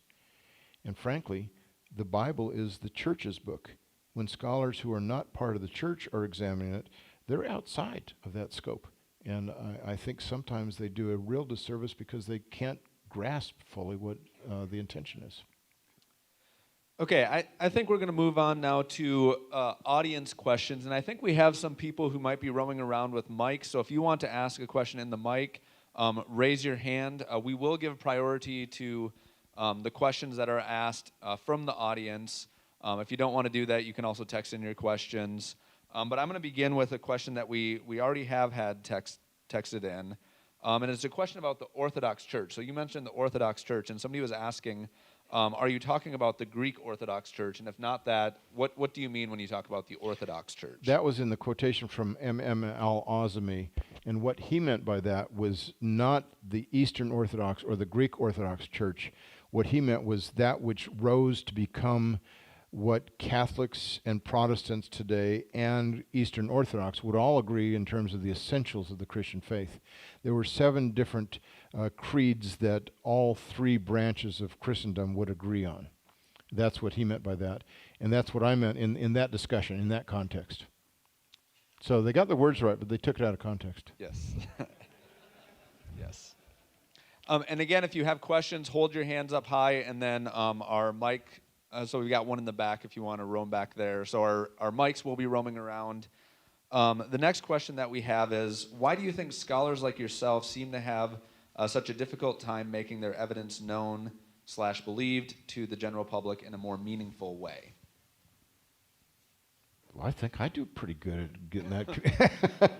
And frankly, the Bible is the church's book. When scholars who are not part of the church are examining it, they're outside of that scope. And I think sometimes they do a real disservice because they can't grasp fully what the intention is. Okay, I think we're going to move on now to audience questions. And I think we have some people who might be roaming around with mics. So if you want to ask a question in the mic, raise your hand. We will give priority to the questions that are asked from the audience. If you don't want to do that, you can also text in your questions. But I'm going to begin with a question that we already have had texted in. And it's a question about the Orthodox Church. So you mentioned the Orthodox Church, and somebody was asking, are you talking about the Greek Orthodox Church? And if not that, what do you mean when you talk about the Orthodox Church? That was in the quotation from M.M. al-Azami. And what he meant by that was not the Eastern Orthodox or the Greek Orthodox Church. What he meant was that which rose to become what Catholics and Protestants today and Eastern Orthodox would all agree in terms of the essentials of the Christian faith. There were 7 different creeds that all 3 branches of Christendom would agree on. That's what he meant by that. And that's what I meant in that discussion, in that context. So they got the words right, but they took it out of context. Yes. Yes. And again, if you have questions, hold your hands up high, and then our mic... so we've got one in the back if you want to roam back there. So our mics will be roaming around. The next question that we have is, why do you think scholars like yourself seem to have such a difficult time making their evidence known / believed to the general public in a more meaningful way? Well, I think I do pretty good at getting that.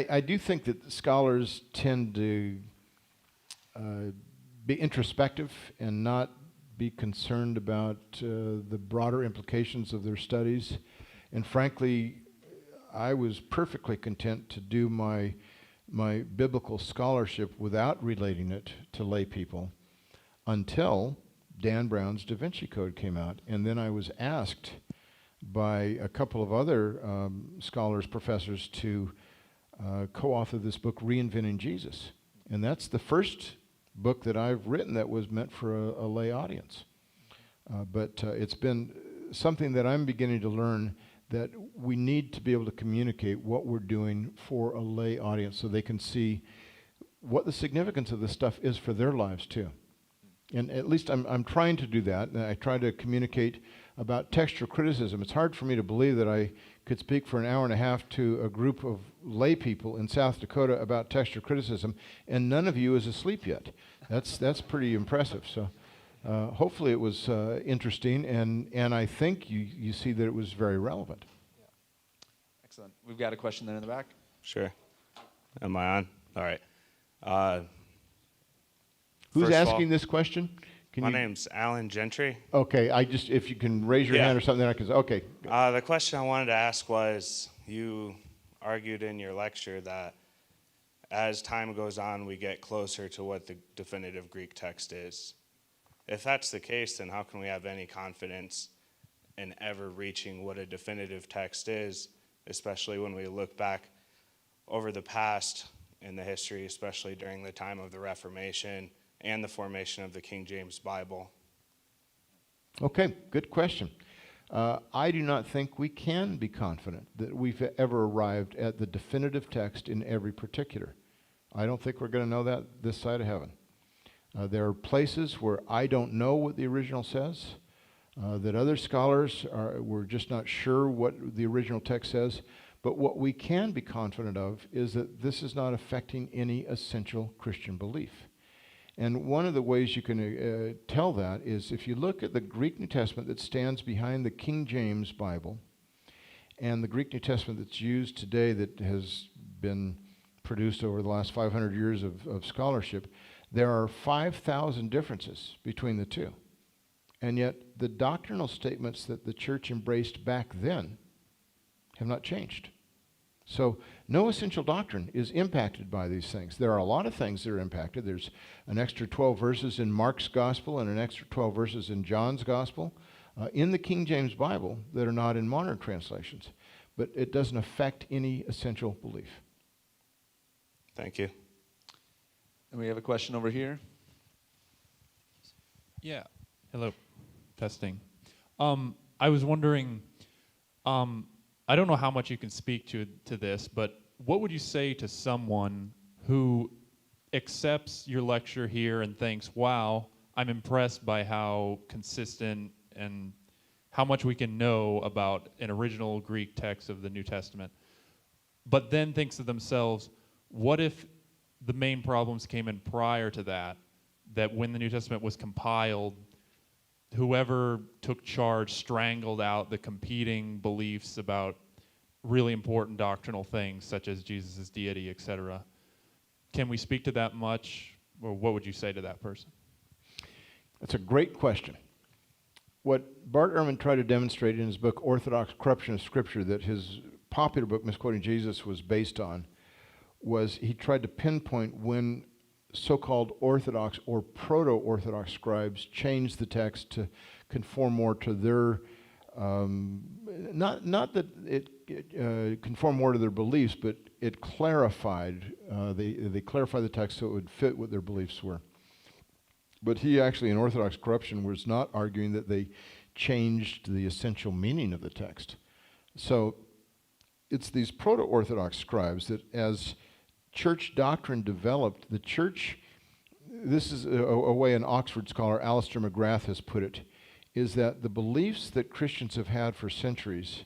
I do think that scholars tend to be introspective and not be concerned about the broader implications of their studies. And frankly, I was perfectly content to do my biblical scholarship without relating it to lay people until Dan Brown's Da Vinci Code came out. And then I was asked by a couple of other scholars, professors, to co-author this book, Reinventing Jesus. And that's the first book that I've written that was meant for a lay audience. But it's been something that I'm beginning to learn, that we need to be able to communicate what we're doing for a lay audience so they can see what the significance of this stuff is for their lives too. And at least I'm trying to do that. And I try to communicate about textual criticism. It's hard for me to believe that I could speak for an hour and a half to a group of lay people in South Dakota about textual criticism, and none of you is asleep yet. That's pretty impressive. So hopefully it was interesting, and I think you see that it was very relevant. Yeah. Excellent. We've got a question there in the back. Sure. Am I on? All right. Who's First of all- asking this question? My name's Alan Gentry. Okay, if you can raise your hand or something, then I can, okay. The question I wanted to ask was, you argued in your lecture that as time goes on, we get closer to what the definitive Greek text is. If that's the case, then how can we have any confidence in ever reaching what a definitive text is, especially when we look back over the past in the history, especially during the time of the Reformation and the formation of the King James Bible? Okay, good question. I do not think we can be confident that we've ever arrived at the definitive text in every particular. I don't think we're going to know that this side of heaven. There are places where I don't know what the original says, that other scholars were just not sure what the original text says. But what we can be confident of is that this is not affecting any essential Christian belief. And one of the ways you can tell that is if you look at the Greek New Testament that stands behind the King James Bible and the Greek New Testament that's used today that has been produced over the last 500 years of scholarship, there are 5,000 differences between the two. And yet the doctrinal statements that the church embraced back then have not changed. So no essential doctrine is impacted by these things. There are a lot of things that are impacted. There's an extra 12 verses in Mark's gospel and an extra 12 verses in John's gospel in the King James Bible that are not in modern translations. But it doesn't affect any essential belief. Thank you. And we have a question over here. Yeah. Hello. Testing. I was wondering, I don't know how much you can speak to this, but what would you say to someone who accepts your lecture here and thinks, wow, I'm impressed by how consistent and how much we can know about an original Greek text of the New Testament, but then thinks to themselves, what if the main problems came in prior to that when the New Testament was compiled, whoever took charge strangled out the competing beliefs about really important doctrinal things such as Jesus' deity, etc. Can we speak to that much, or what would you say to that person? That's a great question. What Bart Ehrman tried to demonstrate in his book, Orthodox Corruption of Scripture, that his popular book, Misquoting Jesus, was based on, was he tried to pinpoint when so-called Orthodox or proto-Orthodox scribes changed the text to conform more to their, not that it conformed more to their beliefs, but it clarified, they clarified the text so it would fit what their beliefs were. But he actually, in Orthodox Corruption, was not arguing that they changed the essential meaning of the text. So it's these proto-Orthodox scribes that as church doctrine developed, the church, this is a way an Oxford scholar, Alistair McGrath, has put it, is that the beliefs that Christians have had for centuries,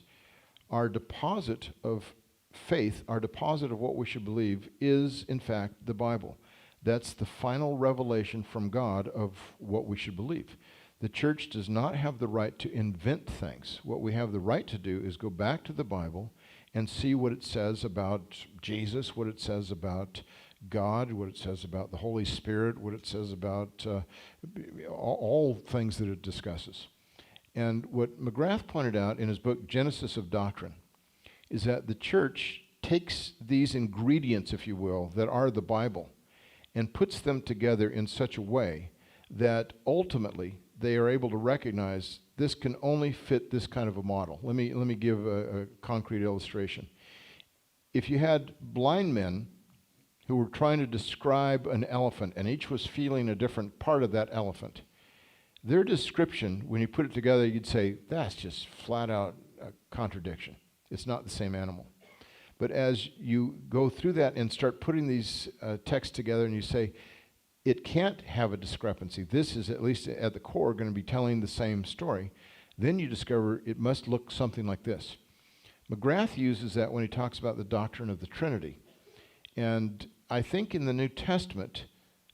our deposit of faith, our deposit of what we should believe, is in fact the Bible. That's the final revelation from God of what we should believe. The church does not have the right to invent things. What we have the right to do is go back to the Bible and see what it says about Jesus, what it says about God, what it says about the Holy Spirit, what it says about all things that it discusses. And what McGrath pointed out in his book, Genesis of Doctrine, is that the church takes these ingredients, if you will, that are the Bible, and puts them together in such a way that ultimately they are able to recognize this can only fit this kind of a model. Let me give a concrete illustration. If you had blind men who were trying to describe an elephant, and each was feeling a different part of that elephant, their description, when you put it together, you'd say, that's just flat out a contradiction. It's not the same animal. But as you go through that and start putting these texts together and you say, it can't have a discrepancy. This is, at least at the core, going to be telling the same story. Then you discover it must look something like this. McGrath uses that when he talks about the doctrine of the Trinity. And I think in the New Testament,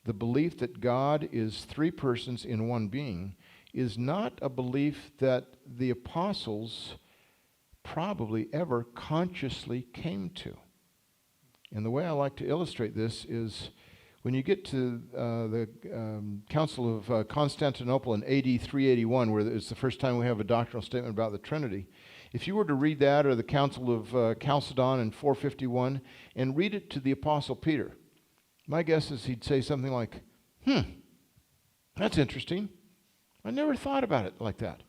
the belief that God is three persons in one being is not a belief that the apostles probably ever consciously came to. And the way I like to illustrate this is When you get to the Council of Constantinople in AD 381, where it's the first time we have a doctrinal statement about the Trinity, if you were to read that, or the Council of Chalcedon in 451, and read it to the Apostle Peter, my guess is he'd say something like, that's interesting. I never thought about it like that.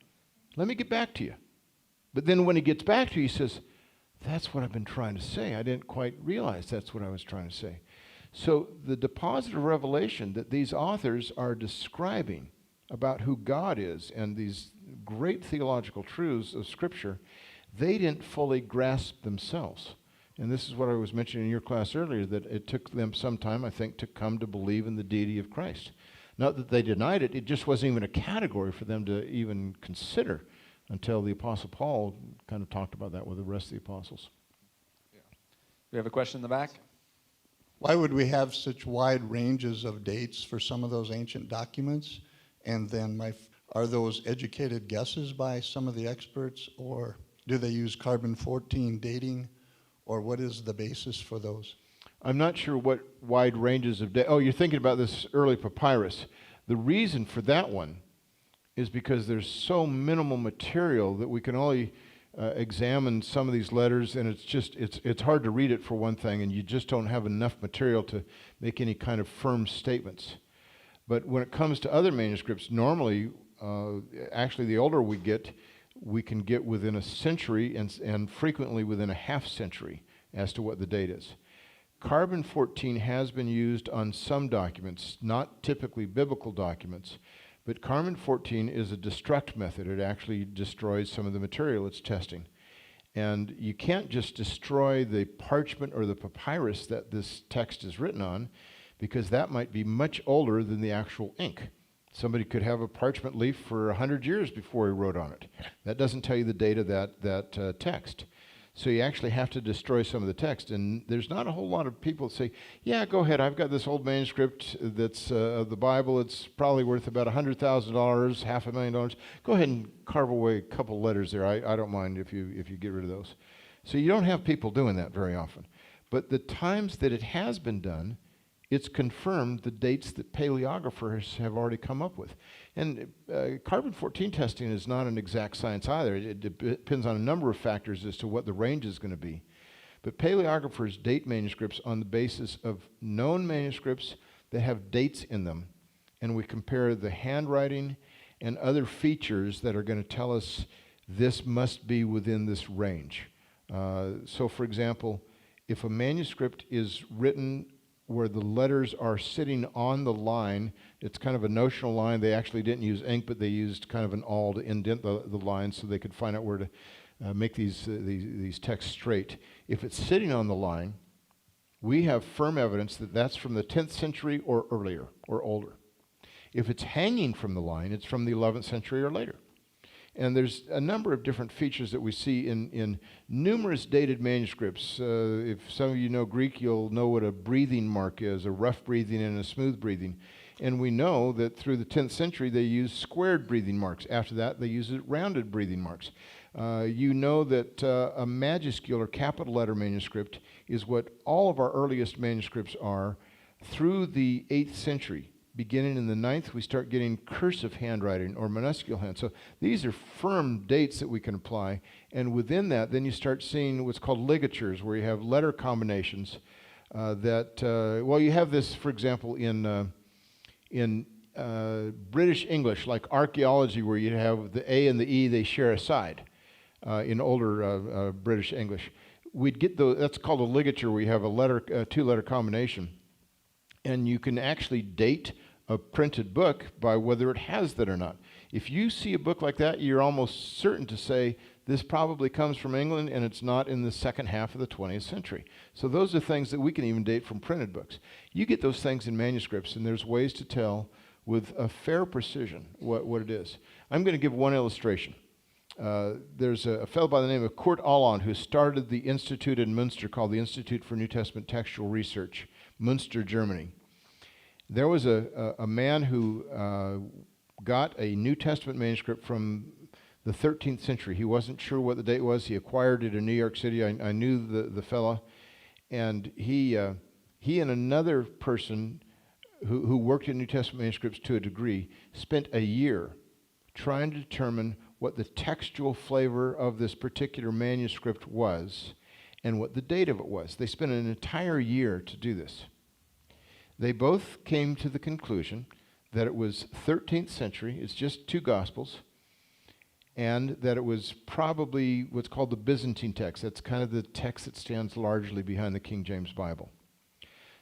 Let me get back to you. But then when he gets back to you, he says, that's what I've been trying to say. I didn't quite realize that's what I was trying to say. So the deposit of revelation that these authors are describing about who God is and these great theological truths of Scripture, they didn't fully grasp themselves. And this is what I was mentioning in your class earlier, that it took them some time, I think, to come to believe in the deity of Christ. Not that they denied it, it just wasn't even a category for them to even consider until the Apostle Paul kind of talked about that with the rest of the apostles. We have a question in the back? Why would we have such wide ranges of dates for some of those ancient documents? And then are those educated guesses by some of the experts, or do they use carbon-14 dating, or what is the basis for those? I'm not sure what wide ranges of oh, you're thinking about this early papyrus. The reason for that one is because there's so minimal material that we can only examine some of these letters, and it's hard to read it for one thing, and you just don't have enough material to make any kind of firm statements. But when it comes to other manuscripts, normally, actually the older we can get within a century and frequently within a half century as to what the date is. Carbon-14 has been used on some documents, not typically biblical documents, but carbon-14 is a destruct method. It actually destroys some of the material it's testing. And you can't just destroy the parchment or the papyrus that this text is written on, because that might be much older than the actual ink. Somebody could have a parchment leaf for 100 years before he wrote on it. That doesn't tell you the date of that text. So you actually have to destroy some of the text. And there's not a whole lot of people that say, yeah, go ahead, I've got this old manuscript that's of the Bible. It's probably worth about $100,000, $500,000. Go ahead and carve away a couple letters there. I don't mind if you get rid of those. So you don't have people doing that very often. But the times that it has been done, it's confirmed the dates that paleographers have already come up with. And carbon-14 testing is not an exact science either. It depends on a number of factors as to what the range is going to be. But paleographers date manuscripts on the basis of known manuscripts that have dates in them. And we compare the handwriting and other features that are going to tell us this must be within this range. So for example, if a manuscript is written where the letters are sitting on the line, it's kind of a notional line. They actually didn't use ink, but they used kind of an awl to indent the lines so they could find out where to make these texts straight. If it's sitting on the line, we have firm evidence that that's from the 10th century or earlier or older. If it's hanging from the line, it's from the 11th century or later. And there's a number of different features that we see in numerous dated manuscripts. If some of you know Greek, you'll know what a breathing mark is, a rough breathing and a smooth breathing. And we know that through the 10th century, they used squared breathing marks. After that, they used rounded breathing marks. You know that a majuscule or capital letter manuscript is what all of our earliest manuscripts are through the 8th century. Beginning in the 9th, we start getting cursive handwriting or minuscule hand. So these are firm dates that we can apply. And within that, then you start seeing what's called ligatures, where you have letter combinations well, you have this, for example, in British English, like archaeology, where you have the A and the E, they share a side in older British English. We'd get that's called a ligature, where you have a two-letter combination. And you can actually date a printed book by whether it has that or not. If you see a book like that, you're almost certain to say, this probably comes from England and it's not in the second half of the 20th century. So those are things that we can even date from printed books. You get those things in manuscripts, and there's ways to tell with a fair precision what it is. I'm going to give one illustration. There's a fellow by the name of Kurt Aland who started the institute in Münster called the Institute for New Testament Textual Research, Münster, Germany. There was a man who got a New Testament manuscript from the 13th century. He wasn't sure what the date was. He acquired it in New York City. I knew the fellow. And he and another person who worked in New Testament manuscripts to a degree, spent a year trying to determine what the textual flavor of this particular manuscript was and what the date of it was. They spent an entire year to do this. They both came to the conclusion that it was 13th century, it's just 2 Gospels, and that it was probably what's called the Byzantine text. That's kind of the text that stands largely behind the King James Bible.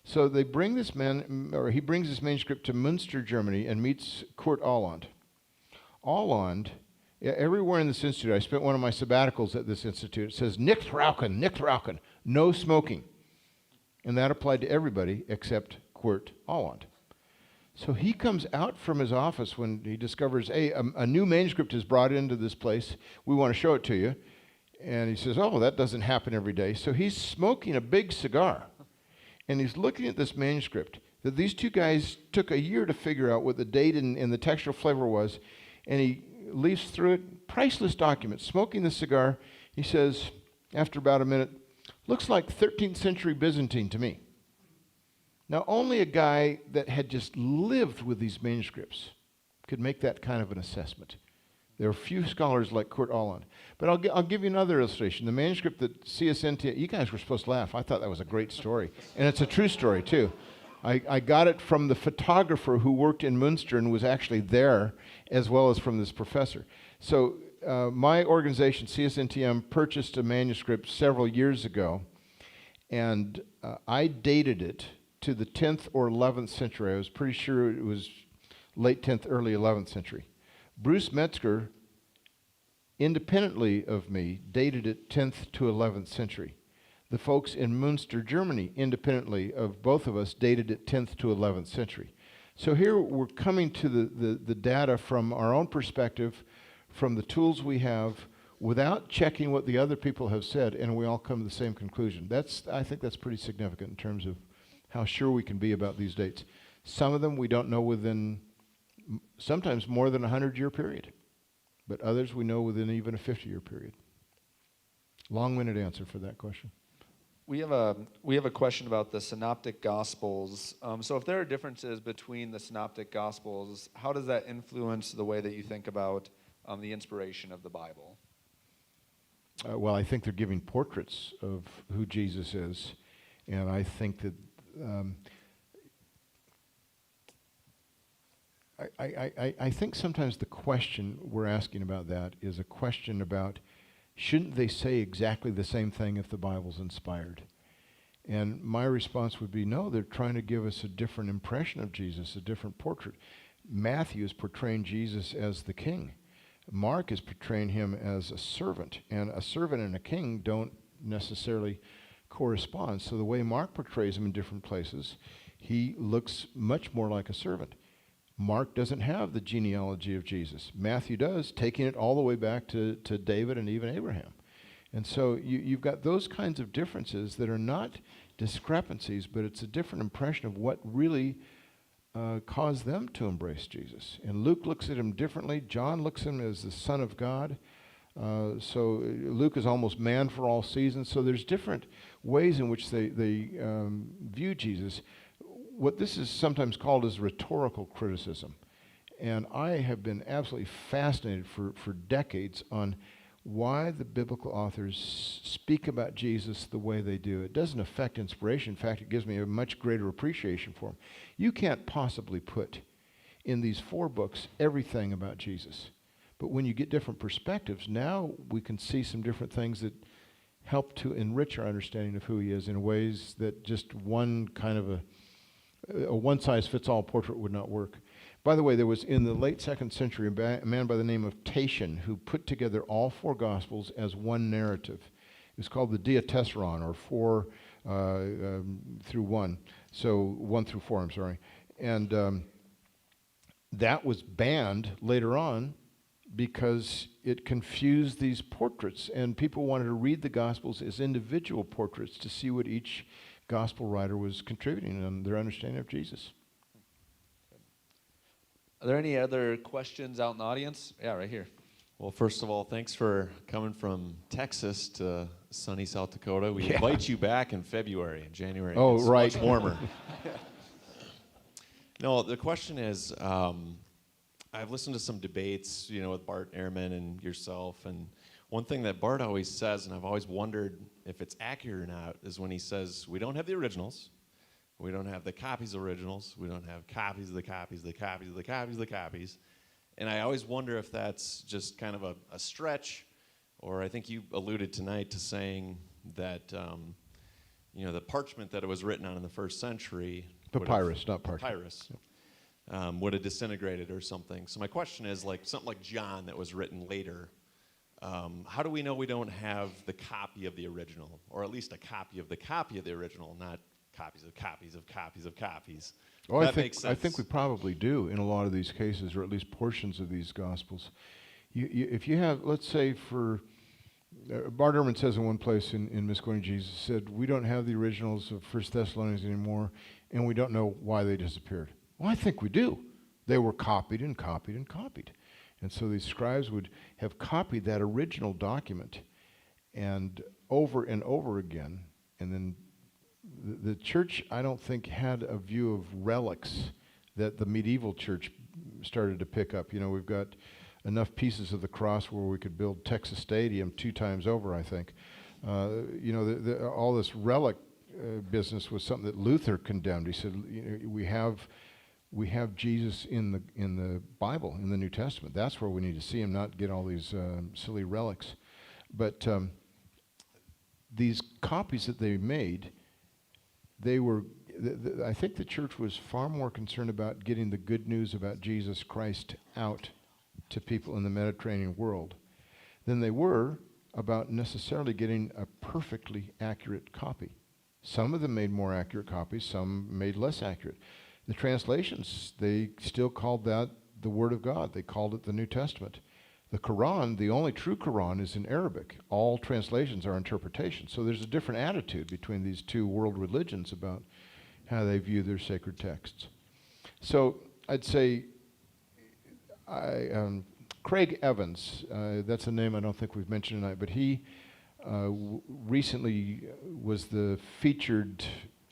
So they bring this man, or he brings this manuscript to Münster, Germany, and meets Kurt Aland. Aland, everywhere in this institute, I spent one of my sabbaticals at this institute, it says, nicht rauchen, no smoking. And that applied to everybody except Kurt Aland. So he comes out from his office when he discovers, hey, a new manuscript is brought into this place. We want to show it to you. And he says, oh, that doesn't happen every day. So he's smoking a big cigar. And he's looking at this manuscript that these 2 guys took a year to figure out what the date and the textual flavor was. And he leafs through it, priceless document, smoking the cigar. He says, after about a minute, looks like 13th century Byzantine to me. Now, only a guy that had just lived with these manuscripts could make that kind of an assessment. There are few scholars like Kurt Aland. But I'll give you another illustration. The manuscript that CSNT, you guys were supposed to laugh. I thought that was a great story. And it's a true story, too. I got it from the photographer who worked in Münster and was actually there, as well as from this professor. So my organization, CSNTM, purchased a manuscript several years ago, and I dated it to the 10th or 11th century. I was pretty sure it was late 10th, early 11th century. Bruce Metzger, independently of me, dated it 10th to 11th century. The folks in Münster, Germany, independently of both of us, dated it 10th to 11th century. So here we're coming to the data from our own perspective, from the tools we have, without checking what the other people have said, and we all come to the same conclusion. I think that's pretty significant in terms of how sure we can be about these dates. Some of them we don't know within sometimes more than a 100-year period, but others we know within even a 50-year period. Long-winded answer for that question. We have a question about the Synoptic Gospels. So if there are differences between the Synoptic Gospels, how does that influence the way that you think about the inspiration of the Bible? Well, I think they're giving portraits of who Jesus is, and I think that I think sometimes the question we're asking about that is a question about, shouldn't they say exactly the same thing if the Bible's inspired? And my response would be, no, they're trying to give us a different impression of Jesus, a different portrait. Matthew is portraying Jesus as the king. Mark is portraying him as a servant, and a servant and a king don't necessarily correspond. So the way Mark portrays him in different places, he looks much more like a servant. Mark doesn't have the genealogy of Jesus. Matthew does, taking it all the way back to David and even Abraham. And so you've got those kinds of differences that are not discrepancies, but it's a different impression of what really caused them to embrace Jesus. And Luke looks at him differently. John looks at him as the Son of God. So Luke is almost man for all seasons. So there's different ways in which they view Jesus. What this is sometimes called is rhetorical criticism. And I have been absolutely fascinated for decades on why the biblical authors speak about Jesus the way they do. It doesn't affect inspiration. In fact, it gives me a much greater appreciation for him. You can't possibly put in these 4 books everything about Jesus. But when you get different perspectives, now we can see some different things that help to enrich our understanding of who he is in ways that just one kind of a one-size-fits-all portrait would not work. By the way, there was in the late 2nd century a man by the name of Tatian who put together all 4 Gospels as one narrative. It was called the Diatessaron, or 4 through 1. So 1 through 4, I'm sorry. And that was banned later on because it confused these portraits, and people wanted to read the Gospels as individual portraits to see what each Gospel writer was contributing in their understanding of Jesus. Are there any other questions out in the audience? Yeah, right here. Well, first of all, thanks for coming from Texas to sunny South Dakota. We invite you back in February and January. Oh, it's right. much warmer. No, the question is, I've listened to some debates, with Bart Ehrman and yourself, and one thing that Bart always says, and I've always wondered if it's accurate or not, is when he says, we don't have the originals, we don't have the copies of originals, we don't have copies of the copies, the copies of the copies of the copies, and I always wonder if that's just kind of a stretch, or I think you alluded tonight to saying that, the parchment that it was written on in the first century, Papyrus, not parchment. Papyrus. Would have disintegrated or something. So my question is, something like John that was written later, how do we know we don't have the copy of the original, or at least a copy of the original, not copies of copies of copies of copies? Oh, That makes sense. I think we probably do in a lot of these cases, or at least portions of these Gospels. If you have, let's say Bart Ehrman says in one place in Misquoting Jesus, said, we don't have the originals of 1 Thessalonians anymore, and we don't know why they disappeared. Well, I think we do. They were copied and copied and copied. And so these scribes would have copied that original document and over again. And then the church, I don't think, had a view of relics that the medieval church started to pick up. We've got enough pieces of the cross where we could build Texas Stadium 2 times over, I think. All this relic business was something that Luther condemned. He said, we have Jesus in the Bible, in the New Testament. That's where we need to see him, not get all these silly relics. But these copies that they made, I think the church was far more concerned about getting the good news about Jesus Christ out to people in the Mediterranean world than they were about necessarily getting a perfectly accurate copy. Some of them made more accurate copies, some made less accurate. The translations, they still called that the Word of God. They called it the New Testament. The Quran, the only true Quran, is in Arabic. All translations are interpretations. So there's a different attitude between these two world religions about how they view their sacred texts. So I'd say Craig Evans, that's a name I don't think we've mentioned tonight, but he recently was the featured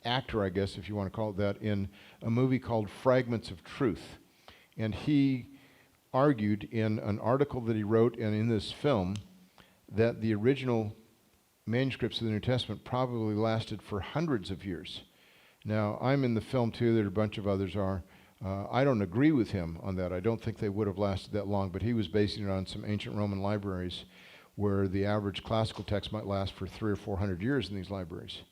actor, I guess, if you want to call it that, in a movie called Fragments of Truth. And he argued in an article that he wrote and in this film that the original manuscripts of the New Testament probably lasted for hundreds of years. Now, I'm in the film too, there are a bunch of others are. I don't agree with him on that. I don't think they would have lasted that long, but he was basing it on some ancient Roman libraries where the average classical text might last for 300 or 400 years in these libraries.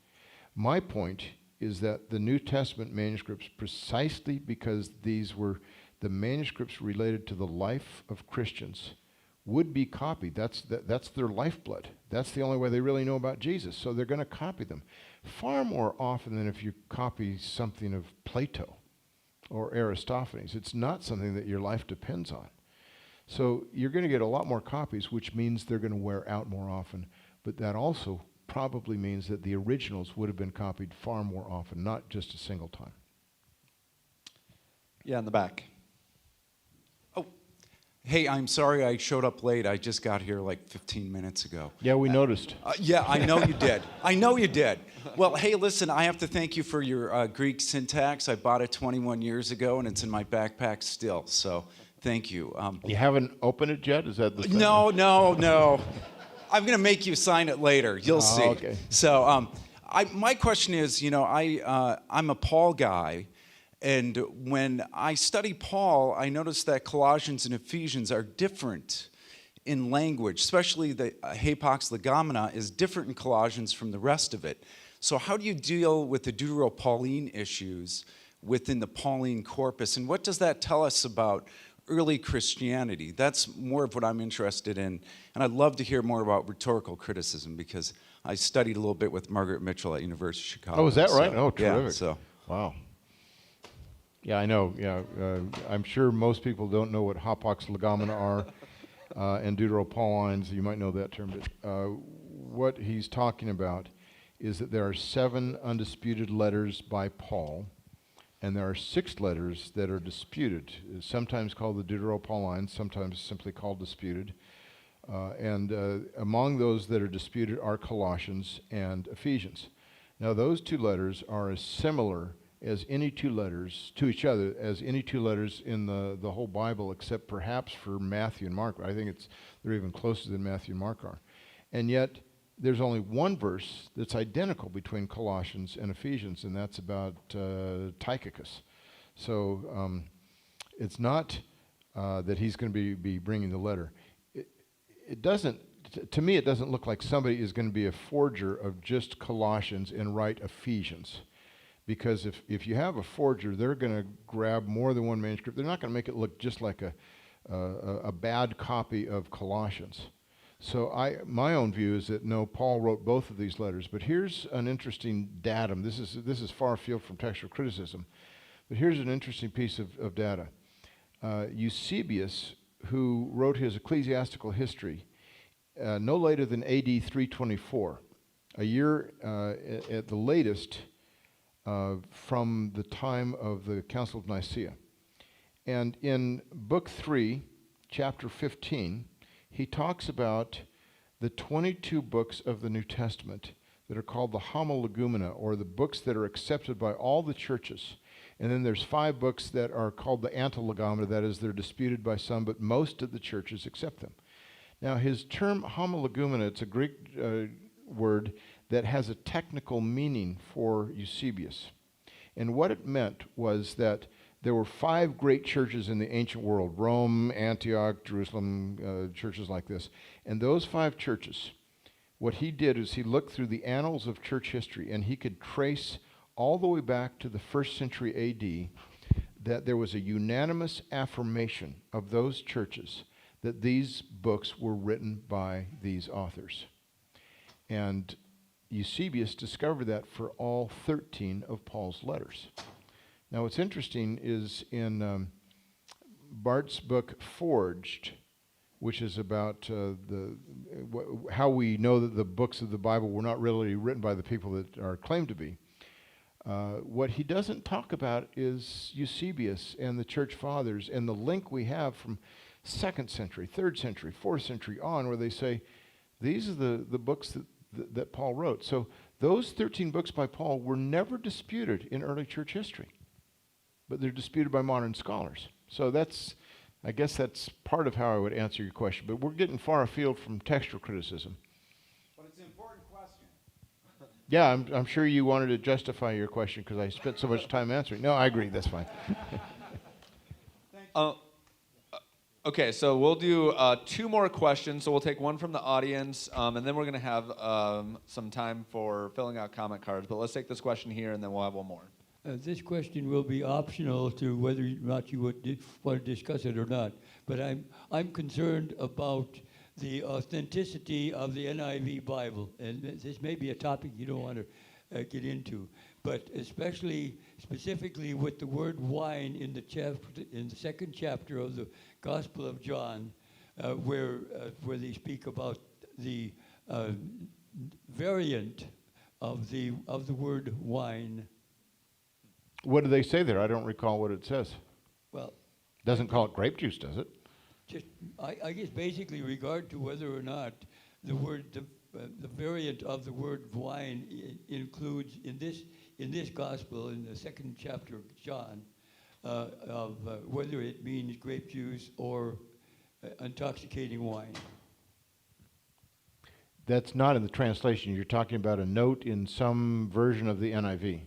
My point is that the New Testament manuscripts, precisely because these were the manuscripts related to the life of Christians, would be copied. That's their lifeblood. That's the only way they really know about Jesus. So they're going to copy them far more often than if you copy something of Plato or Aristophanes. It's not something that your life depends on. So you're going to get a lot more copies, which means they're going to wear out more often. But that also probably means that the originals would have been copied far more often, not just a single time. Yeah, in the back. Hey, I'm sorry I showed up late. I just got here like 15 minutes ago. Yeah, we noticed. Yeah, I know you did. I know you did. Well, hey, listen, I have to thank you for your Greek syntax. I bought it 21 years ago, and it's in my backpack still. So thank you. You haven't opened it yet? Is that the thing? No. I'm going to make you sign it later. You'll see. Okay. So my question is, I'm a Paul guy. And when I study Paul, I notice that Colossians and Ephesians are different in language, especially the hapax legomena is different in Colossians from the rest of it. So how do you deal with the Deutero-Pauline issues within the Pauline corpus? And what does that tell us about early Christianity? That's more of what I'm interested in. And I'd love to hear more about rhetorical criticism because I studied a little bit with Margaret Mitchell at University of Chicago. Oh, is that right? So, Oh, terrific. Yeah, so. Wow. Yeah, I know. Yeah, I'm sure most people don't know what hapax legomena are and Deutero-Paulines. You might know that term. But what he's talking about is that there are 7 undisputed letters by Paul, and there are 6 letters that are disputed, sometimes called the Deutero-Paulines, sometimes simply called disputed. And among those that are disputed are Colossians and Ephesians. Now, those 2 letters are as similar as any two letters to each other, as any two letters in the whole Bible, except perhaps for Matthew and Mark. I think they're even closer than Matthew and Mark are. And yet, there's only one verse that's identical between Colossians and Ephesians, and that's about Tychicus. So it's not that he's going to be bringing the letter. It doesn't, to me, it doesn't look like somebody is going to be a forger of just Colossians and write Ephesians. Because if you have a forger, they're going to grab more than one manuscript. They're not going to make it look just like a bad copy of Colossians. So my own view is that no, Paul wrote both of these letters. But here's an interesting datum. This is far afield from textual criticism. But here's an interesting piece of data. Eusebius, who wrote his ecclesiastical history no later than AD 324, a year at the latest from the time of the Council of Nicaea. And in Book 3, Chapter 15, he talks about the 22 books of the New Testament that are called the Homologumena, or the books that are accepted by all the churches. And then there's 5 books that are called the Antilegomena, that is, they're disputed by some, but most of the churches accept them. Now, his term homologumena, it's a Greek word that has a technical meaning for Eusebius. And what it meant was that there were 5 great churches in the ancient world: Rome, Antioch, Jerusalem, churches like this. And those 5 churches, what he did is he looked through the annals of church history, and he could trace all the way back to the 1st century AD that there was a unanimous affirmation of those churches that these books were written by these authors. And Eusebius discovered that for all 13 of Paul's letters. Now, what's interesting is in Bart's book Forged, which is about how we know that the books of the Bible were not really written by the people that are claimed to be. What he doesn't talk about is Eusebius and the church fathers and the link we have from 2nd century, 3rd century, 4th century on, where they say these are the books that Paul wrote. So those 13 books by Paul were never disputed in early church history, but they're disputed by modern scholars. So I guess that's part of how I would answer your question. But we're getting far afield from textual criticism. But it's an important question. Yeah, I'm sure you wanted to justify your question because I spent so much time answering. No, I agree. That's fine. Okay, so we'll do 2 more questions. So we'll take one from the audience, and then we're going to have some time for filling out comment cards. But let's take this question here, and then we'll have one more. This question will be optional to whether or not you would want to discuss it or not. But I'm concerned about the authenticity of the NIV Bible, and this may be a topic you don't want to get into, but specifically with the word wine in the 2nd chapter of the Gospel of John, where they speak about the variant of the word wine. What do they say there? I don't recall what it says. Well, doesn't call it grape juice, does it? Just, I guess basically regard to whether or not the variant of the word wine includes in this gospel, in the 2nd chapter of John, of whether it means grape juice or intoxicating wine. That's not in the translation. You're talking about a note in some version of the NIV.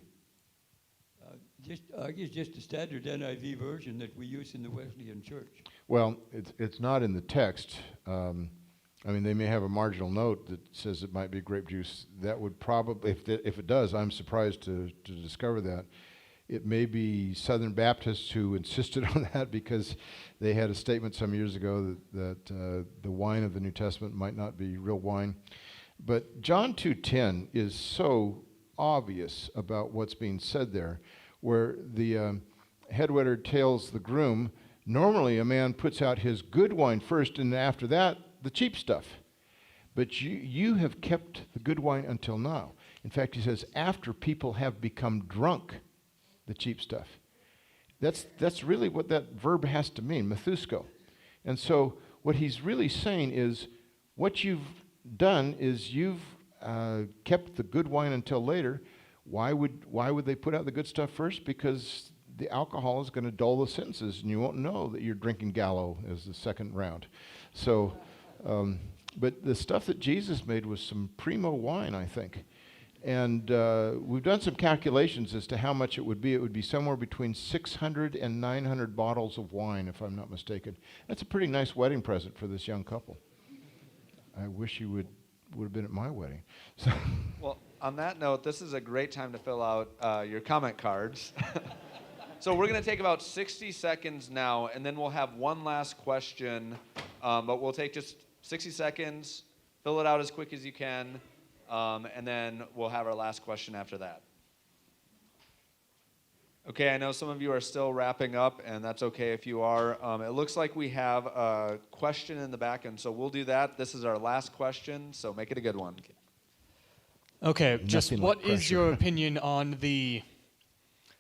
I guess just the standard NIV version that we use in the Wesleyan Church. Well, it's not in the text. I mean, they may have a marginal note that says it might be grape juice. That would probably, if it does, I'm surprised to discover that. It may be Southern Baptists who insisted on that because they had a statement some years ago that the wine of the New Testament might not be real wine. But John 2:10 is so obvious about what's being said there, where the headwaiter tells the groom, normally a man puts out his good wine first, and after that, the cheap stuff. But you have kept the good wine until now. In fact, he says, after people have become drunk, the cheap stuff. That's really what that verb has to mean, methusko. And so what he's really saying is, what you've done is you've kept the good wine until later. Why would they put out the good stuff first? Because the alcohol is going to dull the senses, and you won't know that you're drinking Gallo as the second round. So, but the stuff that Jesus made was some primo wine, I think. And we've done some calculations as to how much it would be. It would be somewhere between 600 and 900 bottles of wine, if I'm not mistaken. That's a pretty nice wedding present for this young couple. I wish you would have been at my wedding. So Well, on that note, this is a great time to fill out your comment cards. So we're going to take about 60 seconds now, and then we'll have one last question. But we'll take just 60 seconds, fill it out as quick as you can, and then we'll have our last question after that. Okay, I know some of you are still wrapping up, and that's okay if you are. It looks like we have a question in the back, and so we'll do that. This is our last question, so make it a good one. Okay, just Nothing what like is pressure. your opinion on the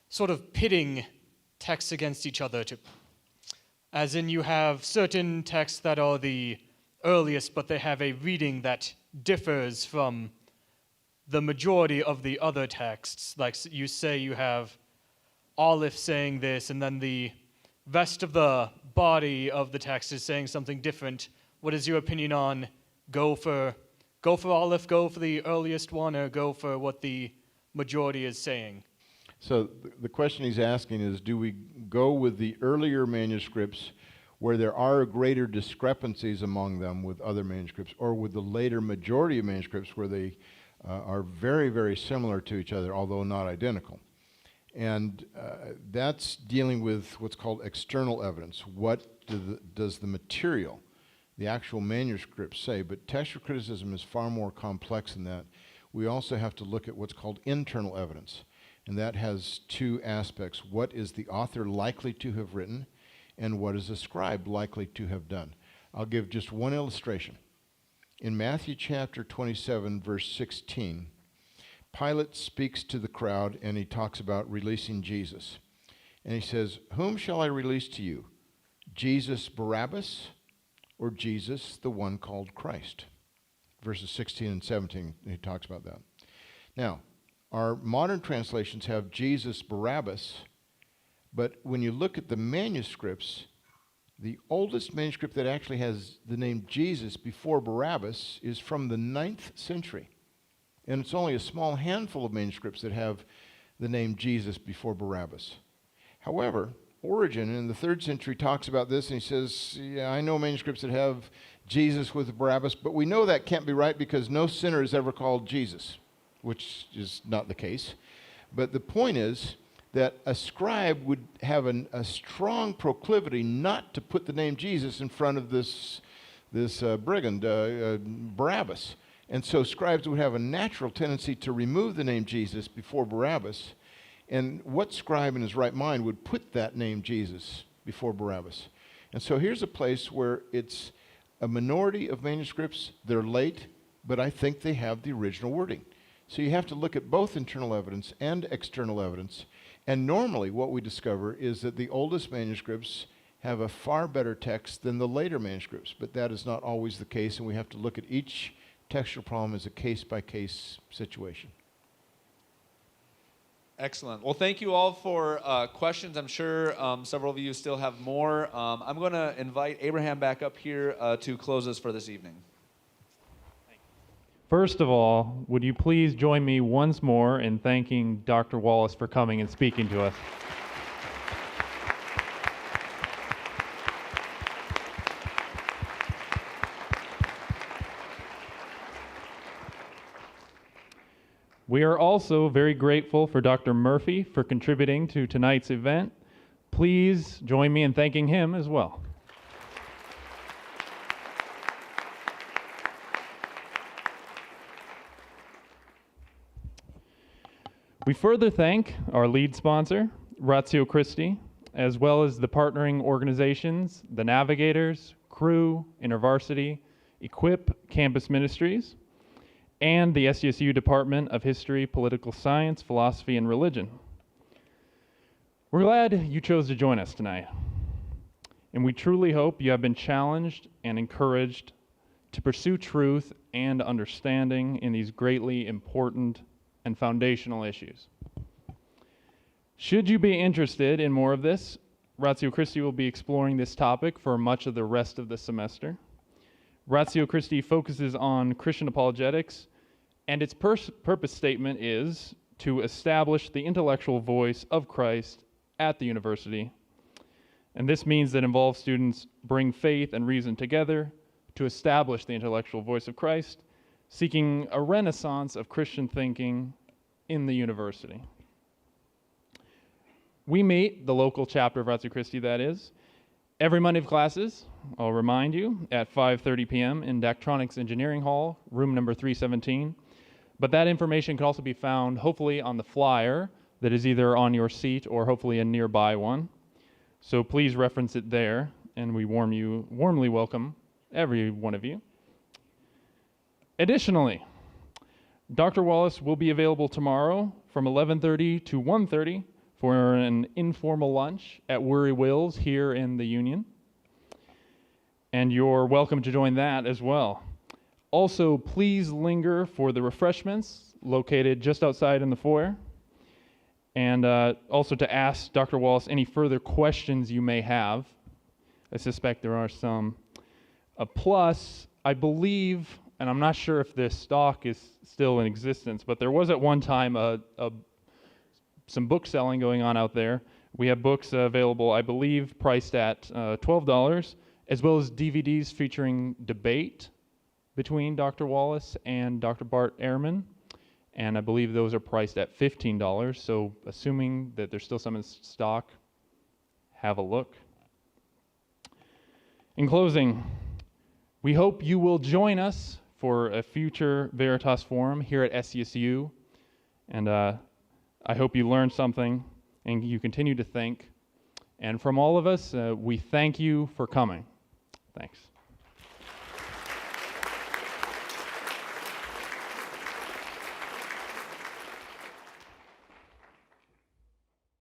sort of pitting texts against each other? As in, you have certain texts that are the earliest, but they have a reading that differs from the majority of the other texts. Like you say you have Aleph saying this, and then the rest of the body of the text is saying something different. What is your opinion on go for Aleph, go for the earliest one, or go for what the majority is saying? So the question he's asking is, do we go with the earlier manuscripts where there are greater discrepancies among them with other manuscripts, or with the later majority of manuscripts where they are very, very similar to each other, although not identical? And that's dealing with what's called external evidence. What does the material, the actual manuscript say? But textual criticism is far more complex than that. We also have to look at what's called internal evidence. And that has two aspects. What is the author likely to have written, and what is a scribe likely to have done? I'll give just one illustration. In Matthew chapter 27, verse 16, Pilate speaks to the crowd, and he talks about releasing Jesus. And he says, "Whom shall I release to you? Jesus Barabbas, or Jesus, the one called Christ?" Verses 16 and 17, he talks about that. Now, our modern translations have Jesus Barabbas, but when you look at the manuscripts, the oldest manuscript that actually has the name Jesus before Barabbas is from the 9th century. And it's only a small handful of manuscripts that have the name Jesus before Barabbas. However, Origen in the 3rd century talks about this, and he says, yeah, I know manuscripts that have Jesus with Barabbas, but we know that can't be right because no sinner is ever called Jesus, which is not the case. But the point is that a scribe would have a strong proclivity not to put the name Jesus in front of this brigand, Barabbas. And so scribes would have a natural tendency to remove the name Jesus before Barabbas. And what scribe in his right mind would put that name Jesus before Barabbas? And so here's a place where it's a minority of manuscripts. They're late, but I think they have the original wording. So you have to look at both internal evidence and external evidence. And normally what we discover is that the oldest manuscripts have a far better text than the later manuscripts, but that is not always the case, and we have to look at each textual problem as a case-by-case situation. Excellent. Well, thank you all for questions. I'm sure several of you still have more. I'm going to invite Abraham back up here to close us for this evening. First of all, would you please join me once more in thanking Dr. Wallace for coming and speaking to us? We are also very grateful for Dr. Murphy for contributing to tonight's event. Please join me in thanking him as well. We further thank our lead sponsor, Ratio Christi, as well as the partnering organizations, the Navigators, Crew, InterVarsity, Equip Campus Ministries, and the SDSU Department of History, Political Science, Philosophy, and Religion. We're glad you chose to join us tonight, and we truly hope you have been challenged and encouraged to pursue truth and understanding in these greatly important and foundational issues. Should you be interested in more of this, Ratio Christi will be exploring this topic for much of the rest of the semester. Ratio Christi focuses on Christian apologetics, and its purpose statement is to establish the intellectual voice of Christ at the university. And this means that involved students bring faith and reason together to establish the intellectual voice of Christ, seeking a renaissance of Christian thinking in the university. We meet, the local chapter of Ratio Christi that is, every Monday of classes, I'll remind you, at 5:30 p.m. in Daktronics Engineering Hall, room number 317. But that information can also be found, hopefully, on the flyer that is either on your seat or hopefully a nearby one. So please reference it there, and we warmly welcome every one of you. Additionally, Dr. Wallace will be available tomorrow from 11:30 to 1:30 for an informal lunch at Worry Wills here in the Union. And you're welcome to join that as well. Also, please linger for the refreshments located just outside in the foyer. And also to ask Dr. Wallace any further questions you may have. I suspect there are some. Plus, I believe, and I'm not sure if this stock is still in existence, but there was at one time some book selling going on out there. We have books available, I believe, priced at $12, as well as DVDs featuring debate between Dr. Wallace and Dr. Bart Ehrman. And I believe those are priced at $15. So assuming that there's still some in stock, have a look. In closing, we hope you will join us for a future Veritas Forum here at SDSU. And I hope you learned something and you continue to think. And from all of us, we thank you for coming. Thanks.